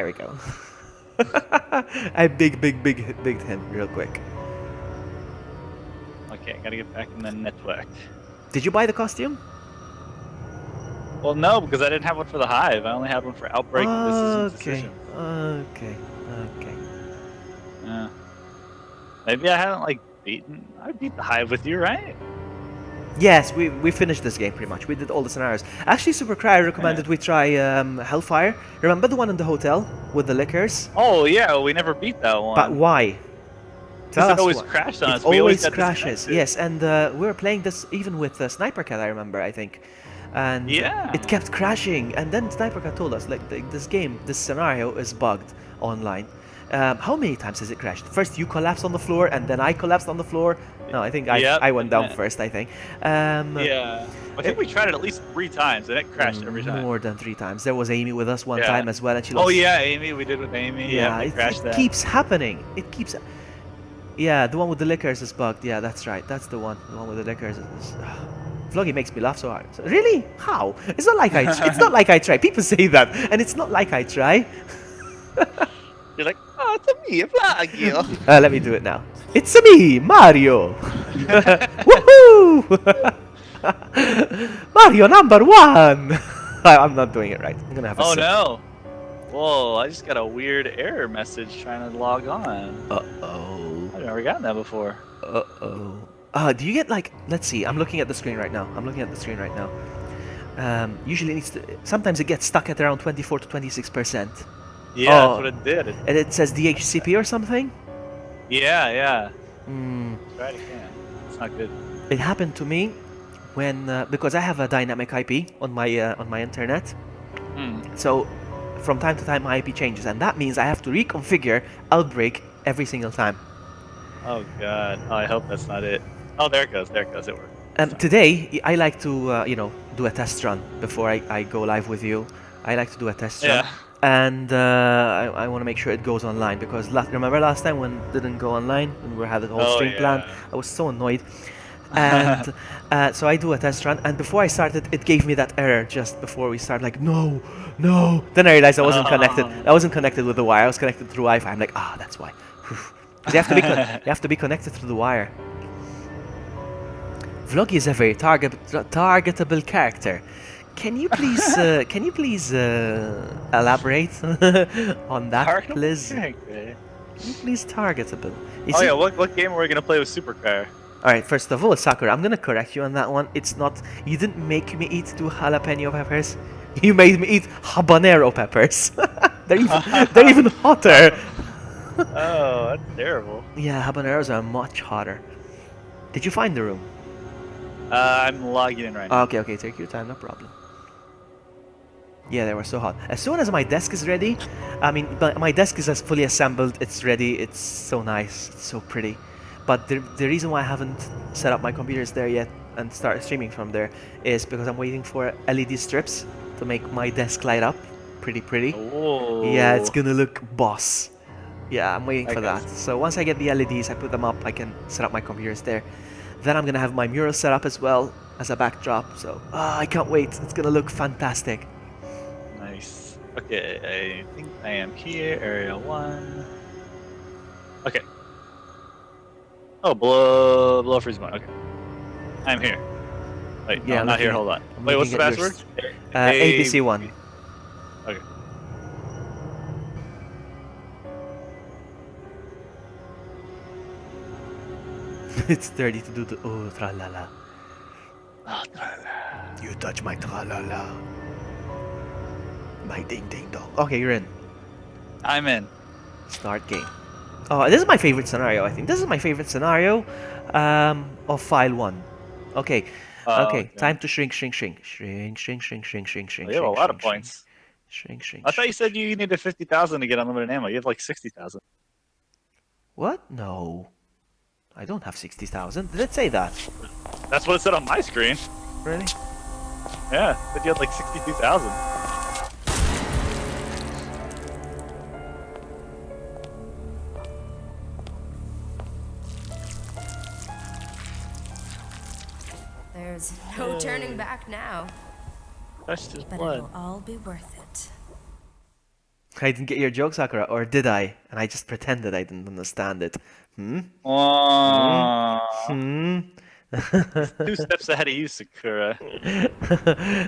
we go. I big him real quick. Okay, gotta get back in the network. Did you buy the costume? Well, no, because I didn't have one for the Hive. I only had one for Outbreak. Okay. Yeah. Maybe I haven't I beat the Hive with you, right? Yes, we finished this game pretty much. We did all the scenarios. Actually, Super Cry recommended we try Hellfire. Remember the one in the hotel with the liquors? Oh yeah, we never beat that one. But why? Because it always crashed on us. It always crashes. Yes, and we were playing this even with Sniper Cat. I remember, I think, and it kept crashing. And then Sniper Cat told us this scenario is bugged online. How many times has it crashed? First you collapsed on the floor, and then I collapsed on the floor. No, I think I went down first, I think. Yeah. I think we tried it at least 3 times, and it crashed every time. More than 3 times. There was Amy with us one time as well, and she lost. Oh yeah, Amy, we did with Amy. Yeah, it crashed that. keeps happening. It keeps... Yeah, the one with the liquors is bugged. Yeah, that's right. That's the one. The one with the liquors is... Vloggy makes me laugh so hard. Really? How? It's not like it's not like I try. People say that, and it's not like I try. You're like, oh, it's me, Vloggy. Let me do it now. It's me, Mario! Woohoo! Mario number 1! I'm not doing it right. I'm gonna have a sip. No! Whoa, I just got a weird error message trying to log on. Uh-oh. I've never gotten that before. Uh-oh. Do you get let's see, I'm looking at the screen right now. Usually it needs to, sometimes it gets stuck at around 24 to 26%. Yeah, that's what it did. And it says DHCP or something? Yeah. Try it again. It's not good. It happened to me when because I have a dynamic IP on my internet. So from time to time my IP changes, and that means I have to reconfigure Outbreak every single time. Oh god. Oh, I hope that's not it. Oh, there it goes. It worked. Today I like to do a test run before I go live with you. I like to do a test run. And I want to make sure it goes online, because remember last time when it didn't go online and we had the whole stream plan? I was so annoyed. And so I do a test run, and before I started, it gave me that error just before we start, like, no. Then I realized I wasn't connected. I wasn't connected with the wire. I was connected through Wi-Fi. I'm like, that's why. You have to be connected through the wire. Vloggy is a very targetable character. Can you please elaborate on that, please? Can you please targetable? What game are we gonna play with Supercar? Alright, first of all, Sakura, I'm gonna correct you on that one. It's not... You didn't make me eat 2 jalapeno peppers. You made me eat habanero peppers. they're even hotter. Oh, that's terrible. Yeah, habaneros are much hotter. Did you find the room? I'm logging in right now. Okay, take your time, no problem. Yeah, they were so hot. As soon as my desk is ready, my desk is fully assembled, it's ready, it's so nice, it's so pretty. But the reason why I haven't set up my computers there yet and start streaming from there is because I'm waiting for LED strips to make my desk light up pretty. Oh. Yeah, it's gonna look boss. Yeah, I'm waiting for that. So once I get the LEDs, I put them up, I can set up my computers there. Then I'm gonna have my mural set up as well as a backdrop, so I can't wait. It's gonna look fantastic. Nice. Okay, I think I am here, area 1. Okay. Oh, below freeze point. Okay. I'm here. Wait, no, Yeah, I'm not here. looking Hold on. I'm Wait, what's the looking at your password? ABC1. Okay. It's dirty to do the oh tralala. Oh, tra-la. You touch my tralala. My ding ding dong. Okay, you're in. I'm in. Start game. Oh, this is my favorite scenario, I think. This is my favorite scenario of file 1. Okay. Okay, time to shrink. Oh, you have a lot of points. Shrink. I thought you said you needed 50,000 to get unlimited ammo. You have like 60,000. What? No. I don't have 60,000. Did it say that? That's what it said on my screen. Really? Yeah, it said you had like 62,000. There's no turning back now. That's just But blood. it'll all be worth it. I didn't get your joke, Sakura, or did I? And I just pretended I didn't understand it. Hmm? Hmm? 2 steps ahead of you, Sakura.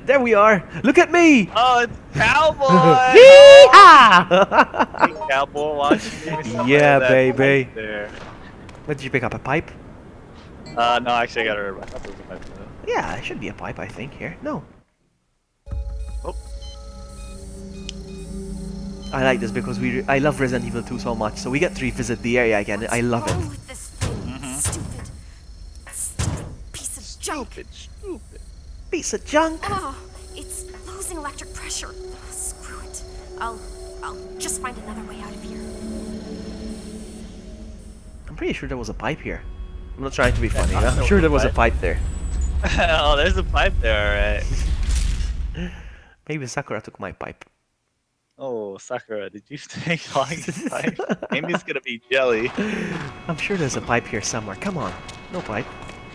There we are! Look at me! Oh, it's Cowboy! Yee-haw! Hey, Cowboy, why don't you give me some Yeah, of that baby. pipe there? What, did you pick up a pipe? No, actually, I got it. I thought it was a pipe. Yeah, it should be a pipe, I think, here. No. Oh. I like this because I love Resident Evil 2 so much, so we get to revisit the area again. I love What's wrong it. with this thing? Stupid piece of junk. Stupid. Piece of junk! Oh, it's losing electric pressure. Oh, screw it. I'll just find another way out of here. I'm pretty sure there was a pipe here. I'm not trying to be funny. I know I'm sure there was a pipe. pipe there. Oh, there's a pipe there, alright. Maybe Sakura took my pipe. Oh, Sakura, did you take long pipe? Amy's gonna be jelly. I'm sure there's a pipe here somewhere. Come on. No pipe.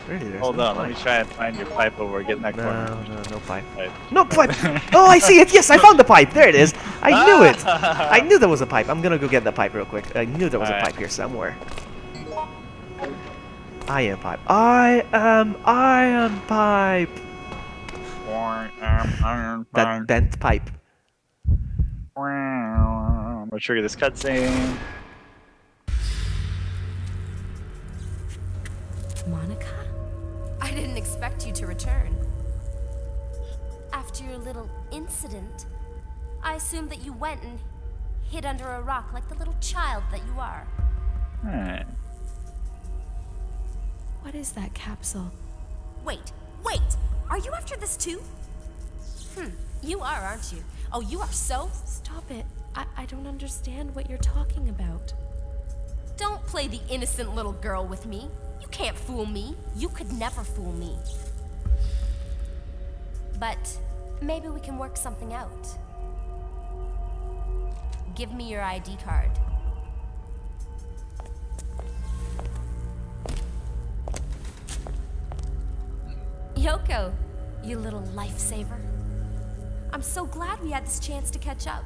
Really, there's Hold no on, pipe. let me try and find your pipe over here. Get in that corner. No pipe. Pipe. No pipe! Oh, I see it! Yes, I found the pipe! There it is! I knew it! I knew there was a pipe. I'm gonna go get the pipe real quick. I knew there was a Alright. pipe here somewhere. I am pipe. I am pipe! That bent pipe. I'm gonna trigger this cutscene. Monica? I didn't expect you to return. After your little incident, I assumed that you went and hid under a rock like the little child that you are. Alright. What is that capsule? Wait! Are you after this too? You are, aren't you? Oh, you are so... Stop it. I don't understand what you're talking about. Don't play the innocent little girl with me. You can't fool me. You could never fool me. But maybe we can work something out. Give me your ID card. Yoko, you little lifesaver. I'm so glad we had this chance to catch up.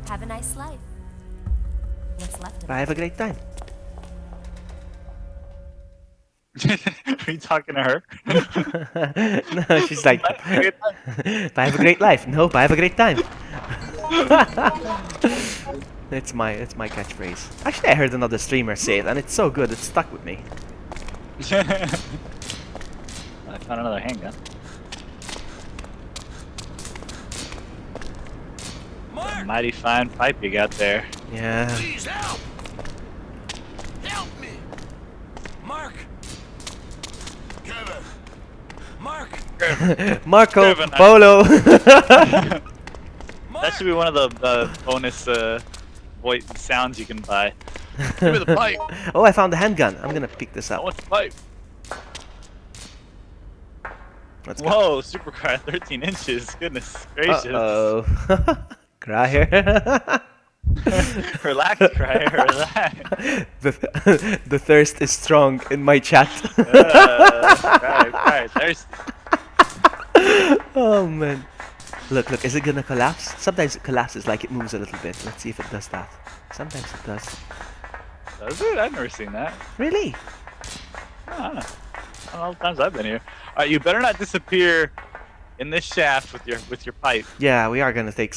Have a nice life. What's left of it. I have a great time. Are you talking to her? No, she's like, I have a great life. Nope, I have a great time. It's my catchphrase. Actually, I heard another streamer say it, and it's so good, it stuck with me. I found another handgun. A mighty fine pipe you got there. Yeah. Please help! Help me! Mark! Kevin! Mark! Marco Kevin, Polo. That should be one of the bonus voice sounds you can buy. Give me the pipe! Oh, I found a handgun. I'm gonna pick this I up. want the pipe. Let's go. Whoa, supercar 13 inches. Goodness gracious. Uh-oh. Cry here. Relax, Crier, relax. The thirst is strong in my chat. Crier, there's... Oh man. Look, is it gonna collapse? Sometimes it collapses, like it moves a little bit. Let's see if it does that. Sometimes it does. Does it? I've never seen that. Really? I don't know. All the times I've been here. Alright, you better not disappear in this shaft with your pipe. Yeah, we are gonna take.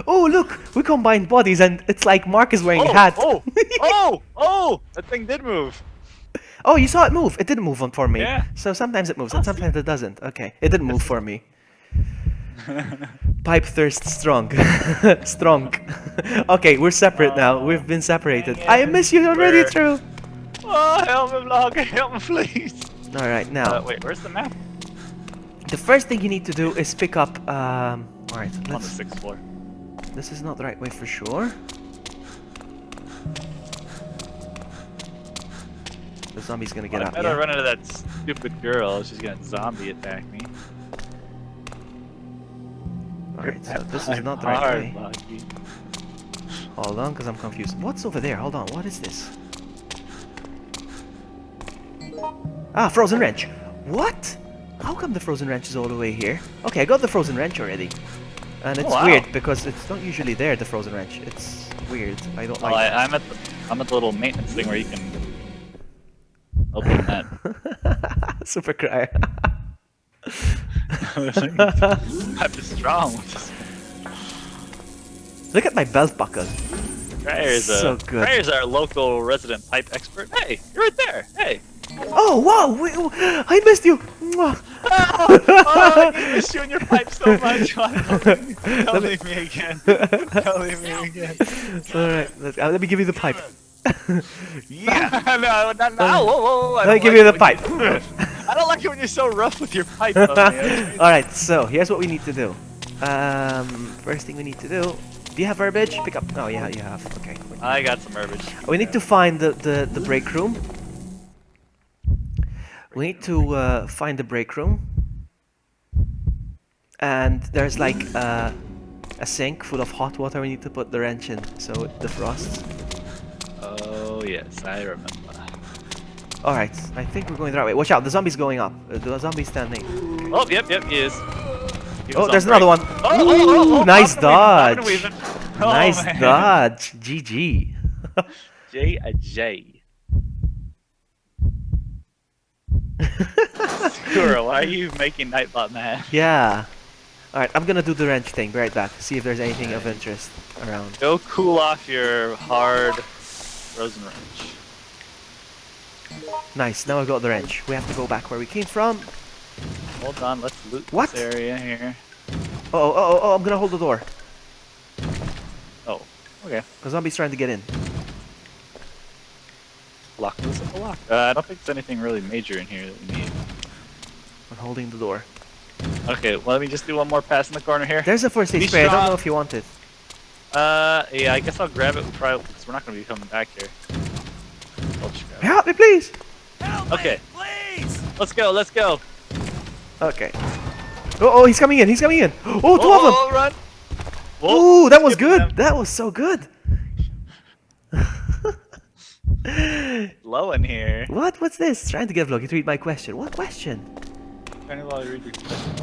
Oh look, we combined bodies, and it's like Mark is wearing a hat. Oh! That thing did move. Oh, you saw it move. It didn't move for me. Yeah. So sometimes it moves, and sometimes it doesn't. Okay, it didn't move for me. Pipe thirst strong. Strong. Okay, we're separate now. We've been separated. I miss you already, True. Oh, help me, Vlogger. Help me, please. Alright, now. Wait, where's the map? The first thing you need to do is pick up. Alright, On the 6th floor. This is not the right way for sure. The zombie's gonna get I up. better Yeah? run into that stupid girl. She's gonna zombie attack me. Alright, so this is not the right way. Hold on, because I'm confused. What's over there? Hold on, what is this? Ah, frozen wrench. What? How come the frozen wrench is all the way here? Okay, I got the frozen wrench already. And it's weird because it's not usually there, the frozen wrench. It's weird. I don't like it. I'm at the little maintenance thing where you can open that. Super Crier. I'm just strong. Look at my belt buckle. Crier's so good. Crier's our local resident pipe expert. Hey, you're right there. Hey. Oh wow! I missed you. Oh, I missed you and your pipe so much. Don't leave me again. Don't leave me again. All right, let me give you the pipe. Yeah. No. Whoa. Let me give you the pipe. I don't like it when you're so rough with your pipe. All right, so here's what we need to do. First thing we need to do. Do you have herbage? Pick up. Oh yeah, you have. Okay. I got some herbage. We need to find the break room. We need to find the break room. And there's like a sink full of hot water we need to put the wrench in so it defrosts. Oh yes, I remember. Alright, I think we're going the right way. Watch out, the zombie's going up. The zombie's standing. Oh, yep, he is. Oh, there's another one. Ooh, nice dodge. Nice dodge. GG. J. Skura, why are you making Nightbot mad? Yeah. Alright, I'm gonna do the wrench thing. Be right back. See if there's anything of interest around. Go cool off your hard frozen wrench. Nice, now I got the wrench. We have to go back where we came from. Hold on, let's loot What? this area here. Oh, I'm gonna hold the door. Oh, okay. The zombie's trying to get in. Lock this up, lock. I don't think there's anything really major in here that we need. I'm holding the door. Okay, well, let me just do one more pass in the corner here. There's a first aid spray. I don't know if you want it. Yeah, I guess I'll grab it. Because we're not going to be coming back here. I'll just grab it. Help me, please! Okay. Please! Let's go. Okay. Oh, he's coming in. Oh, two of them! Run! Ooh, that was good. That was so good. Low in here. What? What's this? Trying to get Vloggy to read my question. What question? Trying to read your question.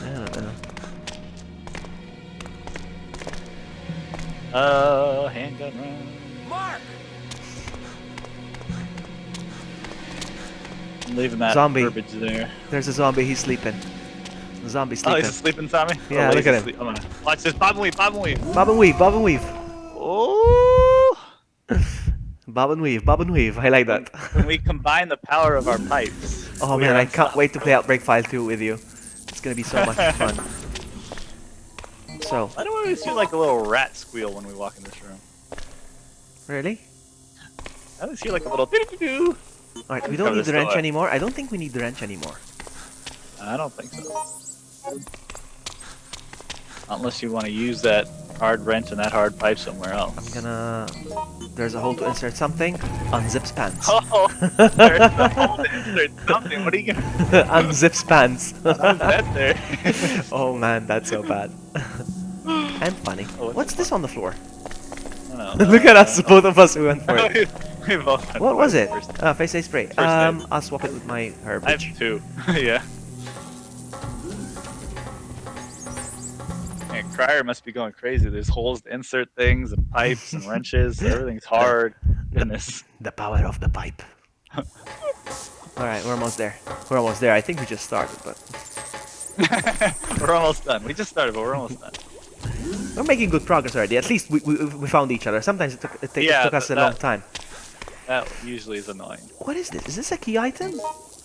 I don't know. Handgun run. Mark! I'm leaving that Zombie. garbage there. There's a zombie. He's sleeping. The zombie's Oh, sleeping. he's a sleeping zombie? Yeah, oh, look at him. I'm gonna watch this. Bob and weave. Bob and weave. Oh! Bob and weave. I like that. When we combine the power of our pipes. Oh man, I can't wait to play Outbreak File 2 with you. It's gonna be so much fun. So. Why do I always feel like a little rat squeal when we walk in this room? Really? I always hear like a little doo-doo-doo. Alright, we don't need the wrench anymore. I don't think we need the wrench anymore. I don't think so. Unless you want to use that hard wrench and that hard pipe somewhere else. I'm gonna... There's a hole to insert something. Unzips pants. Oh! There's a hole to insert something. What are you gonna... Unzips pants. How's that there? Oh man, that's so bad. And funny. What's this on the floor? No. Look at us, both of us. We went for it. We both went What for was it? first. Face aid spray. aid. I'll swap it with my herb. I have 2. Yeah. Man, Crier must be going crazy. There's holes to insert things and pipes and wrenches. Everything's hard. Goodness. The power of the pipe. Alright, we're almost there. We're almost there. I think we just started, but We're almost done. We just started, but we're almost done. we're making good progress already. At least we found each other. Sometimes it took us a long time. That usually is annoying. What is this? Is this a key item?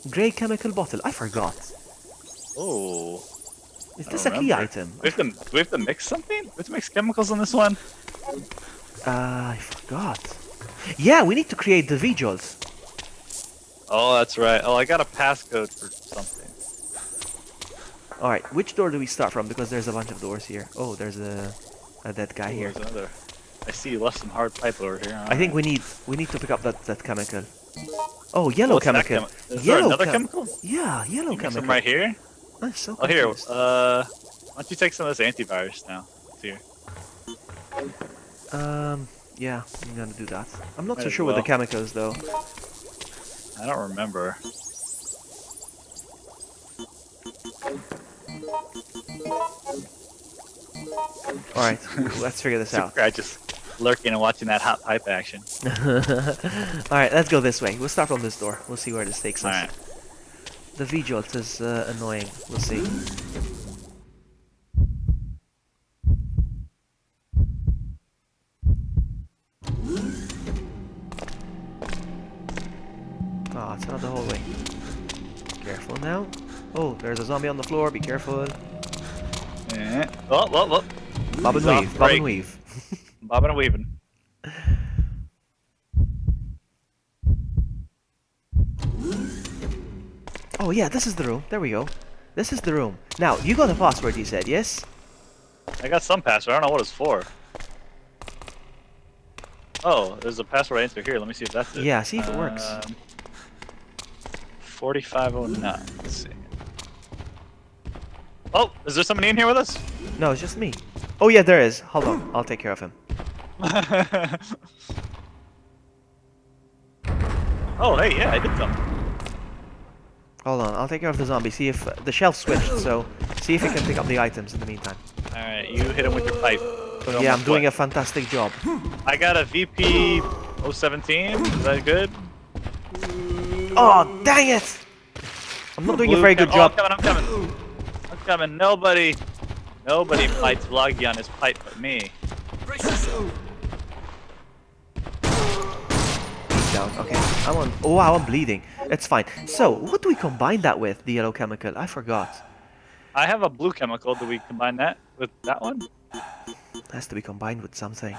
Grey chemical bottle. I forgot. Oh. Is I this a key remember. item? Do we have to mix something? We have to mix chemicals on this one? I forgot. Yeah, we need to create the visuals. Oh, that's right. Oh, I got a passcode for something. Alright, which door do we start from? Because there's a bunch of doors here. Oh, there's a dead guy Ooh, here. there's another. I see you left some hard pipe over here. I think we need to pick up that chemical. Oh, yellow What's that chemical. Is there another chemical? Yeah, yellow Mix chemical. them right here? I'm so Oh, here. confused. Why don't you take some of this antivirus now? It's here. Yeah, I'm gonna do that. I'm not Might so as sure with the well. chemicals though. I don't remember. Alright, let's figure this out. I just lurking and watching that hot pipe action. Alright, let's go this way. We'll start from this door. We'll see where this takes us. Alright. The V-jolt is annoying. We'll see. Ah, it's another hallway. Careful now. Oh, there's a zombie on the floor. Be careful. Yeah. Oh. Bob and He's off weave. Bob break. and weave. Bobbing and weaving. Oh yeah, this is the room. There we go. This is the room. Now, you got a password, you said, yes? I got some password. I don't know what it's for. Oh, there's a password answer here. Let me see if that's it. Yeah, see if it works. 4509. Let's see. Oh, is there somebody in here with us? No, it's just me. Oh yeah, there is. Hold on, I'll take care of him. Oh, hey, yeah, I did something. Hold on, I'll take care of the zombie. See if the shelf switched, so see if you can pick up the items in the meantime. Alright, you hit him with your pipe. Put him Yeah, on I'm doing foot. a fantastic job. I got a VP 017. Is that good? Oh, dang it! I'm not doing a Blue very good job. Oh, I'm coming. Nobody fights Vloggy on his pipe but me. He's down. Okay, I'm on. Oh wow, I'm bleeding. It's fine. So, what do we combine that with? The yellow chemical? I forgot. I have a blue chemical. Do we combine that with that one? It has to be combined with something.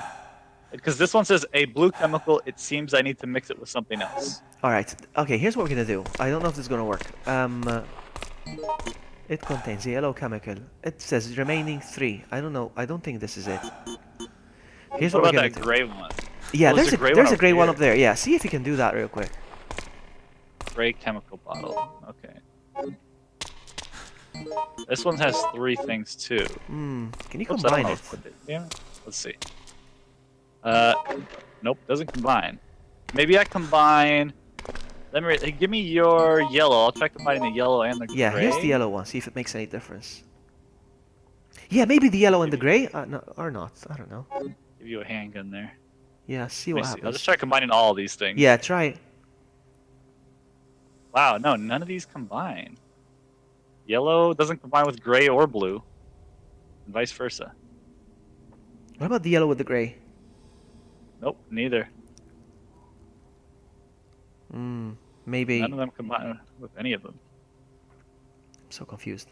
Because this one says a blue chemical, it seems I need to mix it with something else. Alright, okay, here's what we're gonna do. I don't know if this is gonna work. It contains a yellow chemical. It says remaining 3. I don't know. I don't think this is it. Here's what What we're about gonna that do. gray one? Yeah, Oh, there's a gray one here. up there. Yeah, see if you can do that real quick. Gray chemical bottle. Okay. This one has 3 things too. Can you Oops, I don't combine know it? if it- Damn it. Let's see. Nope, doesn't combine. Maybe I combine. Let me give me your yellow. I'll try combining the yellow and the gray. Yeah, here's the yellow one. See if it makes any difference. Yeah, maybe the yellow and the gray? No, or not. I don't know. Give you a handgun there. Yeah, see Let me what see. I'll happens. just try combining all these things. Yeah, try. Wow, no, none of these combine. Yellow doesn't combine with gray or blue, and vice versa. What about the yellow with the gray? Nope, neither. Maybe. None of them combine with any of them. I'm so confused.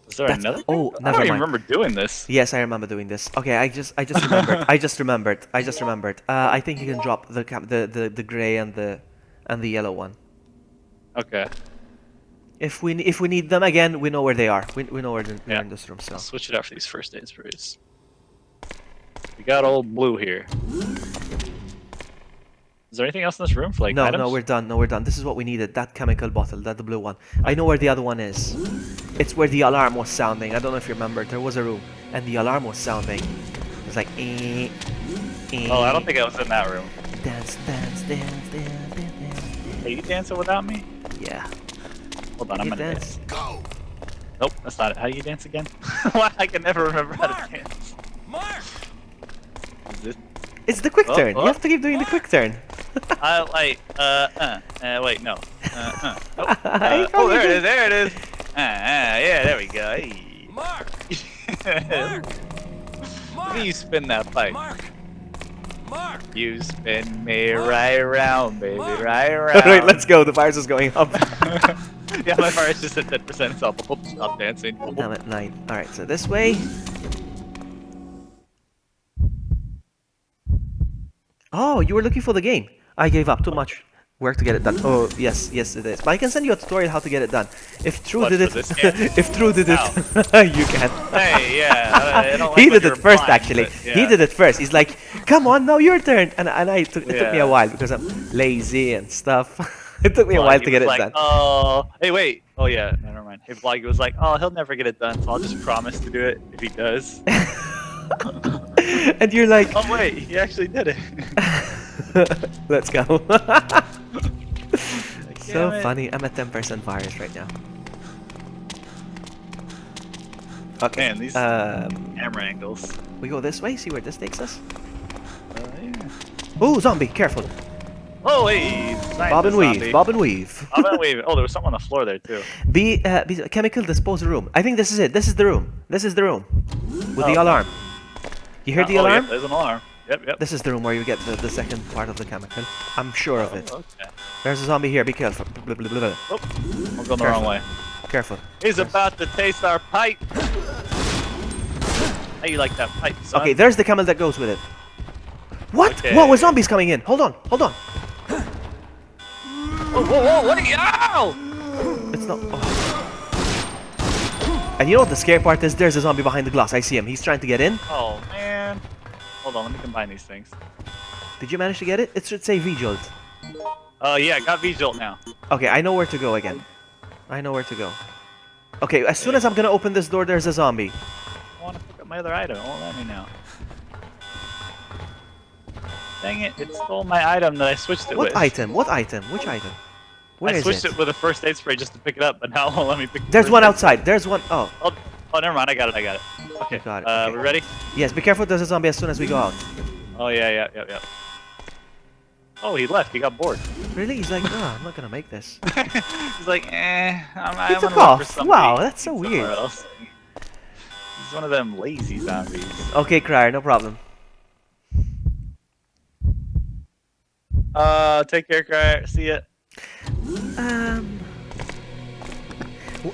Is there another? Oh, thing? I never don't even mind. remember doing this. Yes, I remember doing this. Okay, I just remembered. I just remembered. I think you can drop the gray and the yellow one. Okay. If we need them again, we know where they are. We know where they're in this room. So I'll switch it out for these first aid sprays. We got old blue here. Is there anything else in this room for like no, items? no, we're done. No, we're done. This is what we needed. That chemical bottle, the blue one. I know where the other one is. It's where the alarm was sounding. I don't know if you remember. There was a room, and the alarm was sounding. It's like Oh, I don't think I was in that room. dance, dance, dance, dance, dance, dance. Are you dancing without me? Yeah. Hold on, I'm You gonna dance. dance. Go! Nope, that's not it. How do you dance again? Why? I can never remember how to dance. Mark! Is this? It's the quick Oh, turn. oh. You have to keep doing the quick turn. Wait, wait, no. I oh, probably there it did. is, there it is. Yeah, there we go. Hey. Mark! Look at you spin that pipe. Mark! Mark! You spin me right around, baby, right around. Alright, let's go. The virus is going up. Yeah, my fire is just at 10%, so I'll stop dancing. I'm at 9. Alright, so this way. Oh, you were looking for the game. I gave up too much work to get it done. Oh, yes, yes it is. But I can send you a tutorial how to get it done. If True What, did it, for this game? if True did it, you can. Hey, yeah, I don't like He when did you're it first, blind, actually. but He yeah. did it first. He's like, "Come on, now your turn." And it took me Yeah. a while because I'm lazy and stuff. It took me a Vloggy while to get was it like, done. Oh, hey, wait. Oh, yeah, never mind. Hey, Vloggy was like, oh, he'll never get it done, so I'll just promise to do it if he does. And you're like, Oh, wait, he actually did it. let's go. So Damn it. funny. I'm at 10% virus right now. Okay. Man, these camera angles. We go this way. See where this takes us. Yeah. Ooh, zombie! Careful. Oh, hey, Bob and weave. Bob and weave. Bob and weave. Oh, there was someone on the floor there too. Be chemical disposal room. I think this is it. This is the room. This is the room with the Oh. alarm. You hear the Oh, alarm? Yep, there's an alarm. Yep. This is the room where you get the second part of the chemical. I'm sure of it. Okay. There's a zombie here. Be careful. Blah, blah, blah, blah. Oh, I'm going the wrong way. Careful. He's about to taste our pipe. How you like that pipe, son? Okay, there's the camel that goes with it. What? Okay. Whoa, zombies coming in. Hold on. Hold on. Whoa, what are you? Ow! It's not. Oh. And you know what the scary part is? There's a zombie behind the glass. I see him. He's trying to get in. Oh, man. Hold on, let me combine these things. Did you manage to get it? It should say V-Jolt. Yeah, got V-Jolt now. Okay, I know where to go again. I know where to go. Okay, as soon as I'm gonna open this door, there's a zombie. I want to pick up my other item. It won't let me now. Dang it, it stole my item that I switched it What with. item? What item? Which item? Where I is switched it? it with a first aid spray just to pick it up, but now it won't let me pick it There's one outside. There's one. Oh. Oh, never mind. I got it. Okay. Got it, okay. We ready? Yes, be careful. There's a zombie as soon as we go out. Oh, yeah. Oh, he left. He got bored. Really? He's like, oh, I'm not gonna make this. He's like, I'm He gonna took look off. for somebody Wow, that's so somewhere weird. else. He's one of them lazy zombies. Okay, Crier, no problem. Take care, Crier. See ya.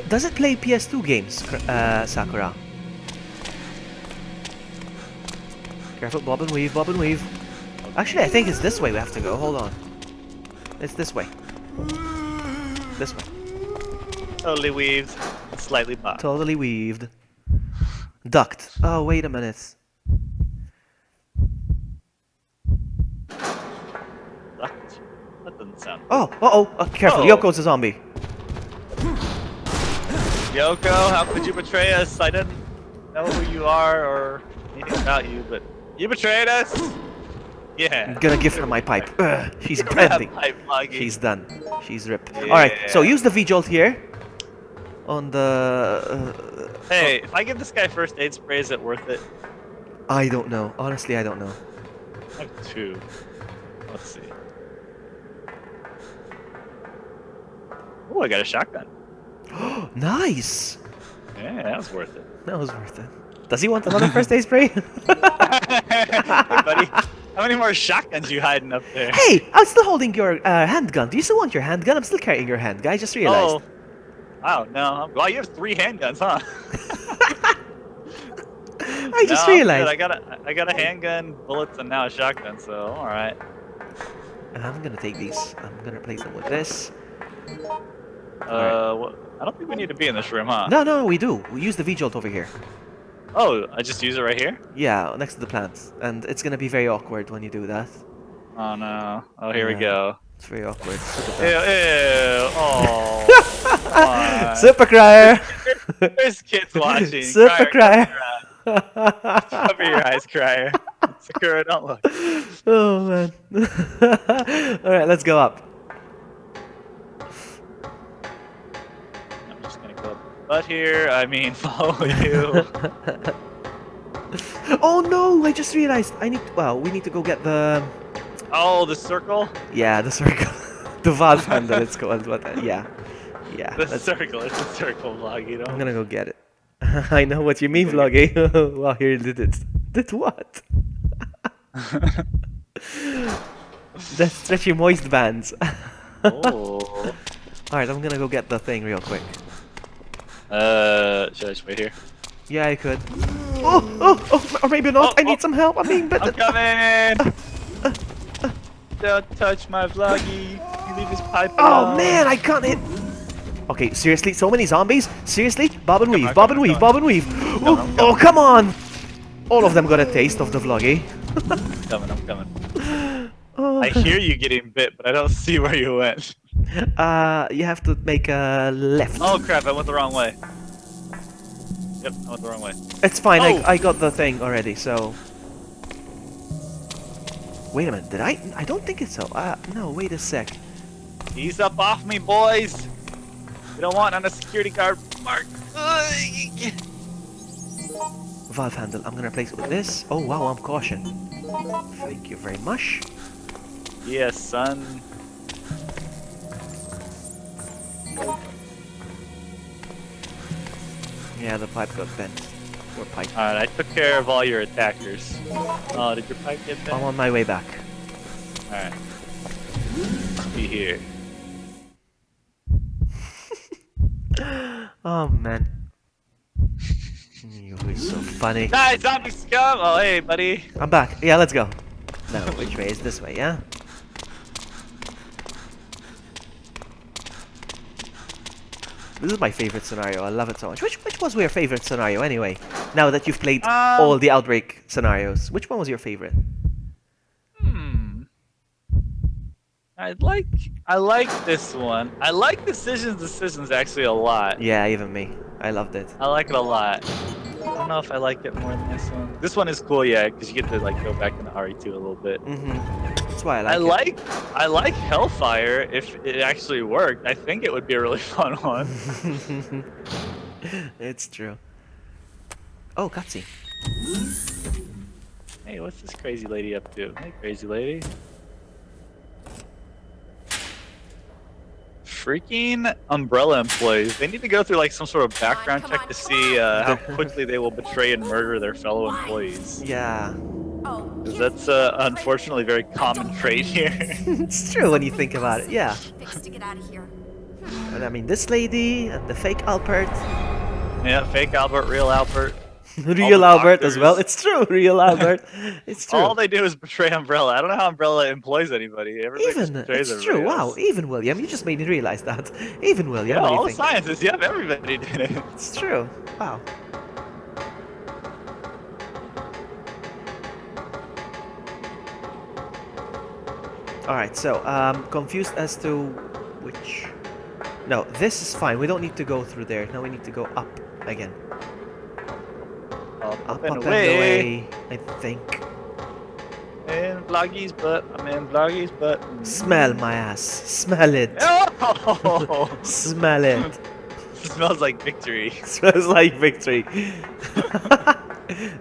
Does it play PS2 games, Sakura? Careful, bob and weave, bob and weave. Actually, I think it's this way we have to go. Hold on. It's this way. This way. Totally weaved. Slightly bobbed. Totally weaved. Ducked. Oh, wait a minute. Ducked? That doesn't sound. Oh, careful. Oh. Yoko's a zombie. Yoko, how could you betray us? I didn't know who you are or anything about you, but you betrayed us? Yeah. I'm gonna give her my pipe. Ugh, she's branding. Pipe, Vloggy. She's done. She's ripped. Yeah. Alright, so use the V-Jolt here. On the... Hey, if I give this guy first aid spray, is it worth it? I don't know. Honestly, I don't know. I have 2. Let's see. Oh, I got a shotgun. Nice! Yeah, that was worth it. That was worth it. Does he want another first aid spray? Hey, buddy. How many more shotguns you hiding up there? Hey! I'm still holding your handgun. Do you still want your handgun? I'm still carrying your handgun. I just realized. Oh. Wow, no. Wow, you have 3 handguns, huh? I just No, I'm realized. good. I got a handgun, bullets, and now a shotgun, so alright. And I'm gonna take these. I'm gonna replace them with this. What? I don't think we need to be in this room, huh? No, we do. We use the V-Jolt over here. Oh, I just use it right here? Yeah, next to the plants. And it's gonna be very awkward when you do that. Oh no. Oh, here we Yeah. go. It's very awkward. Ew, ew. Oh. Super Crier! There's kids watching. Super Crier! Cover your eyes, Crier. Sakura, don't look. Oh man. Alright, let's go up. I'm just gonna go up the butt here. I mean, follow you. Oh no! I just realized I need. Well, we need to go get the. Oh, the circle? Yeah, the circle. The valve handle, it's called. But yeah. Yeah. The circle. It's a circle, Vloggy. I'm gonna go get it. I know what you mean, Vloggy. Well, here it did it. Did what? The stretchy moist bands. Oh. Alright, I'm gonna go get the thing real quick. Should I just wait here? Yeah, I could. Oh, or maybe not. I need some help. I'm being bitten. I'm coming! Don't touch my Vloggy. You leave his pipe Oh alone. man, I can't hit. Okay, seriously, so many zombies? Seriously? Bob and weave, on, bob come and on, weave, come bob and weave. Oh, come on! All of them got a taste of the Vloggy. I'm coming. I hear you getting bit, but I don't see where you went. You have to make a left. Oh crap, I went the wrong way. Yep, I went the wrong way. It's fine, Oh. I got the thing already, so... Wait a minute, did I? I don't think it's so. No, wait a sec. Ease up off me, boys! We don't want on a security guard mark. Valve handle, I'm gonna replace it with this. Oh wow, I'm caution. Thank you very much. Yes, son. Yeah, the pipe got bent. Or pipe. Alright, I took care of all your attackers. Oh, did your pipe get bent? I'm on my way back. Alright. Be here. Oh man. You're so funny. Nice, zombie scum! Oh, hey, buddy. I'm back. Yeah, let's go. No, which way is this way, yeah? This is my favorite scenario. I love it so much. Which was your favorite scenario anyway? Now that you've played all the Outbreak scenarios, which one was your favorite? I like this one. I like Decisions actually a lot. Yeah, even me. I loved it. I like it a lot. I don't know if I like it more than this one. This one is cool, yeah, because you get to like go back into RE2 a little bit. That's why I like it. I like Hellfire if it actually worked. I think it would be a really fun one. It's true. Oh, cutscene. Hey, what's this crazy lady up to? Hey, crazy lady. Freaking Umbrella employees. They need to go through like some sort of background check to see how quickly they will betray and murder their fellow employees. Yeah. 'Cause that's unfortunately a very common trait here. It's true when you think about it, yeah. Fix to get out of here. And I mean, this lady and the fake Albert. Yeah, fake Albert, real Albert. Real Albert as well. It's true, real Albert. It's true. All they do is betray Umbrella. I don't know how Umbrella employs anybody. Everybody just Even, betrays it's true, everybody wow, else. even William, you just made me realize that. Even William, Yeah, what do you all the think? sciences, yep, everybody did it. It's true, wow. Alright, so, confused as to which... No, this is fine, we don't need to go through there, now we need to go up again. Up and and away. away, I think. In Vloggy's butt, I'm in Vloggy's butt. Smell my ass, smell it. Oh! Smell it. Smells like victory. Smells like victory.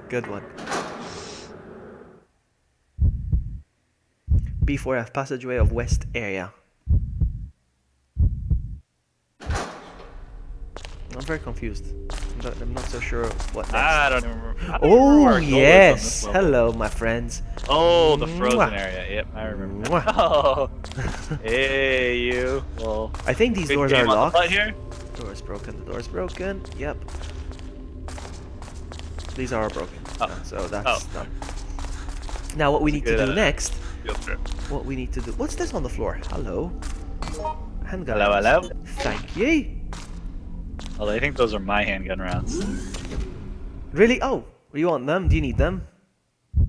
Good one. B4F, passageway of West area. I'm very confused. I'm not so sure what next. I don't even remember. I don't even remember Oh, where our goal is on yes. this level. Hello, my friends. Oh, the frozen Mwah. area. Yep, I remember. Mwah. Oh, hey, you. Well, I think these good doors are game on the locked. butt here. Door's broken. The door's broken. Yep. These are broken. So that's done. Now what we need to do next. What we need to do. What's this on the floor? Hello. Handgun. Hello, hello. Thank you. Oh, I think those are my handgun rounds. Really? Oh, you want them? Do you need them?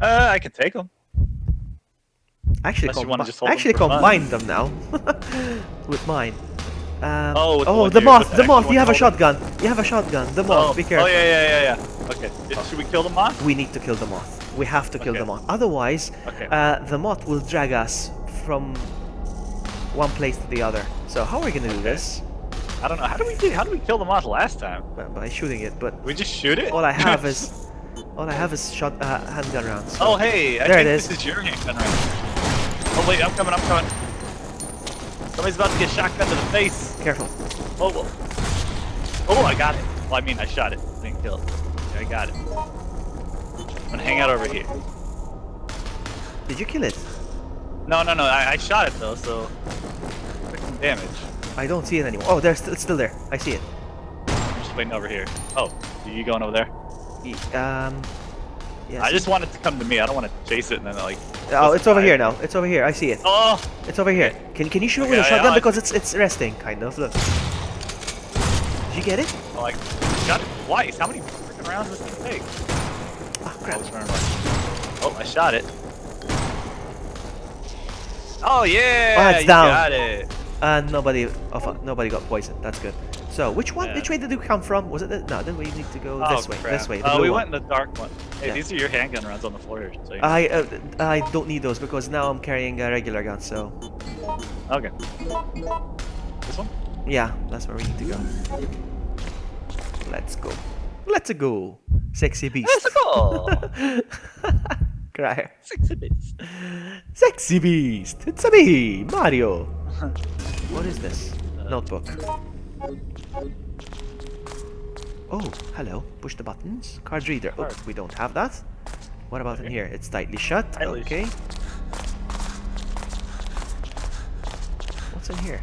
I can take them. Actually, Unless you wanna just hold them actually for fun. combine them now with mine. Oh, oh, with the the moth, the extra moth. one You have a holding? shotgun. You have a shotgun. The moth. Oh, Be careful. Oh, yeah. Okay. Should we kill the moth? We need to kill the moth. We have to kill the Okay. moth. Otherwise, Okay. the moth will drag us from one place to the other. So how are we gonna do this? I don't know. How do we kill the moth last time? By shooting it, but We just shoot it? all I have is handgun rounds. Oh, hey, I There think it is. this is your handgun round. Oh, wait, I'm coming. Somebody's about to get shotgun to the face. Careful. Oh, whoa. Oh, I got it. Well, I mean, I shot it. I didn't kill it. Yeah, I got it. I'm gonna hang out over here. Did you kill it? No, I shot it though, so took some damage. I don't see it anymore. Oh, it's still there. I see it. I'm just waiting over here. Oh, you going over there? Yes. I just want it to come to me. I don't want to chase it and then like. Oh, it's over here now. It's over here. I see it. Oh, It's over here. Can you shoot it Okay, with a shotgun I- because it's resting, kind of. Look. Did you get it? oh, I shot it twice. How many freaking rounds does this thing take? Oh crap. Oh, I shot it. Oh yeah! Oh, it's you down. got it. Nobody got poisoned. That's good. So which one? Yeah. Which way did you come from? Was it? No, then we need to go Oh, this way. crap. This way. The Oh, blue we one. went in the dark one. Hey, Yeah. these are your handgun rounds on the floor here. So I don't need those because now I'm carrying a regular gun. So okay. This one? yeah, that's where we need to go. Let's go. Let's go. Sexy beast. Let's go. Crier. 6 bits. Sexy beast. It's a me, Mario. What is this? Notebook. Oh, hello. Push the buttons. Card reader. Oh, we don't have that. What about in here? It's tightly shut. Tightly Okay. What's in here?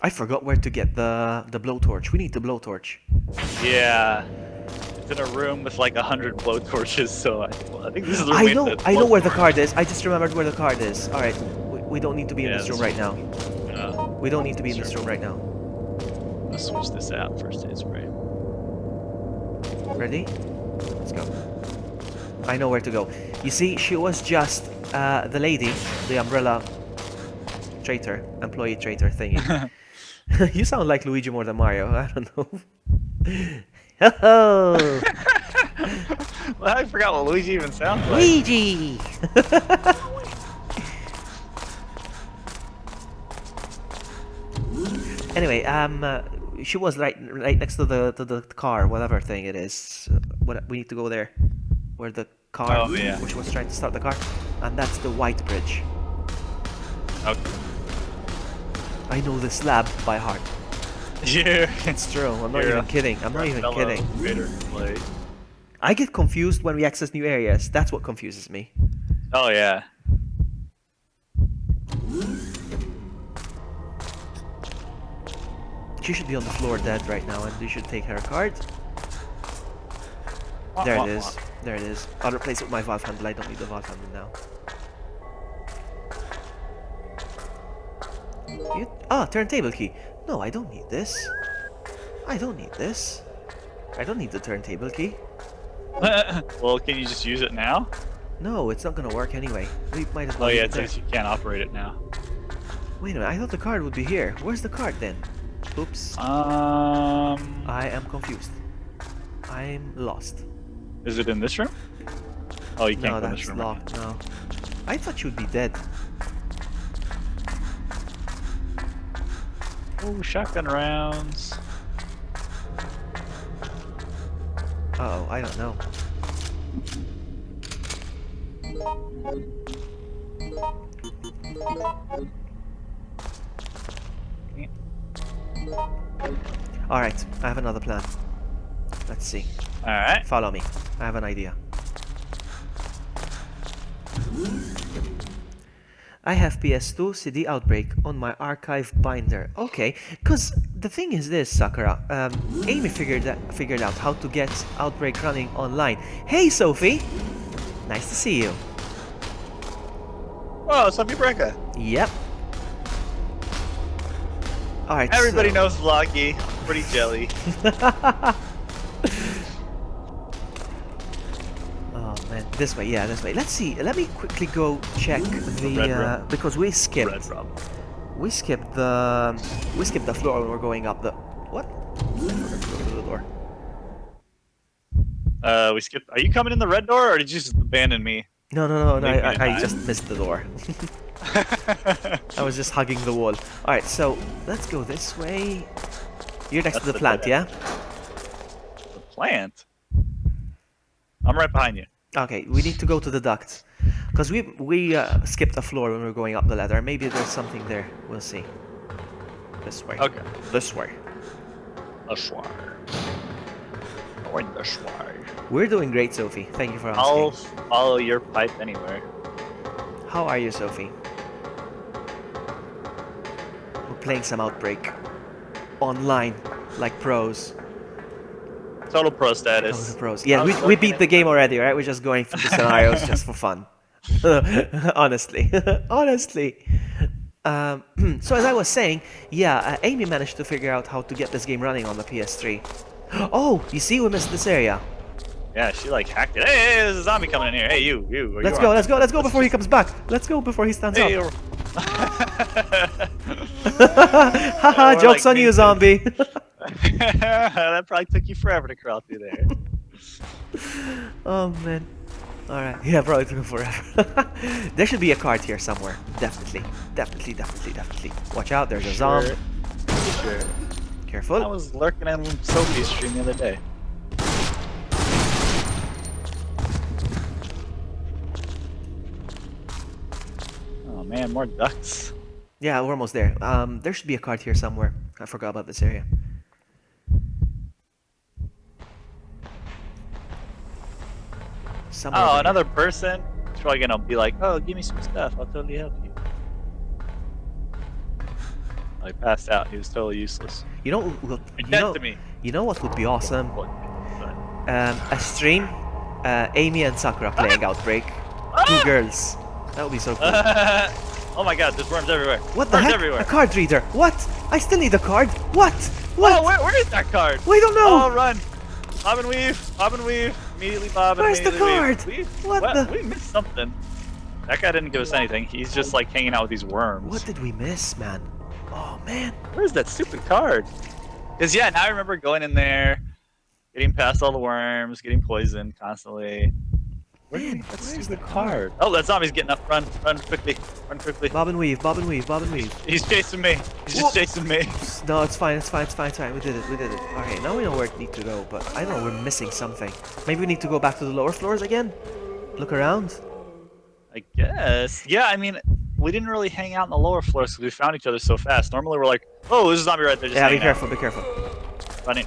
I forgot where to get the blowtorch. We need the blowtorch. Yeah. It's in a room with like 100 blowtorches, so I think this is the room. I know where the card is. I just remembered where the card is. All right. We don't need to be in Yeah, this room this- right now. We don't need to be in this room right now. Let's switch this out. First aid spray. Ready? Let's go. I know where to go. You see, she was just the lady, the umbrella traitor, employee traitor thingy. You sound like Luigi more than Mario. I don't know. Oh, Well, I forgot what Luigi even sounds like. Luigi! Anyway, she was right next to the car, whatever thing it is. What we need to go there, where the car, Oh, yeah. which was trying to start the car, and that's the White Bridge. Okay. I know this lab by heart. Yeah. It's true. I'm not You're even a- kidding. I'm not you're a even fellow kidding. creator, like- I get confused when we access new areas. That's what confuses me. Oh yeah. She should be on the floor dead right now, and we should take her card. There it is. There it is. I'll replace it with my valve handle. I don't need the valve handle now. Turntable key. No, I don't need this. I don't need this. I don't need the turntable key. Well, can you just use it now? No, it's not gonna work anyway. We might as Oh well yeah, leave it it there. says you can't operate it now. Wait a minute, I thought the card would be here. Where's the card then? Oops. I am confused. I'm lost. Is it in this room? Oh, you can't No, go in this that's room. locked. No. I thought you'd be dead. Oh, shotgun rounds. Uh-oh, I don't know. Alright, I have another plan. Let's see. Alright. Follow me. I have an idea. I have PS2 CD Outbreak on my archive binder. Okay, because the thing is this, Sakura. Amy figured out how to get Outbreak running online. Hey, Sophie! Nice to see you. Oh, Sophie Brecca. Yep. Alright, Everybody so- knows Vloggy. Pretty jelly. Oh man, this way, yeah, this way. Let's see. Let me quickly go check the because we skipped the floor when we're going up the what? I forgot to go through the door. We skipped. Are you coming in the red door, or did you just abandon me? No, I just missed the door. I was just hugging the wall. All right, so let's go this way. You're next to the plant, yeah? The plant? I'm right behind you. Okay, we need to go to the ducts. Because we skipped a floor when we were going up the ladder. Maybe there's something there. We'll see. This way. Okay. This way. This way. Going this way. We're doing great, Sophie. Thank you for asking. I'll follow your pipe anywhere. How are you, Sophie? We're playing some Outbreak. Online. Like pros. Total pro status. Total pros. Yeah, we beat the game already, right? We're just going through the scenarios just for fun. Honestly. Honestly. So as I was saying, yeah, Amy managed to figure out how to get this game running on the PS3. Oh, you see, we missed this area. Yeah, she like hacked it. Hey, there's a zombie coming in here. Hey, you. Let's go before he comes back. Let's go before he stands up. Haha, joke's on you, zombie. That probably took you forever to crawl through there. Oh man. Alright, yeah, probably took him forever. There should be a card here somewhere. Definitely. Watch out, there's a zombie. Sure. Careful. I was lurking on Sophie's stream the other day. Oh man, more ducks. Yeah, we're almost there. There should be a card here somewhere. I forgot about this area. Somewhere oh, another person? He's probably gonna be like, oh, give me some stuff. I'll totally help you. I passed out. He was totally useless. You know what would be awesome? A stream, Amy and Sakura playing Outbreak. Two girls. That would be so cool. Oh my god, there's worms everywhere. What the heck? Everywhere. A card reader. What? I still need a card. What? Oh, where is that card? We don't know. Oh, run. Bob and weave. Immediately bob and Where's the card? We missed something. That guy didn't give us anything. He's just like hanging out with these worms. What did we miss, man? Oh, man. Where's that stupid card? Because, yeah, now I remember going in there, getting past all the worms, getting poisoned constantly. Where's the card? Oh, that zombie's getting up. Run quickly. Bob and weave. He's chasing me. He's just chasing me. No, it's fine. We did it. Okay, now we know where we need to go, but I don't know, we're missing something. Maybe we need to go back to the lower floors again? Look around? I guess. Yeah, I mean, we didn't really hang out in the lower floors because we found each other so fast. Normally we're like, oh, there's a zombie right there. Just be careful.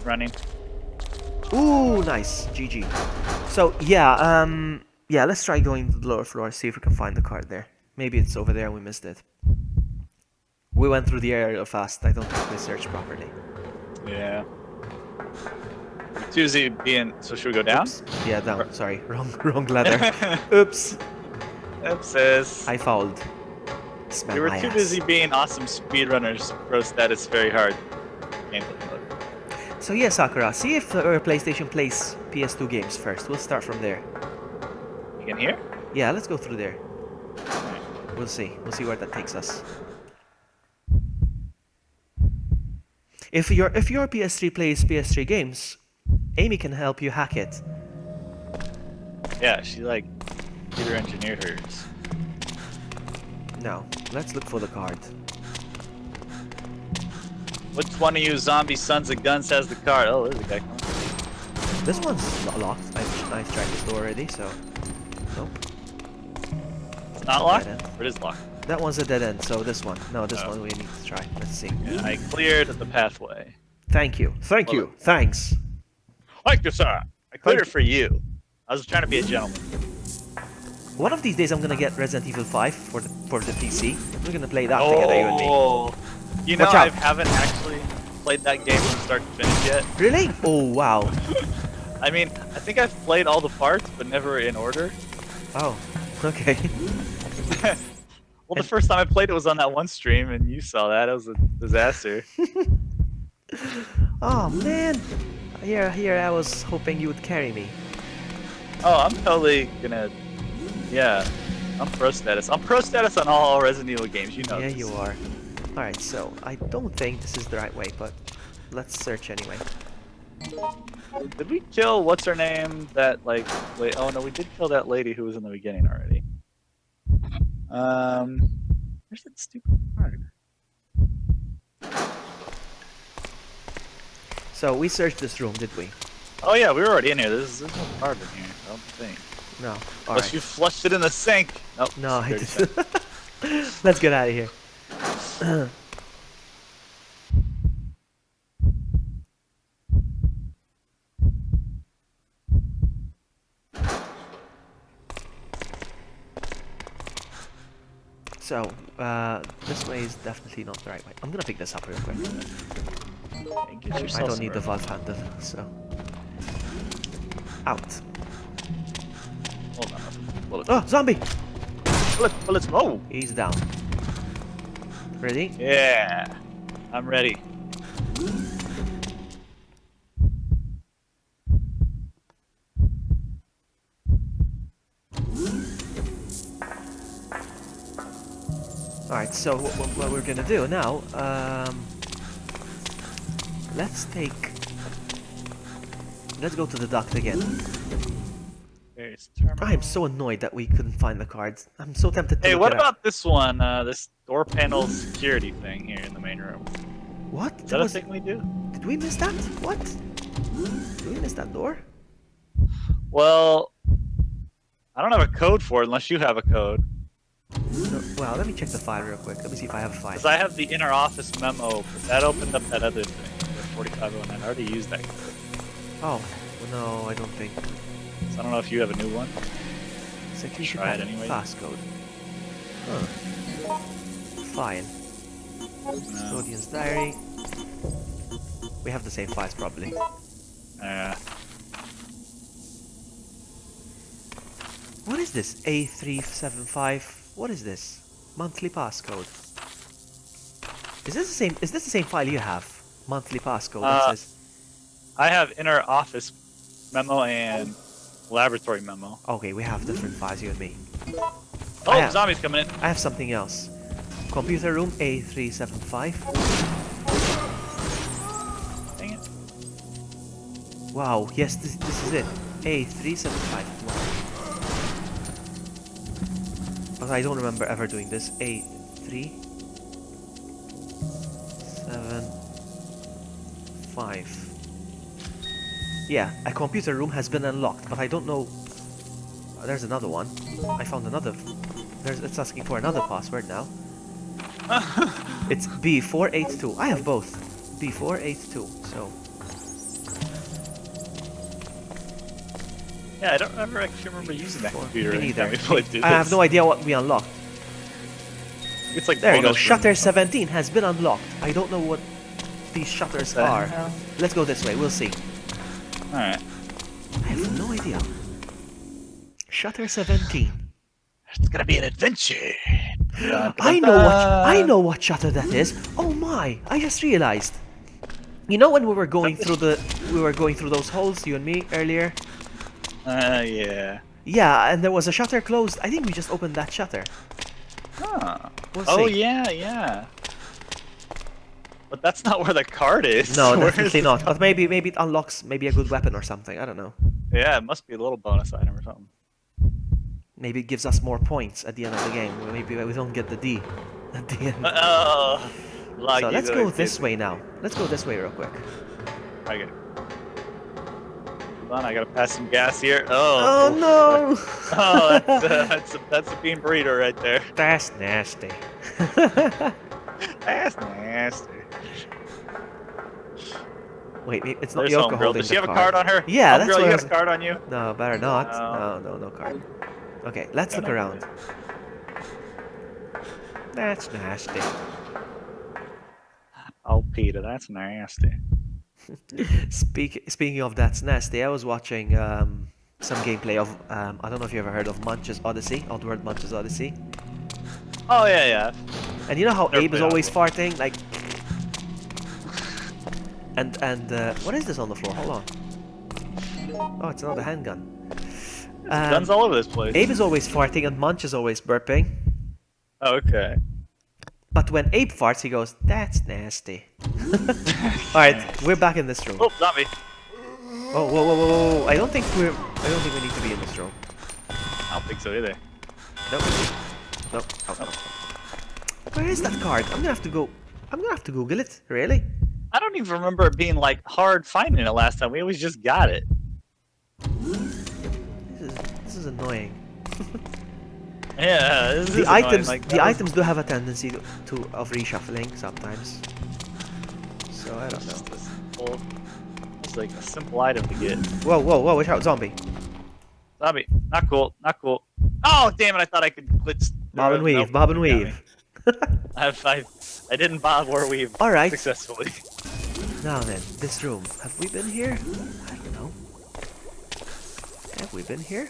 Running. Ooh, nice. GG. So, yeah, yeah, let's try going to the lower floor, see if we can find the card there. Maybe it's over there and we missed it. We went through the area fast. I don't think we searched properly. Yeah. Tuesday being... So should we go down? Oops. Yeah, down. Sorry. Wrong ladder. Oops. Oopses. I fouled. Smell we were my too ass. busy being awesome speedrunners. Pro status very hard. Gameplay mode. So yeah, Sakura, see if our PlayStation plays PS2 games first. We'll start from there. You can hear? Yeah, let's go through there. We'll see where that takes us. If your PS3 plays PS3 games, Amy can help you hack it. Yeah, she like computer engineered hers. No, let's look for the card. Which one of you zombie sons of guns has the card? Oh, there's a guy coming. This one's locked. I've tried this door already, so nope. It's not locked? Or it is locked? That one's a dead end, so this one. No, this one we need to try. Let's see. Yeah, I cleared the pathway. Thank you. Thanks. Thank you, sir. I cleared it for you. I was trying to be a gentleman. One of these days I'm gonna get Resident Evil 5 for the PC. We're gonna play that together, you and me. You know, I haven't actually played that game from start to finish yet. Really? Oh, wow. I mean, I think I've played all the parts, but never in order. Oh, okay. Well, the first time I played it was on that one stream, and you saw that. It was a disaster. Oh, man. Here I was hoping you would carry me. Oh, I'm totally gonna. Yeah, I'm pro status. I'm pro status on all Resident Evil games. You know. Yeah, this. you are. Alright, so I don't think this is the right way, but let's search anyway. Did we kill what's her name? That like. Wait. Oh no, we did kill that lady who was in the beginning already. Where's that stupid card? So we searched this room, did we? Oh yeah, we were already in here. There's no card in here. I don't think. No. Unless Alright. you flushed it in the sink. Nope. No, I security didn't. Let's get out of here. So, this way is definitely not the right way. I'm gonna pick this up real quick. Okay, get I yourself don't need the some valve handle, so... Out. Hold on. Bullet. Oh, zombie! Bullets. Oh! He's down. Ready? Yeah. I'm ready. Alright, so what we're gonna do now, let's go to the duct again. There's terminal. I am so annoyed that we couldn't find the cards. I'm so tempted to Hey, look what it up. about this one? This door panel security thing here in the main room. What? Is that a thing we do? Did we miss that? What? Did we miss that door? Well, I don't have a code for it unless you have a code. No, well, let me check the file real quick. Let me see if I have a file. Because I have the inner office memo, but that opened up that other thing, the 4509. I already used that code. Oh, no, I don't think. So I don't know if you have a new one. Execution Try it anyway. passcode. Huh. File. Custodian's diary. We have the same files probably. What is this? A375. What is this? Monthly passcode. Is this the same file you have? Monthly passcode that says. I have inner office memo and laboratory memo. Okay, we have different files, you and me. Oh, zombies coming in. I have something else. Computer room A375. Dang it. Wow, yes, this is it. A375. Wow. But I don't remember ever doing this. A375. Yeah, a computer room has been unlocked, but I don't know. There's another one. I found another. It's asking for another password now. It's B482. I have both. B482. So. Yeah, I don't ever actually remember using that computer. Me neither. anytime we played through I have this. no idea what we unlocked. It's like There you go. bonus Shutter room. 17 has been unlocked. I don't know what these shutters What the are. hell? Let's go this way. We'll see. Alright. I have no idea. Shutter 17. It's gonna be an adventure. I know what shutter that is. Oh my! I just realized. You know when we were going through those holes, you and me earlier? Yeah. Yeah, and there was a shutter closed. I think we just opened that shutter. Huh. We'll Oh see. yeah. But that's not where the card is. No, Where is definitely the not. card? But maybe it unlocks maybe a good weapon or something. I don't know. Yeah, it must be a little bonus item or something. Maybe it gives us more points at the end of the game. Maybe we don't get the D at the end. Oh, So let's go this way now. Let's go this way real quick. Okay. Hold on, I gotta pass some gas here. Oh no! Oh, that's a bean burrito right there. That's nasty. That's nasty. Wait, it's not There's Yoko homegirl. holding Does she the have a card. card on her? Yeah, that's Homegirl, what you I got was- a card on you? No, better not. No. No card. Okay, let's Yeah, look no, around. That's nasty. Oh, Peter, that's nasty. Speaking of that's nasty, I was watching some gameplay of I don't know if you ever heard of Munch's Odyssey, Oddworld Munch's Odyssey. Oh yeah. And you know how Never Abe is played always farting, like. And what is this on the floor? Hold on. Oh, it's another handgun. Guns all over this place. Abe is always farting and Munch is always burping. Okay. But when Abe farts, he goes, "That's nasty." Alright, we're back in this room. Oh, zombie. Oh, whoa, whoa, whoa, whoa. I don't think we need to be in this room. I don't think so either. Nope. Nope. Oh, no. Where is that card? I'm gonna have to Google it. Really? I don't even remember it being like hard finding it last time. We always just got it. This is annoying. Yeah, this is the annoying. items Like, the items do have a tendency of reshuffling sometimes. So I don't know. It's like a simple item to get. Whoa, whoa, whoa! Watch out, zombie! Zombie, not cool, not cool. Oh damn it! I thought I could glitch. Bob and weave, Nope, bob and you got weave. me. I didn't bob or weave. All right. Successfully. Now then, this room. Have we been here? I don't know. Have we been here?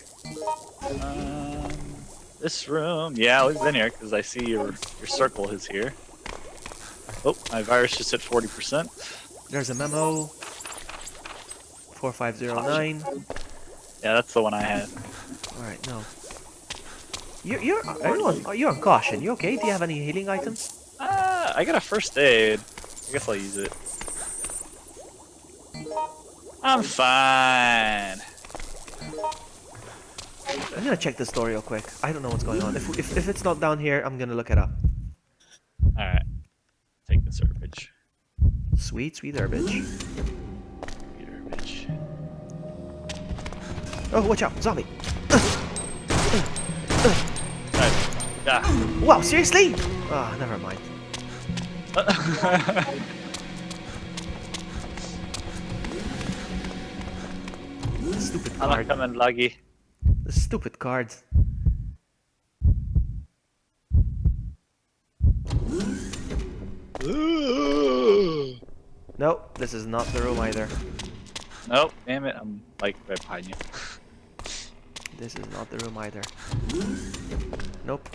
This room. Yeah, we've been here because I see your circle is here. Oh, my virus just hit 40%. There's a memo. 4509. Yeah, that's the one I had. All right, no. You're on caution. You okay? Do you have any healing items? I got a first aid. I guess I'll use it. I'm fine. I'm gonna check the store real quick. I don't know what's going on. If it's not down here, I'm gonna look it up. All right. Take this herbage. Sweet, sweet herbage. Sweet herbage. Oh, watch out, zombie! Yeah. Wow, seriously? Ah, never mind. Stupid I'm card. not coming, Luggy. The stupid card. Nope, this is not the room either. Nope, damn it, I'm like right behind you. This is not the room either. Nope.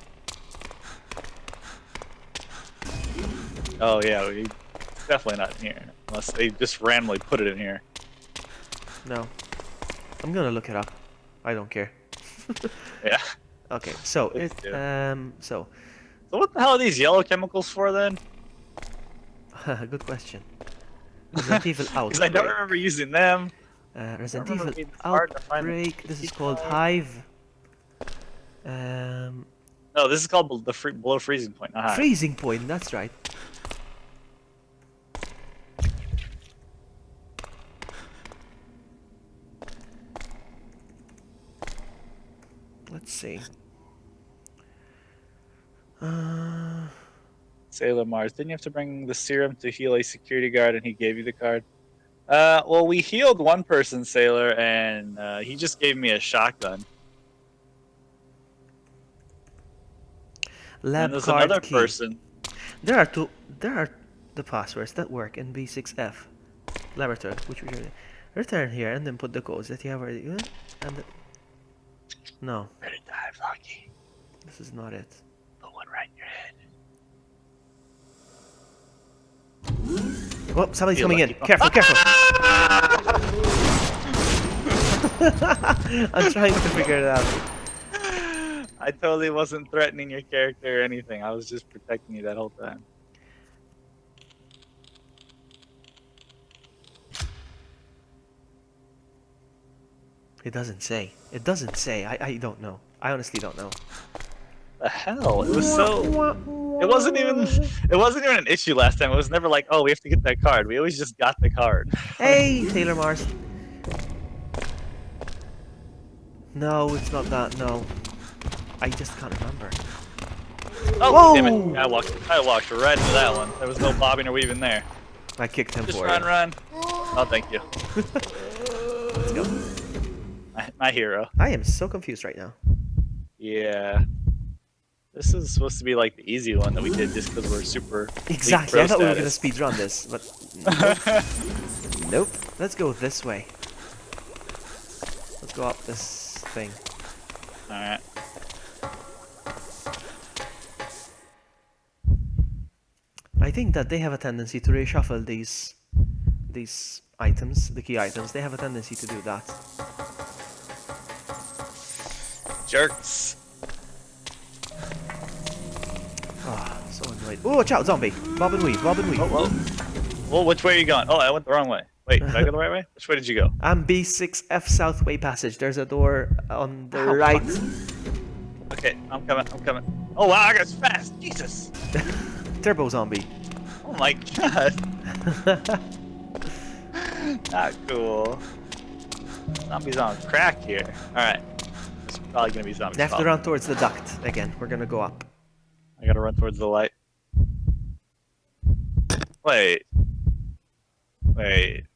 Oh yeah, it's definitely not in here. Unless they just randomly put it in here. No. I'm gonna look it up. I don't care. Yeah. Okay, so Please do. so So what the hell are these yellow chemicals for then? good question. Resident Evil Because I don't Outbreak. remember using them. Resident remember Evil being hard to find Outbreak. the This is key called card. Hive. No, this is called below freezing point, not high. Freezing Point. That's right. Let's see. Sailor Mars, didn't you have to bring the serum to heal a security guard and he gave you the card? Well, we healed one person, Sailor, and he just gave me a shotgun. Lab And there's card another key. person. There are the passwords that work in B6F laboratory, which we should return here and then put the codes that you have already. No, Ready to dive, Lucky. this is not it. Put one right in your head. Oh, somebody's Feel coming in. lucky. Careful, careful. I'm trying to figure it out. I totally wasn't threatening your character or anything. I was just protecting you that whole time. It doesn't say. It doesn't say. I don't know. I honestly don't know. The hell? It was so. It wasn't even an issue last time. It was never like, oh, we have to get that card. We always just got the card. Hey, Sailor Mars. No, it's not that. No, I just can't remember. Oh, Whoa! damn it! I walked right into that one. There was no bobbing or weaving there. I kicked him Just for run, it. run. Oh, thank you. Let's go. My hero. I am so confused right now. Yeah. This is supposed to be like the easy one that we did just because we're super. Exactly. I thought we were gonna status. speedrun this, but nope. Nope. Let's go this way. Let's go up this thing. All right. I think that they have a tendency to reshuffle these items, the key items. They have a tendency to do that. Jerks. Ah, so annoyed. Oh, watch out, zombie! Bob and weave, bob and weave. Oh, whoa. Well, which way are you going? Oh, I went the wrong way. Wait, did I go the right way? Which way did you go? I'm B6F Southway Passage. There's a door on the Ow, right. Okay, I'm coming. Oh wow, I got fast. Jesus. Turbo zombie. Oh my god. Not cool. Zombies on crack here. Alright. It's probably gonna be zombies. You have to run towards the duct again. We're gonna go up. I gotta run towards the light. Wait.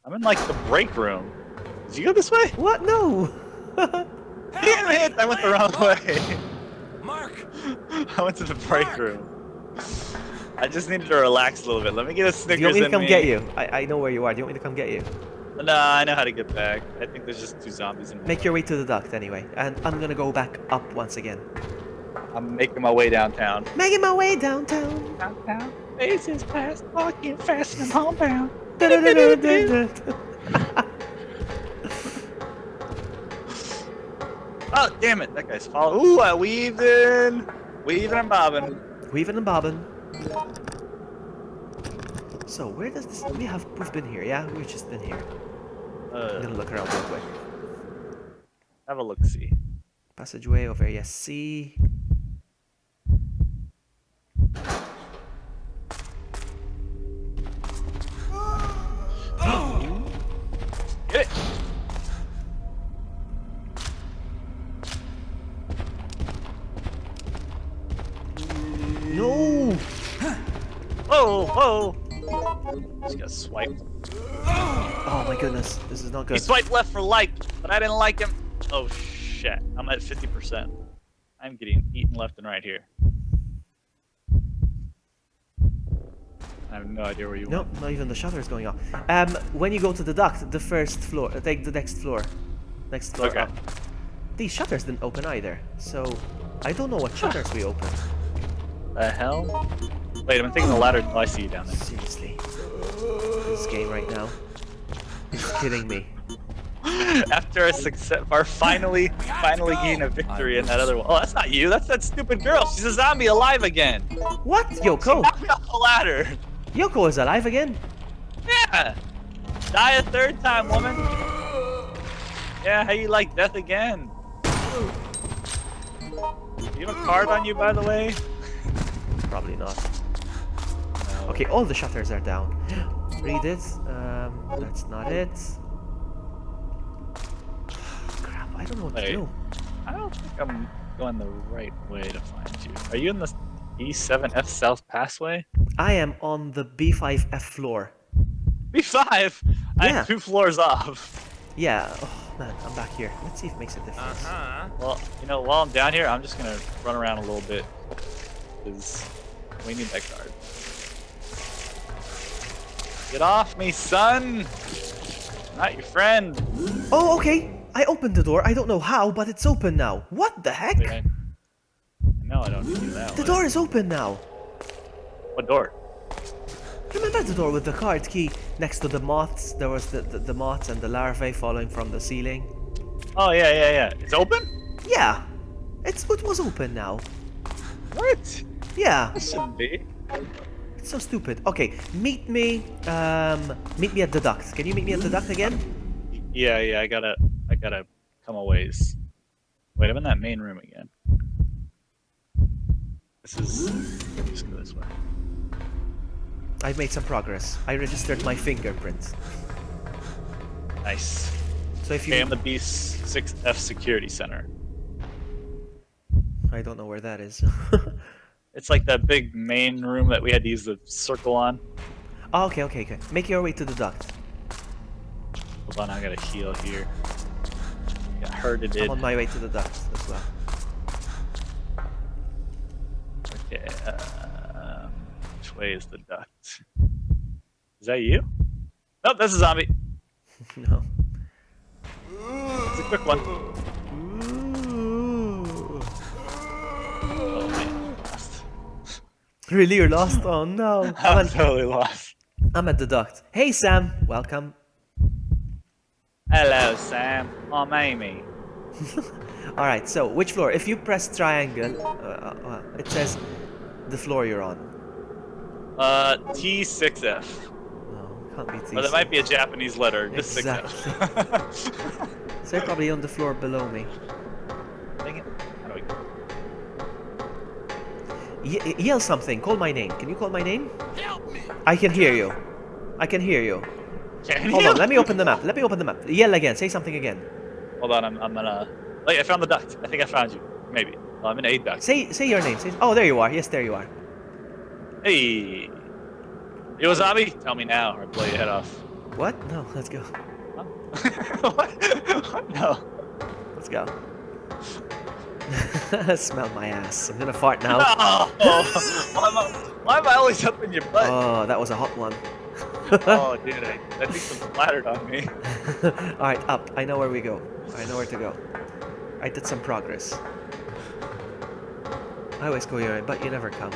I'm in like the break room. Did you go this way? What? No! Damn it! I went the wrong way. Mark! I went to the break room. I just needed to relax a little bit. Let me get a Snickers. Do you want me to in come get you? I know where you are. Do you want me to come get you? No, I know how to get back. I think there's just 2 zombies in Make your way to the duct anyway. And I'm gonna go back up once again. I'm making my way downtown. Making my way downtown. Downtown. Faces past, walking fast and homebound. Oh, damn it. That guy's following. Ooh, I weaved in. Weaving and bobbing. Weaving and bobbing. So, where does this... We've been here, yeah? We've just been here. I'm gonna look around real quick. Have a look-see. Passageway over here, C. Get it. No! Whoa! Just got swiped. Oh my goodness, this is not good. He swiped left for like, but I didn't like him. Oh shit, I'm at 50%. I'm getting eaten left and right here. I have no idea where you Nope, went. not even the shutter is going off. When you go to the duct, the first floor, take the next floor. Next floor Okay. up. These shutters didn't open either, so I don't know what shutters we opened. The hell? Wait, I'm taking the ladder until I see you down there. Seriously. This game right now is kidding me. After a success, our finally getting a victory in that other one. Oh, that's not you. That's that stupid girl. She's a zombie alive again. What? Yoko? She knocked me off the ladder. Yoko is alive again? Yeah. Die a 3rd time, woman. Yeah, how you like death again? You have a card on you, by the way? Probably not. No. Okay, all the shutters are down. Read it. That's not it. Crap, I don't know what to do. I don't think I'm going the right way to find you. Are you in the E7F South Passway? I am on the B5F floor. B5? I'm 2 floors off. Yeah, oh man, I'm back here. Let's see if it makes a difference. Well, you know, while I'm down here, I'm just gonna run around a little bit. Because we need that card. Get off me, son! I'm not your friend. Oh, okay. I opened the door. I don't know how, but it's open now. What the heck? Wait, no, I don't need to do that. The door is open now. What door? Remember the door with the card key next to the moths? There was the moths and the larvae falling from the ceiling. Oh, yeah. It's open? Yeah. It was open now. What? Yeah. It shouldn't be. It's so stupid. Okay, meet me at the duct. Can you meet me at the duct again? Yeah, I gotta come a ways. Wait, I'm in that main room again. Just go this way. I've made some progress. I registered my fingerprint. Nice. So if you... Okay, I'm the B6F Security Center. I don't know where that is. It's like that big main room that we had to use the circle on. Oh, okay. Make your way to the duct. Hold on, I gotta heal here. Got hurted. I'm on my way to the duct as well. Okay, which way is the duct? Is that you? Nope, that's a zombie. No. It's a quick one. Oh man, lost. Really, you're lost? Oh no. I'm totally lost. I'm at the duct. Hey Sam, welcome. Hello, Sam. I'm Amy. All right. So which floor? If you press triangle, it says the floor you're on. T6F. Can't be Or that might be a Japanese letter. Just Exactly. 6F. So you're probably on the floor below me. Dang it. How do we... Yell something. Call my name. Can you call my name? Help me. I can hear you. I can hear you. Hold on. Let me open the map. Let me open the map. Yell again. Say something again. Hold on. I'm gonna... Wait, I found the duct. I think I found you. Maybe. Well, I'm in a duct. Say your name. Oh, there you are. Yes, there you are. Hey. You a zombie? Tell me now, or I'll blow your head off. What? No. Let's go. What? No. Let's go. Smell my ass. I'm gonna fart now. No! Why am I always up in your butt? Oh, that was a hot one. Oh, dude, I think some splattered on me. Alright, up. I know where we go. I know where to go. I did some progress. I always go your way, but you never come.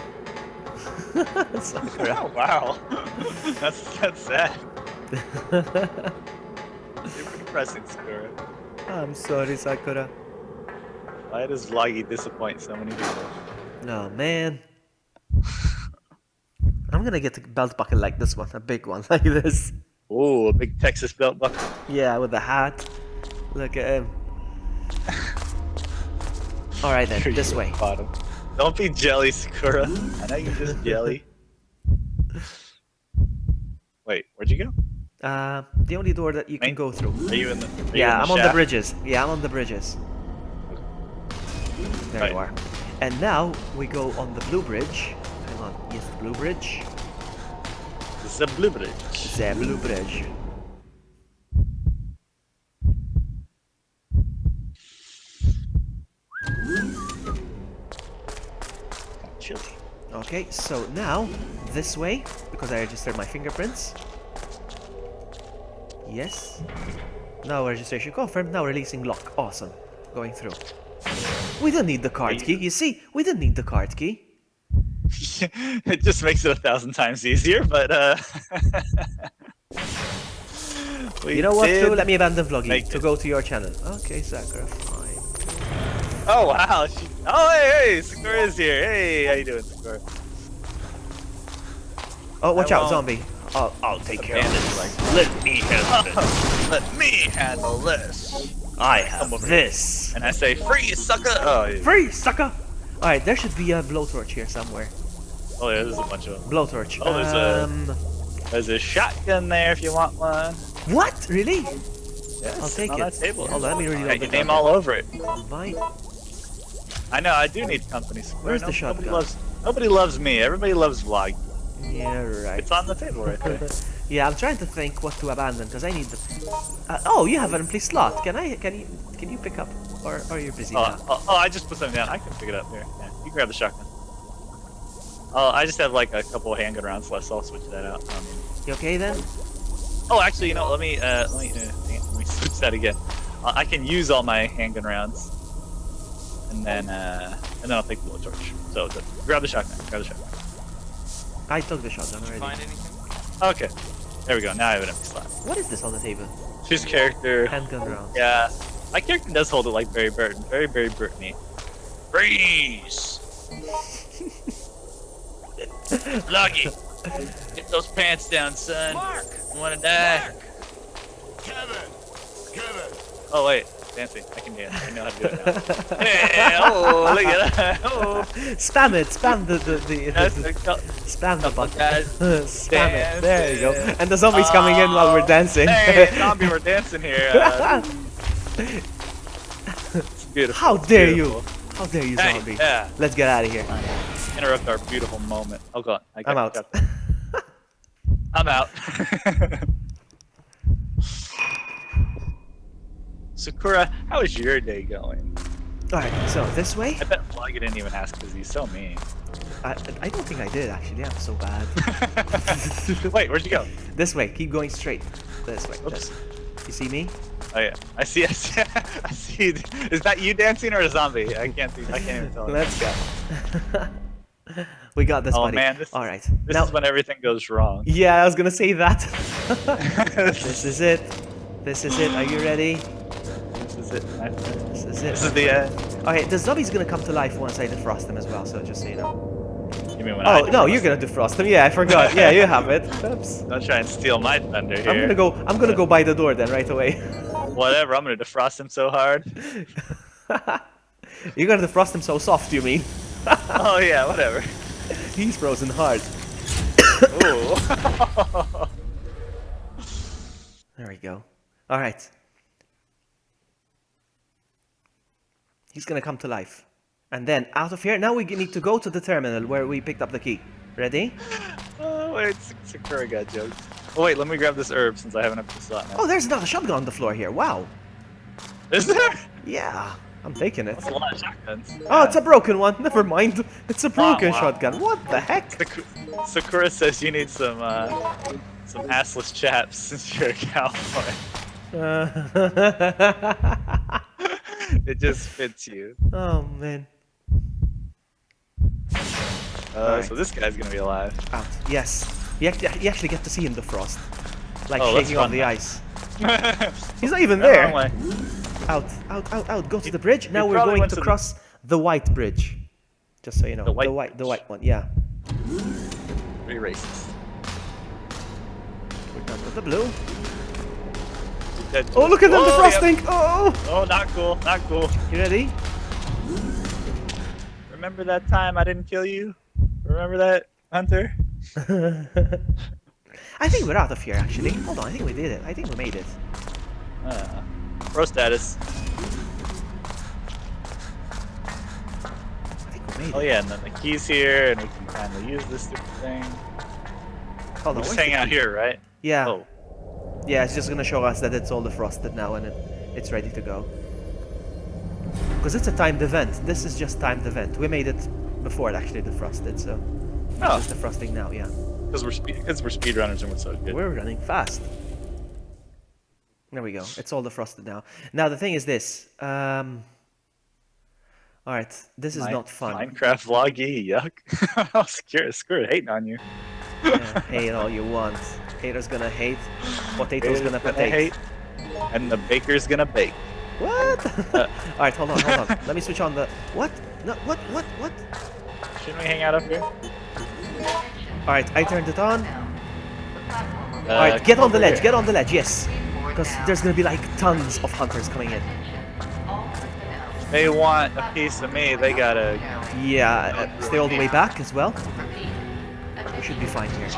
Oh, wow. That's sad. Super depressing, Sakura. I'm sorry, Sakura. Why does Vloggy disappoint so many people? No, man. I'm gonna get a belt buckle like this one, a big one like this. Ooh, a big Texas belt buckle. Yeah, with the hat. Look at him. Alright then, this way. Bottom. Don't be jelly, Sakura. I know you're just jelly. Wait, where'd you go? The only door that you can go through. Are you in the? Yeah, I'm on the bridges. Yeah, I'm on the bridges. There you are. And now we go on the blue bridge. Hang on. Yes, the blue bridge. The blue bridge. The blue bridge. Chilly. Okay, so now this way, because I registered my fingerprints. Yes. Now registration confirmed. Now releasing lock. Awesome. Going through. We don't need the card key. You see, we didn't need the card key. It just makes it 1,000 times easier, but you know what? Too? Let me abandon vlogging to go to your channel. Okay, Sakura, fine. Oh wow! Oh hey, Sakura is here. Hey, how you doing, Sakura? Oh, watch out, zombie! I'll take care of this. Let me handle this. Let me handle this. I have this. And I say, freeze, sucker! Oh, yeah. Freeze, sucker! Alright, there should be a blowtorch here somewhere. Oh yeah, there's a bunch of them. Blowtorch. Oh, there's a shotgun there if you want one. What? Really? Yes, I'll take on it. that table. Hold on, let me reload Got the your name gun. all over it. Mine. I know, I do need company. Where's the shotgun? Nobody loves me. Everybody loves Vlog. Yeah, right. It's on the table right there. Yeah, I'm trying to think what to abandon because I need the. Oh, you have an empty slot. Can you pick up, or are you busy now? Oh, I just put something down. I can pick it up here. Yeah, you grab the shotgun. Oh, I just have like a couple of handgun rounds left, so I'll switch that out. You okay then? Oh, actually, you know, let me switch that again. I can use all my handgun rounds, and then I'll take the blowtorch. So grab the shotgun. Grab the shotgun. I took the shotgun already. Find anything? Okay, there we go. Now I have an empty slot. What is this on the table? Choose character. Handgun round. Yeah, my character does hold it like Barry Burton. Very Brittany. Freeze! Vloggy, get those pants down, son. Mark! You wanna die? Mark! Kevin! Oh wait, dancing. I can dance. I know how to do it now. Hey, oh, look at that. Oh. Spam it. Spam the spam the button. Spam it. There you go. And the zombies coming in while we're dancing. Hey, zombie, we're dancing here. It's beautiful. How dare you? How dare you, Hey, zombie? yeah. Let's get out of here. Interrupt our beautiful moment. Oh god. I'm out. I'm out. Sakura, how is your day going? Alright, so this way? I bet Vloggy didn't even ask because he's so mean. I don't think I did actually. I'm so bad. Wait, where'd you go? This way. Keep going straight. This way. Oops. You see me? Oh yeah, I see. I see. Is that you dancing or a zombie? I can't see. I can't even tell. Let's go. We got this, Oh buddy. man, this Alright. is when everything goes wrong. Yeah, I was gonna say that. This is it. This is it. Are you ready? This is it. This is it. This is the end. Okay, the zombie's gonna come to life once I defrost him as well, so just so you know. You mean when I Oh, no, defrost you're gonna defrost him. Yeah, I forgot. Yeah, you have it. Oops. Don't try and steal my thunder here. I'm gonna go by the door then, right away. Whatever, I'm gonna defrost him so hard. You're gonna defrost him so soft, you mean? Oh yeah, whatever. He's frozen hard. Ooh. There we go. Alright. He's gonna come to life. And then, out of here, now we need to go to the terminal where we picked up the key. Ready? Oh, wait, Sakura got jokes. Oh, wait, let me grab this herb since I have an empty slot now. Oh, there's another shotgun on the floor here. Wow. Is there? Yeah, I'm taking it. That's a lot of shotguns. Oh, it's a broken one. Never mind. It's a broken wow. shotgun. What the heck? Sakura says you need some assless chaps since you're a cowboy. It just fits you. Oh, man. So this guy's gonna be alive. Out. Yes. You actually get to see him defrost. Like Oh, let's shaking on run the now. ice. He's not even No, wrong there. way. Out, out, out, out. Go to the bridge. Now we're probably going went to to the- cross the white bridge. Just so you know. The white the bridge. white one, yeah. Pretty racist. We're done with the blue. Dead Oh, look at them Oh, defrosting! yep. Oh! Oh, not cool, not cool. You ready? Remember that time I didn't kill you? Remember that, Hunter? I think we're out of here, actually. Hold on, I think we did it. I think we made it. Pro status. I think we made Oh it. yeah, and then the key's here, and we can finally use this stupid thing. Hold on, We'll just where's hang the out key? here, right? Yeah. Oh. Yeah, it's just gonna show us that it's all defrosted now and it's ready to go. Because it's a timed event. This is just timed event. We made it before it actually defrosted, so Oh. it's just defrosting now, yeah. Because we're speedrunners and we're so good. We're running fast. There we go. It's all defrosted now. Now the thing is this. Alright, this is not fun. Minecraft vloggy, yuck. I was scared hating on you. Yeah, hate all you want. Haters gonna hate. Potatoes gonna potato. hate. And the baker's gonna bake. What? Alright, hold on. Let me switch on the... What? No, what? Shouldn't we hang out up here? Alright, I turned it on. Alright, get on the ledge, yes. Because there's gonna be like tons of hunters coming in. They want a piece of me, they gotta... Yeah, stay all the way back as well. We should be fine here.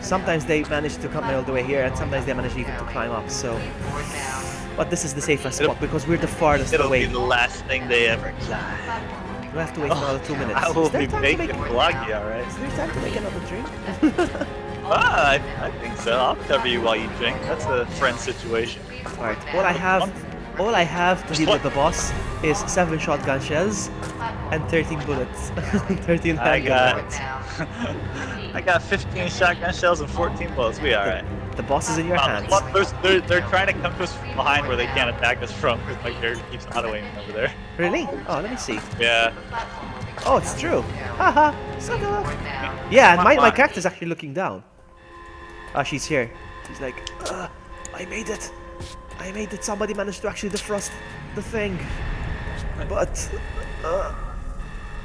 Sometimes they manage to come all the way here, and sometimes they manage even to climb up, so... But this is the safest spot, because we're the farthest It'll away. be the last thing they ever climb. We'll have to wait another 2 minutes. I will Is there be time to baking make... vloggy, alright? Is there time to make another drink? I think so. I'll cover you while you drink. That's a friend situation. Alright, all I have to deal with the boss is 7 shotgun shells and 13 bullets. 13 handgun bullets. I got 15 shotgun shells and 14 bullets. We alright. The boss is in your hands. They're trying to come to us from behind where they can't attack us from because my character keeps auto-aiming over there. Really? Oh, let me see. Yeah. Oh, it's true. Haha, sucker. Yeah, and my character's actually looking down. Ah, she's here. She's like, I made it. I made it. Somebody managed to actually defrost the thing. But,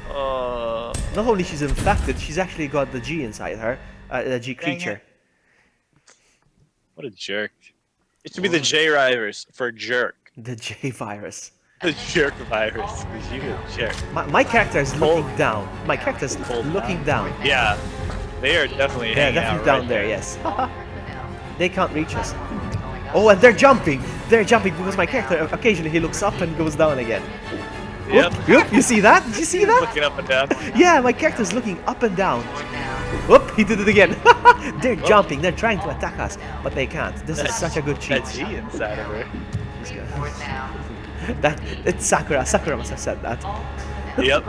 not only she's infected, she's actually got the G inside her. The G creature. What a jerk. It should be the J virus for jerk. The J virus. The jerk virus, because you a jerk. My character is looking down. My character is looking down. Yeah, they are definitely hanging definitely out down right there, yes. They can't reach us. Oh, and they're jumping! They're jumping because my character, occasionally he looks up and goes down again. Yep. Whoop, you see that? Did you see that? Looking up and down. Yeah, my character's looking up and down. Whoop, he did it again. They're jumping, they're trying to attack us, but they can't. This is such a good cheat. That G inside of her. It's Sakura. Sakura must have said that. Yep.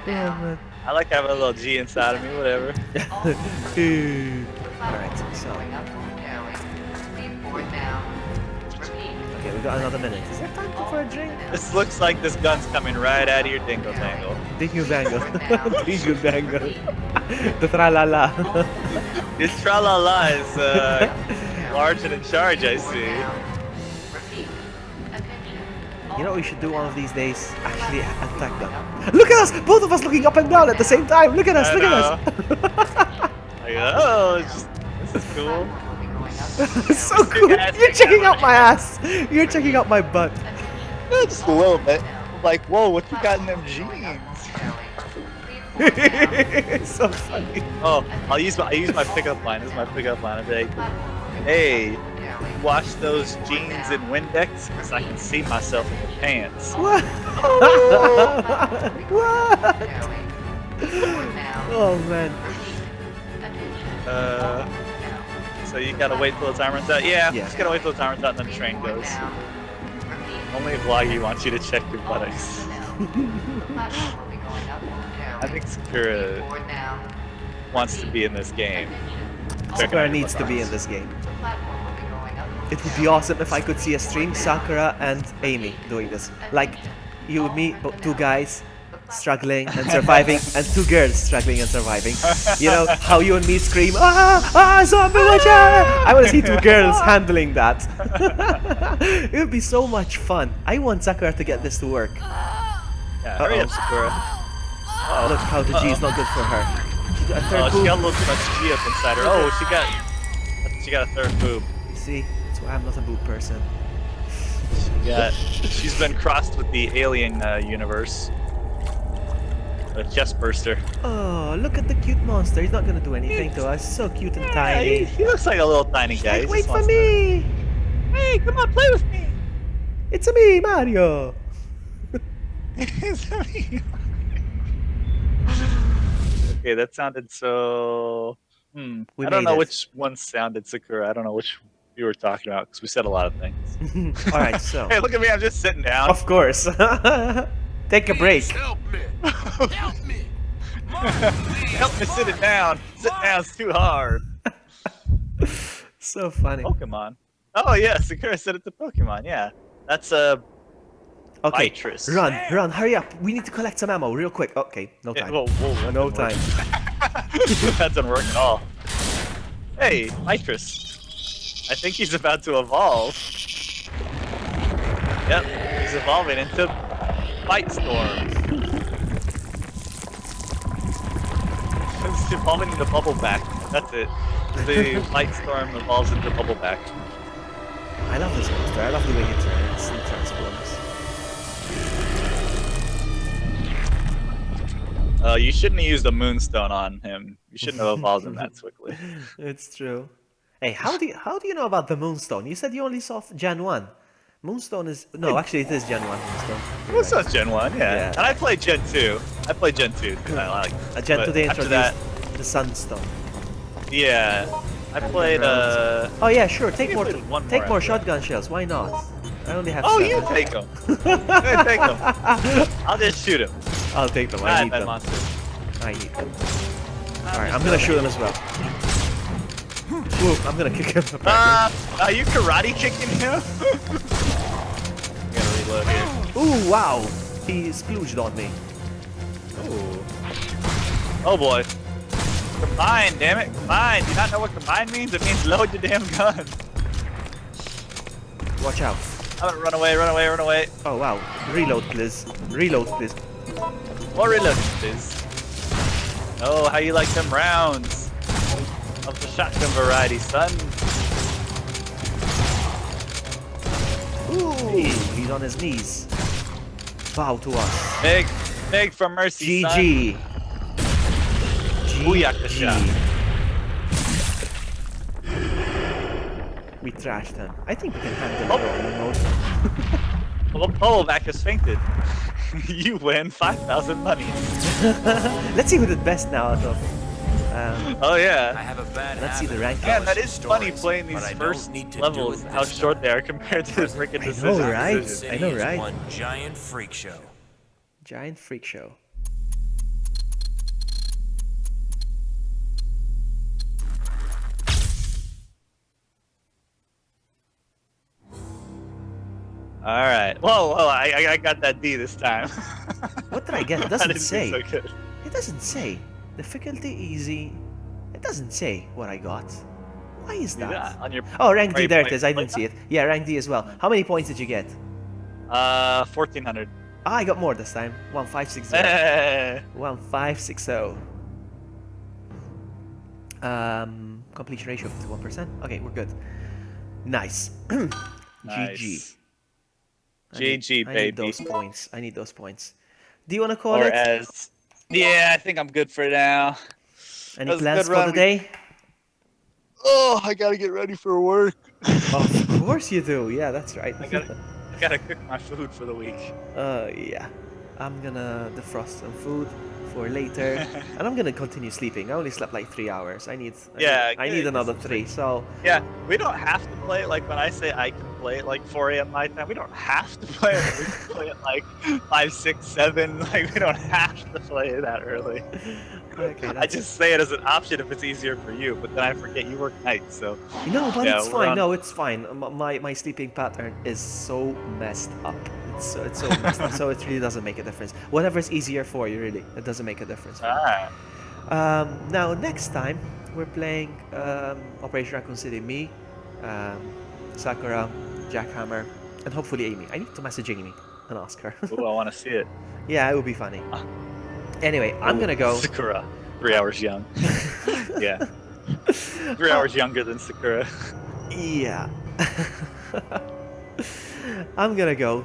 Oh, man. I like having a little G inside of me, whatever. Alright, so. Okay, we got another minute. Is there time for a drink? This looks like this gun's coming right out of your dingle dangle. Dingle dangle. Dingle dangle. The tra-la-la. This tra-la-la is large and in charge, I see. You know what we should do one of these days? Actually attack them. Look at us! Both of us looking up and down at the same time! Look at us! Look at us! Like, oh, this is cool. It's so cool! You're checking out my ass! You're checking out my butt. Yeah, just a little bit. Like, whoa, what you got in them jeans? It's so funny. Oh, I use my pickup line. This is my pickup line. I'm like, hey, wash those jeans in Windex because I can see myself in the pants. What? What? Oh man. So you gotta wait till the time runs out? Yeah, just gotta wait till the time runs out and then the train goes. Only Vloggy wants you to check your buttocks. I think Sakura wants to be in this game. Sakura needs to be in this game. It would be awesome if I could see a stream Sakura and Amy doing this. Like you and me, but two guys struggling and surviving, and two girls struggling and surviving. You know how you and me scream, zombie watch out! I want to see two girls handling that. It would be so much fun. I want Sakura to get this to work. Yeah, hurry up, Sakura. Look how the G is not good for her. She got a third she got a little too much G up inside her. Oh, she got a third boob. You see, that's why I'm not a boob person. She's been crossed with the alien universe. A chest burster. Oh, look at the cute monster. He's not gonna do anything to us. So cute and tiny. He looks like a little tiny guy. Like, wait for me! Hey, come on, play with me! It's me, Mario! It's me. Okay, that sounded so... I don't know which one sounded Sakura. I don't know which you were talking about, because we said a lot of things. Alright, so... Hey, look at me, I'm just sitting down. Of course. Take a break. Help me! Help me! Help me sit it down. Sit down's too hard. So funny. Pokemon. Oh yeah, Sakura said it's a Pokemon, yeah. That's a... Okay, Vitress. run, hurry up. We need to collect some ammo real quick. Okay, no time. Whoa, no time. That doesn't work at all. Hey, Vitress. I think he's about to evolve. Yep, he's evolving into Fight Storm. He's evolving into Bubbleback. That's it. The Fight Storm evolves into Bubbleback. I love this monster. I love the way it turns and transforms. You shouldn't have used a Moonstone on him. You shouldn't have evolved him that quickly. It's true. Hey, how do you know about the Moonstone? You said you only saw Gen 1. Moonstone is... No, actually it is Gen 1 Moonstone. Moonstone's Gen 1, yeah. And I played Gen 2. I played Gen 2 because I like Gen 2 they after introduced that, the Sunstone. Yeah. I played Oh yeah, sure. Take more after shotgun shells. Why not? I only have 7. You take them. Take them. I'll just shoot him. I'll take them. I need them. I need them. Alright, I'm gonna shoot them as well. Ooh, I'm gonna kick him. Are you karate kicking him? I'm gonna reload here. Ooh, wow. He splooged on me. Ooh. Oh boy. Combine, damn it. Combine. Do you not know what combine means? It means load your damn gun. Watch out. I'm gonna run away. Oh wow. Reload, please. Reload, please. More reload, please. Oh, how you like them rounds? Of the shotgun variety, son. Ooh, he's on his knees. Bow to us. Beg for mercy, GG. Booyakasha. We trashed him. I think we can handle it mode. Well, Bubbleback has fainted. You win 5,000 money. Let's see who did best now out of. Oh yeah. I have a bad Let's see the rank. Yeah, that is funny playing these first levels, how short they are compared to the freaking decisions. I know, right? I know, right? One giant freak show. Giant freak show. Alright. Whoa, I got that D this time. What did I get? It doesn't say. So good. It doesn't say. Difficulty easy. It doesn't say what I got. Why is that? On your rank D, there it is. I didn't see it. Yeah, rank D as well. How many points did you get? 1400. Ah, I got more this time. 1560. Eh. 1560. Completion ratio of 51%. Okay, we're good. Nice. GG. Nice. I GG, need baby. those points. I need those points. Do you want to call Or it? as... Yeah, I think I'm good for now. Any That was a plans good for run. the day? Oh, I gotta get ready for work. Of course you do. Yeah, that's right. I gotta cook my food for the week. Yeah. I'm gonna defrost some food for later, and I'm gonna continue sleeping. I only slept like 3 hours. I need another 3. So yeah, we don't have to play it like when I say I can play it like 4 a.m. my time. We don't have to play it. We can play it like 5, 6, 7. Like we don't have to play it that early. Okay, I just say it as an option if it's easier for you, but then I forget you work nights, so. No, but yeah, it's fine. No, it's fine. My sleeping pattern is so messed up. It's so messed up. So it really doesn't make a difference. Whatever's easier for you, really, it doesn't make a difference. Alright. Now next time we're playing Operation Raccoon City. Me, Sakura, Jackhammer, and hopefully Amy. I need to message Amy and ask her. Ooh, I want to see it. Yeah, it would be funny. Anyway, I'm gonna go. Sakura, 3 hours young. Yeah. 3 hours younger than Sakura. Yeah. I'm gonna go.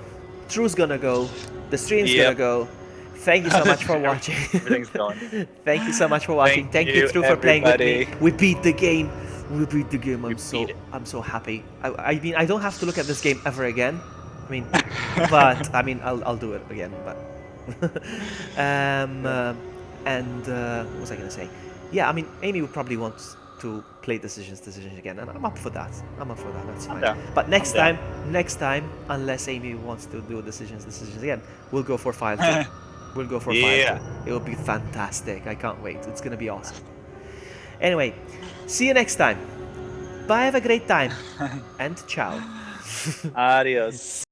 Drew's gonna go. The stream's gonna go. Thank you so much for watching. Everything's going. Thank you so much for watching. Thank you, Drew, for playing with me. We beat the game. We beat the game. I'm so happy. I mean, I don't have to look at this game ever again. I mean, but I mean, I'll do it again. But what was I gonna say? Yeah, I mean, Amy would probably want to play decisions again, and I'm up for that. That's fine. But next time, unless Amy wants to do decisions again, we'll go for File 2. We'll go for File 2. It will be fantastic. I can't wait. It's gonna be awesome. Anyway, see you next time. Bye. Have a great time, and ciao. Adios.